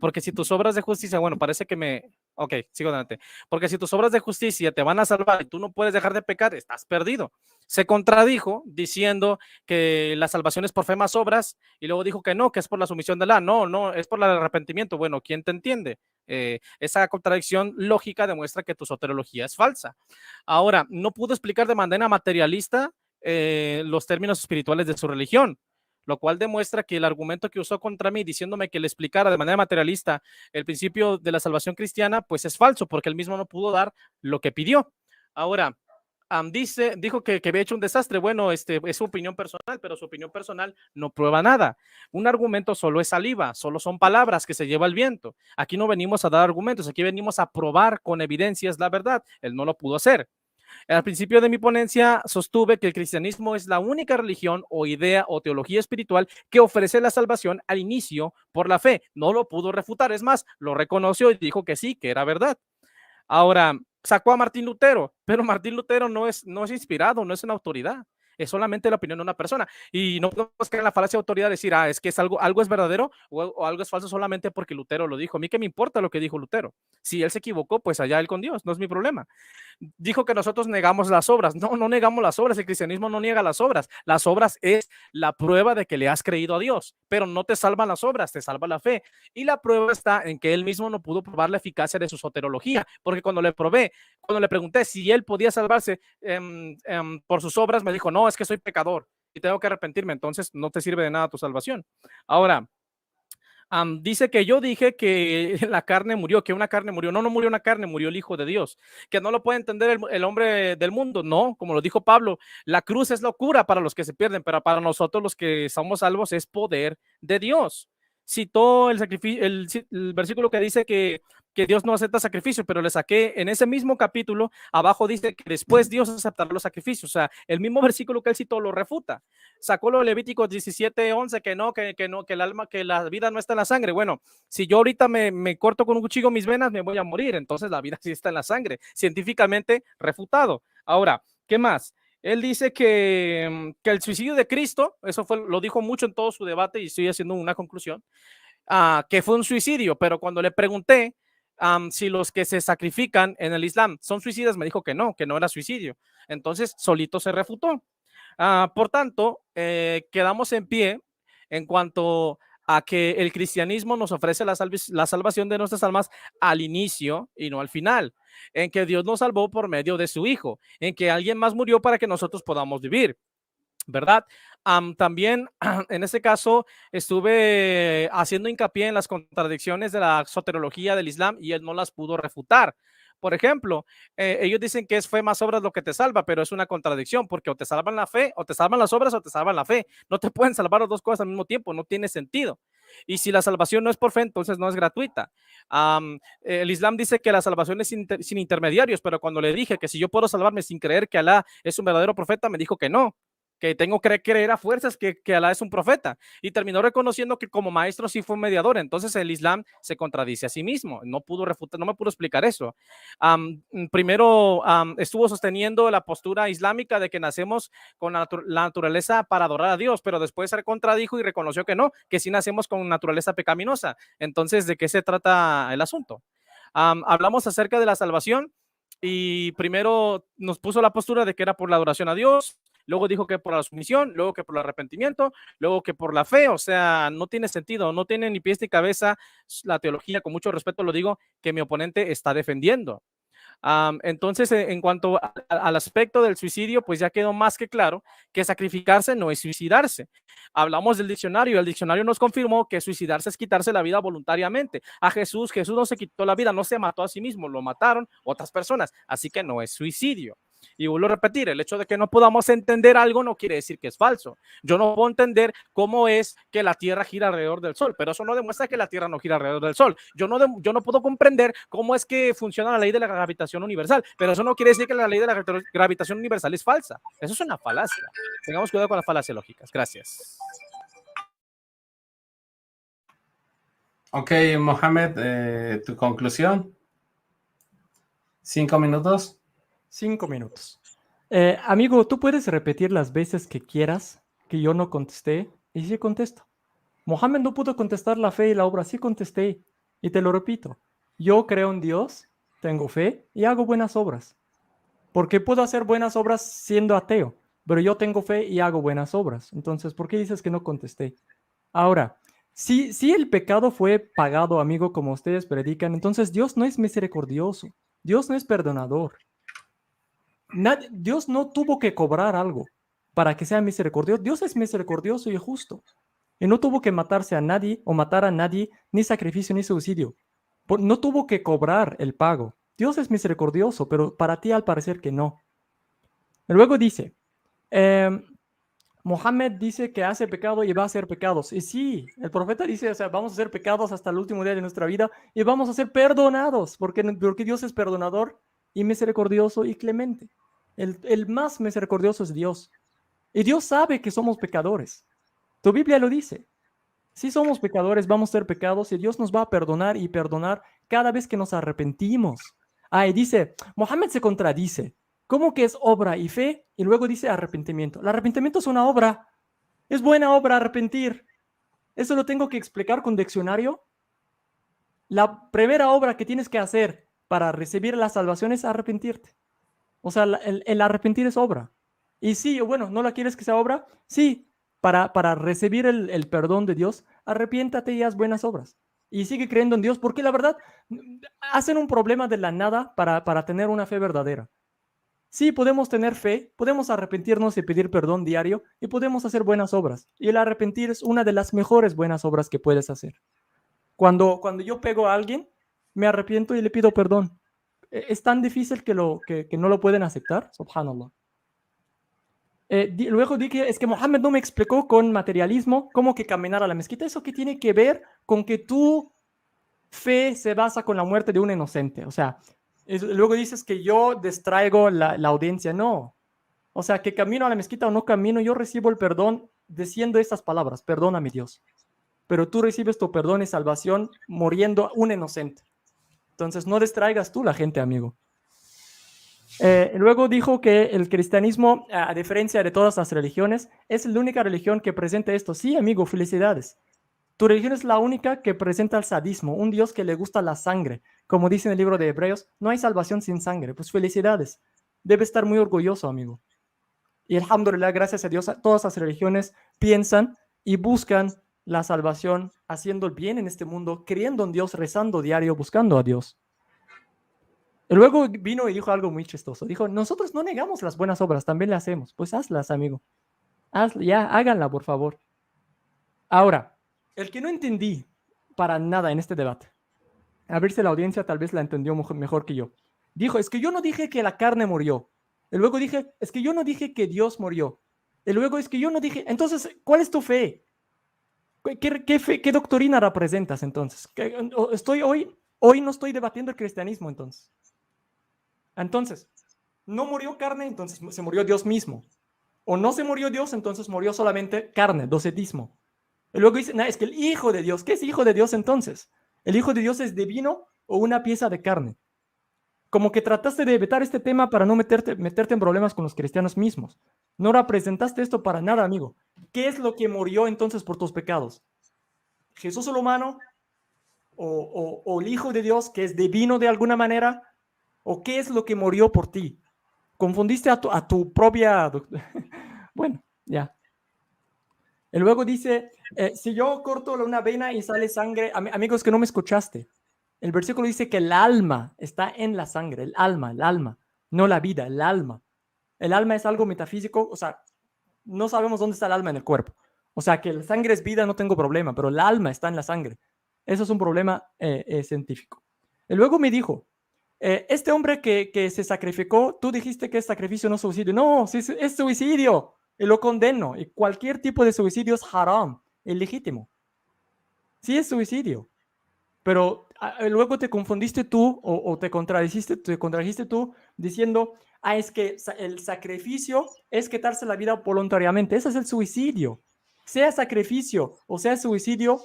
Porque si tus obras de justicia, bueno, parece que ok, sigo adelante. Porque si tus obras de justicia te van a salvar y tú no puedes dejar de pecar, estás perdido. Se contradijo diciendo que la salvación es por fe más obras y luego dijo que no, que es por la sumisión de la. No, es por el arrepentimiento. Bueno, ¿quién te entiende? Esa contradicción lógica demuestra que tu soteriología es falsa. Ahora, no pudo explicar de manera materialista los términos espirituales de su religión, lo cual demuestra que el argumento que usó contra mí diciéndome que le explicara de manera materialista el principio de la salvación cristiana, pues es falso, porque él mismo no pudo dar lo que pidió. Ahora, dijo que había hecho un desastre. Bueno, es su opinión personal, pero su opinión personal no prueba nada. Un argumento solo es saliva, solo son palabras que se lleva el viento. Aquí no venimos a dar argumentos, aquí venimos a probar con evidencias la verdad. Él no lo pudo hacer. Al principio de mi ponencia sostuve que el cristianismo es la única religión o idea o teología espiritual que ofrece la salvación al inicio por la fe. No lo pudo refutar, es más, lo reconoció y dijo que sí, que era verdad. Ahora, sacó a Martín Lutero, pero Martín Lutero no es inspirado, no es una autoridad. Es solamente la opinión de una persona. Y no podemos caer en la falacia de autoridad, decir, es que algo es verdadero o algo es falso solamente porque Lutero lo dijo. A mí qué me importa lo que dijo Lutero. Si él se equivocó, pues allá él con Dios, no es mi problema. dijo que nosotros negamos las obras. No, no negamos las obras. El cristianismo no niega las obras. Las obras es la prueba de que le has creído a Dios, pero no te salvan las obras, te salva la fe. Y la prueba está en que él mismo no pudo probar la eficacia de su soterología, porque cuando le pregunté si él podía salvarse por sus obras, me dijo, no, es que soy pecador y tengo que arrepentirme, entonces no te sirve de nada tu salvación. Ahora, dice que yo dije que la carne murió, que una carne murió. No, no murió una carne, murió el Hijo de Dios. Que no lo puede entender el hombre del mundo. No, como lo dijo Pablo, la cruz es locura para los que se pierden, pero para nosotros los que somos salvos es poder de Dios. Citó el versículo que dice que Dios no acepta sacrificios, pero le saqué en ese mismo capítulo, abajo dice que después Dios aceptará los sacrificios. O sea, el mismo versículo que él citó lo refuta. Sacó lo de Levítico 17:11, que la vida no está en la sangre. Bueno, si yo ahorita me corto con un cuchillo mis venas, me voy a morir. Entonces la vida sí está en la sangre, científicamente refutado. Ahora, ¿qué más? Él dice que el suicidio de Cristo, eso lo dijo mucho en todo su debate y estoy haciendo una conclusión, que fue un suicidio, pero cuando le pregunté si los que se sacrifican en el Islam son suicidas, me dijo que no era suicidio. Entonces, solito se refutó. Por tanto, quedamos en pie en cuanto a que el cristianismo nos ofrece la salvación de nuestras almas al inicio y no al final, en que Dios nos salvó por medio de su Hijo, en que alguien más murió para que nosotros podamos vivir, ¿verdad? También en este caso estuve haciendo hincapié en las contradicciones de la soterología del Islam y él no las pudo refutar. Por ejemplo, ellos dicen que es fe más obras lo que te salva, pero es una contradicción porque o te salvan la fe, o te salvan las obras, o te salvan la fe. No te pueden salvar las dos cosas al mismo tiempo, no tiene sentido. Y si la salvación no es por fe, entonces no es gratuita. El Islam dice que la salvación es sin intermediarios, pero cuando le dije que si yo puedo salvarme sin creer que Alá es un verdadero profeta, me dijo que no, que tengo que creer a fuerzas que Alá es un profeta, y terminó reconociendo que como maestro sí fue un mediador. Entonces el Islam se contradice a sí mismo, no pudo refutar, no me pudo explicar eso. Primero estuvo sosteniendo la postura islámica de que nacemos con la naturaleza para adorar a Dios, pero después se contradijo y reconoció que no, que sí nacemos con naturaleza pecaminosa. Entonces, ¿de qué se trata el asunto? Hablamos acerca de la salvación y primero nos puso la postura de que era por la adoración a Dios, luego dijo que por la sumisión, luego que por el arrepentimiento, luego que por la fe. O sea, no tiene sentido, no tiene ni pies ni cabeza la teología, con mucho respeto lo digo, que mi oponente está defendiendo. Entonces, en cuanto al aspecto del suicidio, pues ya quedó más que claro que sacrificarse no es suicidarse. Hablamos del diccionario, el diccionario nos confirmó que suicidarse es quitarse la vida voluntariamente. A Jesús no se quitó la vida, no se mató a sí mismo, lo mataron otras personas, así que no es suicidio. Y vuelvo a repetir, el hecho de que no podamos entender algo no quiere decir que es falso. Yo no puedo entender cómo es que la Tierra gira alrededor del Sol, pero eso no demuestra que la Tierra no gira alrededor del Sol. Yo no puedo comprender cómo es que funciona la ley de la gravitación universal, pero eso no quiere decir que la ley de la gravitación universal es falsa. Eso es una falacia. Tengamos cuidado con las falacias lógicas. Gracias. Ok, Mohamed, tu conclusión. 5 minutos. 5 minutos. Amigo, tú puedes repetir las veces que quieras que yo no contesté y sí contesto. Mohamed no pudo contestar la fe y la obra, sí contesté. Y te lo repito, yo creo en Dios, tengo fe y hago buenas obras. Porque puedo hacer buenas obras siendo ateo, pero yo tengo fe y hago buenas obras. Entonces, ¿por qué dices que no contesté? Ahora, si el pecado fue pagado, amigo, como ustedes predican, entonces Dios no es misericordioso, Dios no es perdonador. Dios no tuvo que cobrar algo para que sea misericordioso. Dios es misericordioso y justo. Y no tuvo que matarse a nadie o matar a nadie, ni sacrificio ni suicidio. No tuvo que cobrar el pago. Dios es misericordioso, pero para ti al parecer que no. Luego dice, Mohammed dice que hace pecado y va a hacer pecados. Y sí, el profeta dice, o sea, vamos a hacer pecados hasta el último día de nuestra vida y vamos a ser perdonados, porque Dios es perdonador y misericordioso y clemente. El más misericordioso es Dios. Y Dios sabe que somos pecadores. Tu Biblia lo dice. Si somos pecadores, vamos a ser pecados y Dios nos va a perdonar y perdonar cada vez que nos arrepentimos. Y dice, Mohammed se contradice. ¿Cómo que es obra y fe? Y luego dice arrepentimiento. El arrepentimiento es una obra. Es buena obra arrepentir. ¿Eso lo tengo que explicar con diccionario? La primera obra que tienes que hacer para recibir la salvación es arrepentirte. O sea, el arrepentir es obra. Y sí, bueno, ¿no la quieres que sea obra? Sí, para recibir el perdón de Dios, arrepiéntate y haz buenas obras. Y sigue creyendo en Dios, porque la verdad, hacen un problema de la nada para tener una fe verdadera. Sí, podemos tener fe, podemos arrepentirnos y pedir perdón diario, y podemos hacer buenas obras. Y el arrepentir es una de las mejores buenas obras que puedes hacer. Cuando yo pego a alguien, me arrepiento y le pido perdón. Es tan difícil que no lo pueden aceptar, subhanallah. Luego dije, es que Mohammed no me explicó con materialismo cómo que caminar a la mezquita. ¿Eso qué tiene que ver con que tu fe se basa con la muerte de un inocente? O sea, luego dices que yo distraigo la audiencia. No. O sea, que camino a la mezquita o no camino, yo recibo el perdón diciendo estas palabras: perdóname, Dios. Pero tú recibes tu perdón y salvación muriendo un inocente. Entonces, no distraigas tú la gente, amigo. Luego dijo que el cristianismo, a diferencia de todas las religiones, es la única religión que presenta esto. Sí, amigo, felicidades. Tu religión es la única que presenta el sadismo, un Dios que le gusta la sangre. Como dice en el libro de Hebreos, no hay salvación sin sangre. Pues felicidades. Debe estar muy orgulloso, amigo. Y alhamdulillah, gracias a Dios, todas las religiones piensan y buscan la salvación, haciendo el bien en este mundo, creyendo en Dios, rezando diario, buscando a Dios. Y luego vino y dijo algo muy chistoso. Dijo, nosotros no negamos las buenas obras, también las hacemos. Pues hazlas, amigo. Ya, háganla, por favor. Ahora, el que no entendí para nada en este debate, a ver si la audiencia tal vez la entendió mejor que yo. Dijo, es que yo no dije que la carne murió. Y luego dije, es que yo no dije que Dios murió. Y luego es que yo no dije, entonces, ¿cuál es tu fe? ¿Qué doctrina representas entonces? Hoy no estoy debatiendo el cristianismo entonces. Entonces, no murió carne, entonces se murió Dios mismo. O no se murió Dios, entonces murió solamente carne, docetismo. Y luego dice, es que el Hijo de Dios, ¿qué es Hijo de Dios entonces? ¿El Hijo de Dios es divino o una pieza de carne? Como que trataste de evitar este tema para no meterte en problemas con los cristianos mismos. No representaste esto para nada, amigo. ¿Qué es lo que murió entonces por tus pecados? ¿Jesús el humano? ¿O el Hijo de Dios, que es divino de alguna manera? ¿O qué es lo que murió por ti? Confundiste a tu propia... Bueno, ya. Y luego dice, si yo corto una vena y sale sangre, amigos que no me escuchaste, el versículo dice que el alma está en la sangre, el alma, no la vida, el alma. El alma es algo metafísico, o sea, no sabemos dónde está el alma en el cuerpo. O sea, que la sangre es vida, no tengo problema, pero el alma está en la sangre. Eso es un problema científico. Y luego me dijo, este hombre que se sacrificó, tú dijiste que es sacrificio, no suicidio. No, es suicidio. Y lo condeno. Y cualquier tipo de suicidio es haram, ilegítimo. Sí es suicidio. Pero luego te confundiste tú o te contradijiste tú diciendo, es que el sacrificio es quitarse la vida voluntariamente. Ese es el suicidio. Sea sacrificio o sea suicidio,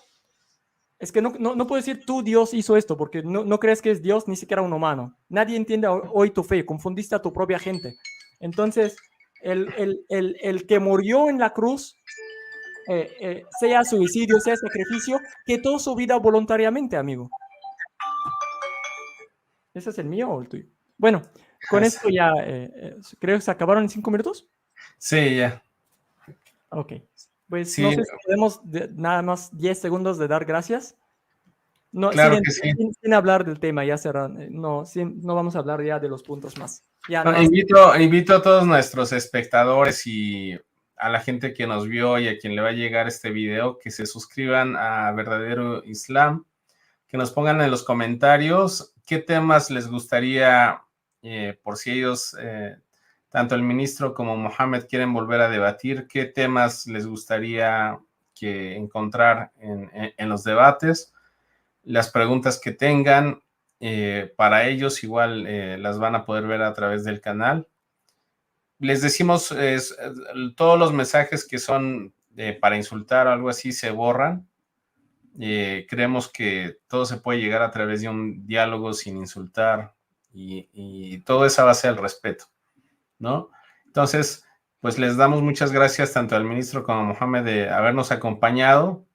es que no puedo decir tú, Dios hizo esto, porque no crees que es Dios, ni siquiera un humano. Nadie entiende hoy tu fe, confundiste a tu propia gente. Entonces, el que murió en la cruz, sea suicidio, sea sacrificio, quitó su vida voluntariamente, amigo. ¿Ese es el mío o el tuyo? Bueno, con esto ya, creo que se acabaron en 5 minutos. Sí, ya. Ok. Pues Sí. no sé si podemos nada más 10 segundos de dar gracias. No, Claro que sí. sin hablar del tema, ya cerraron. No vamos a hablar ya de los puntos más. Ya, No, invito a todos nuestros espectadores y a la gente que nos vio y a quien le va a llegar este video que se suscriban a Verdadero Islam, que nos pongan en los comentarios qué temas les gustaría, por si ellos, tanto el ministro como Mohammed, quieren volver a debatir, qué temas les gustaría que encontrar en los debates, las preguntas que tengan. Para ellos igual las van a poder ver a través del canal. Les decimos, todos los mensajes que son para insultar o algo así se borran. Creemos que todo se puede llegar a través de un diálogo sin insultar y todo eso va a ser el respeto, ¿no? Entonces, pues les damos muchas gracias tanto al ministro como a Mohammed de habernos acompañado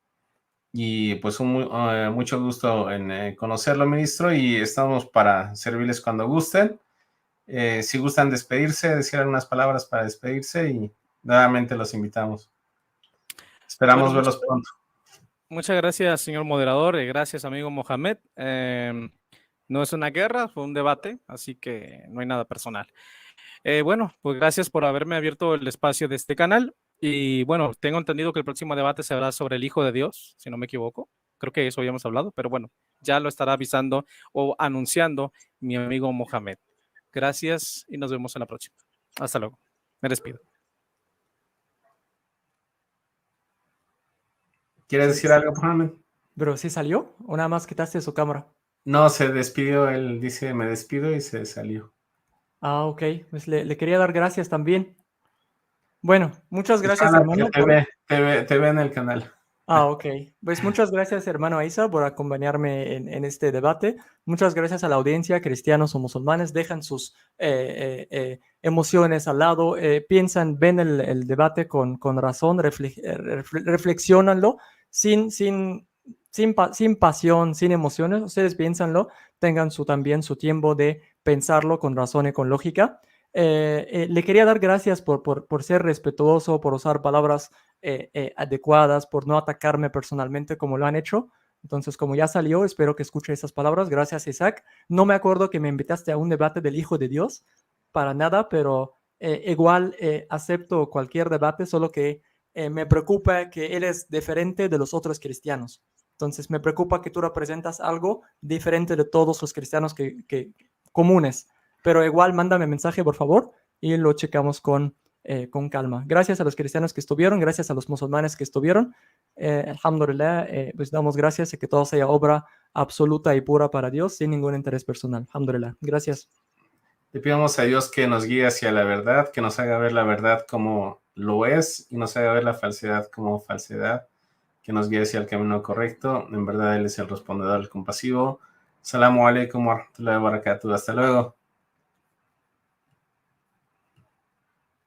y pues mucho gusto en conocerlo, ministro, y estamos para servirles cuando gusten. Si gustan despedirse, decir algunas palabras para despedirse y nuevamente los invitamos. Esperamos Bueno, verlos pronto. muchas gracias, señor moderador. Gracias, amigo Mohamed. No es una guerra, fue un debate, así que no hay nada personal. Bueno, pues gracias por haberme abierto el espacio de este canal. Y bueno, tengo entendido que el próximo debate se hará sobre el Hijo de Dios, si no me equivoco. Creo que eso habíamos hablado, pero bueno, ya lo estará avisando o anunciando mi amigo Mohamed. Gracias y nos vemos en la próxima. Hasta luego. Me despido. ¿Quieres decir algo, Mohamed? Pero ¿sí salió o nada más quitaste su cámara? No, se despidió, él dice me despido y se salió. Ah, ok, pues le quería dar gracias también. Bueno, muchas gracias, Susana, hermano. te ve en el canal. Ah, ok. Pues muchas gracias, hermano Isa, por acompañarme en este debate. Muchas gracias a la audiencia, cristianos o musulmanes. Dejan sus emociones al lado, piensan, ven el debate con razón, reflexionanlo sin pasión, sin emociones. Ustedes piénsanlo, tengan también su tiempo de pensarlo con razón y con lógica. Le quería dar gracias por ser respetuoso, por usar palabras adecuadas, por no atacarme personalmente como lo han hecho. Entonces, como ya salió, espero que escuche esas palabras. Gracias, Isaac. No me acuerdo que me invitaste a un debate del Hijo de Dios, para nada, pero igual acepto cualquier debate, solo que me preocupa que eres diferente de los otros cristianos. Entonces, me preocupa que tú representas algo diferente de todos los cristianos comunes. Pero igual, mándame mensaje, por favor, y lo checamos con calma. Gracias a los cristianos que estuvieron, gracias a los musulmanes que estuvieron. Alhamdulillah, pues damos gracias y que todo sea obra absoluta y pura para Dios, sin ningún interés personal. Alhamdulillah. Gracias. Le pidamos a Dios que nos guíe hacia la verdad, que nos haga ver la verdad como lo es y nos haga ver la falsedad como falsedad, que nos guíe hacia el camino correcto. En verdad, Él es el respondedor, el compasivo. Assalamu alaikum wa rahmatullahi wa barakatuh. Hasta luego.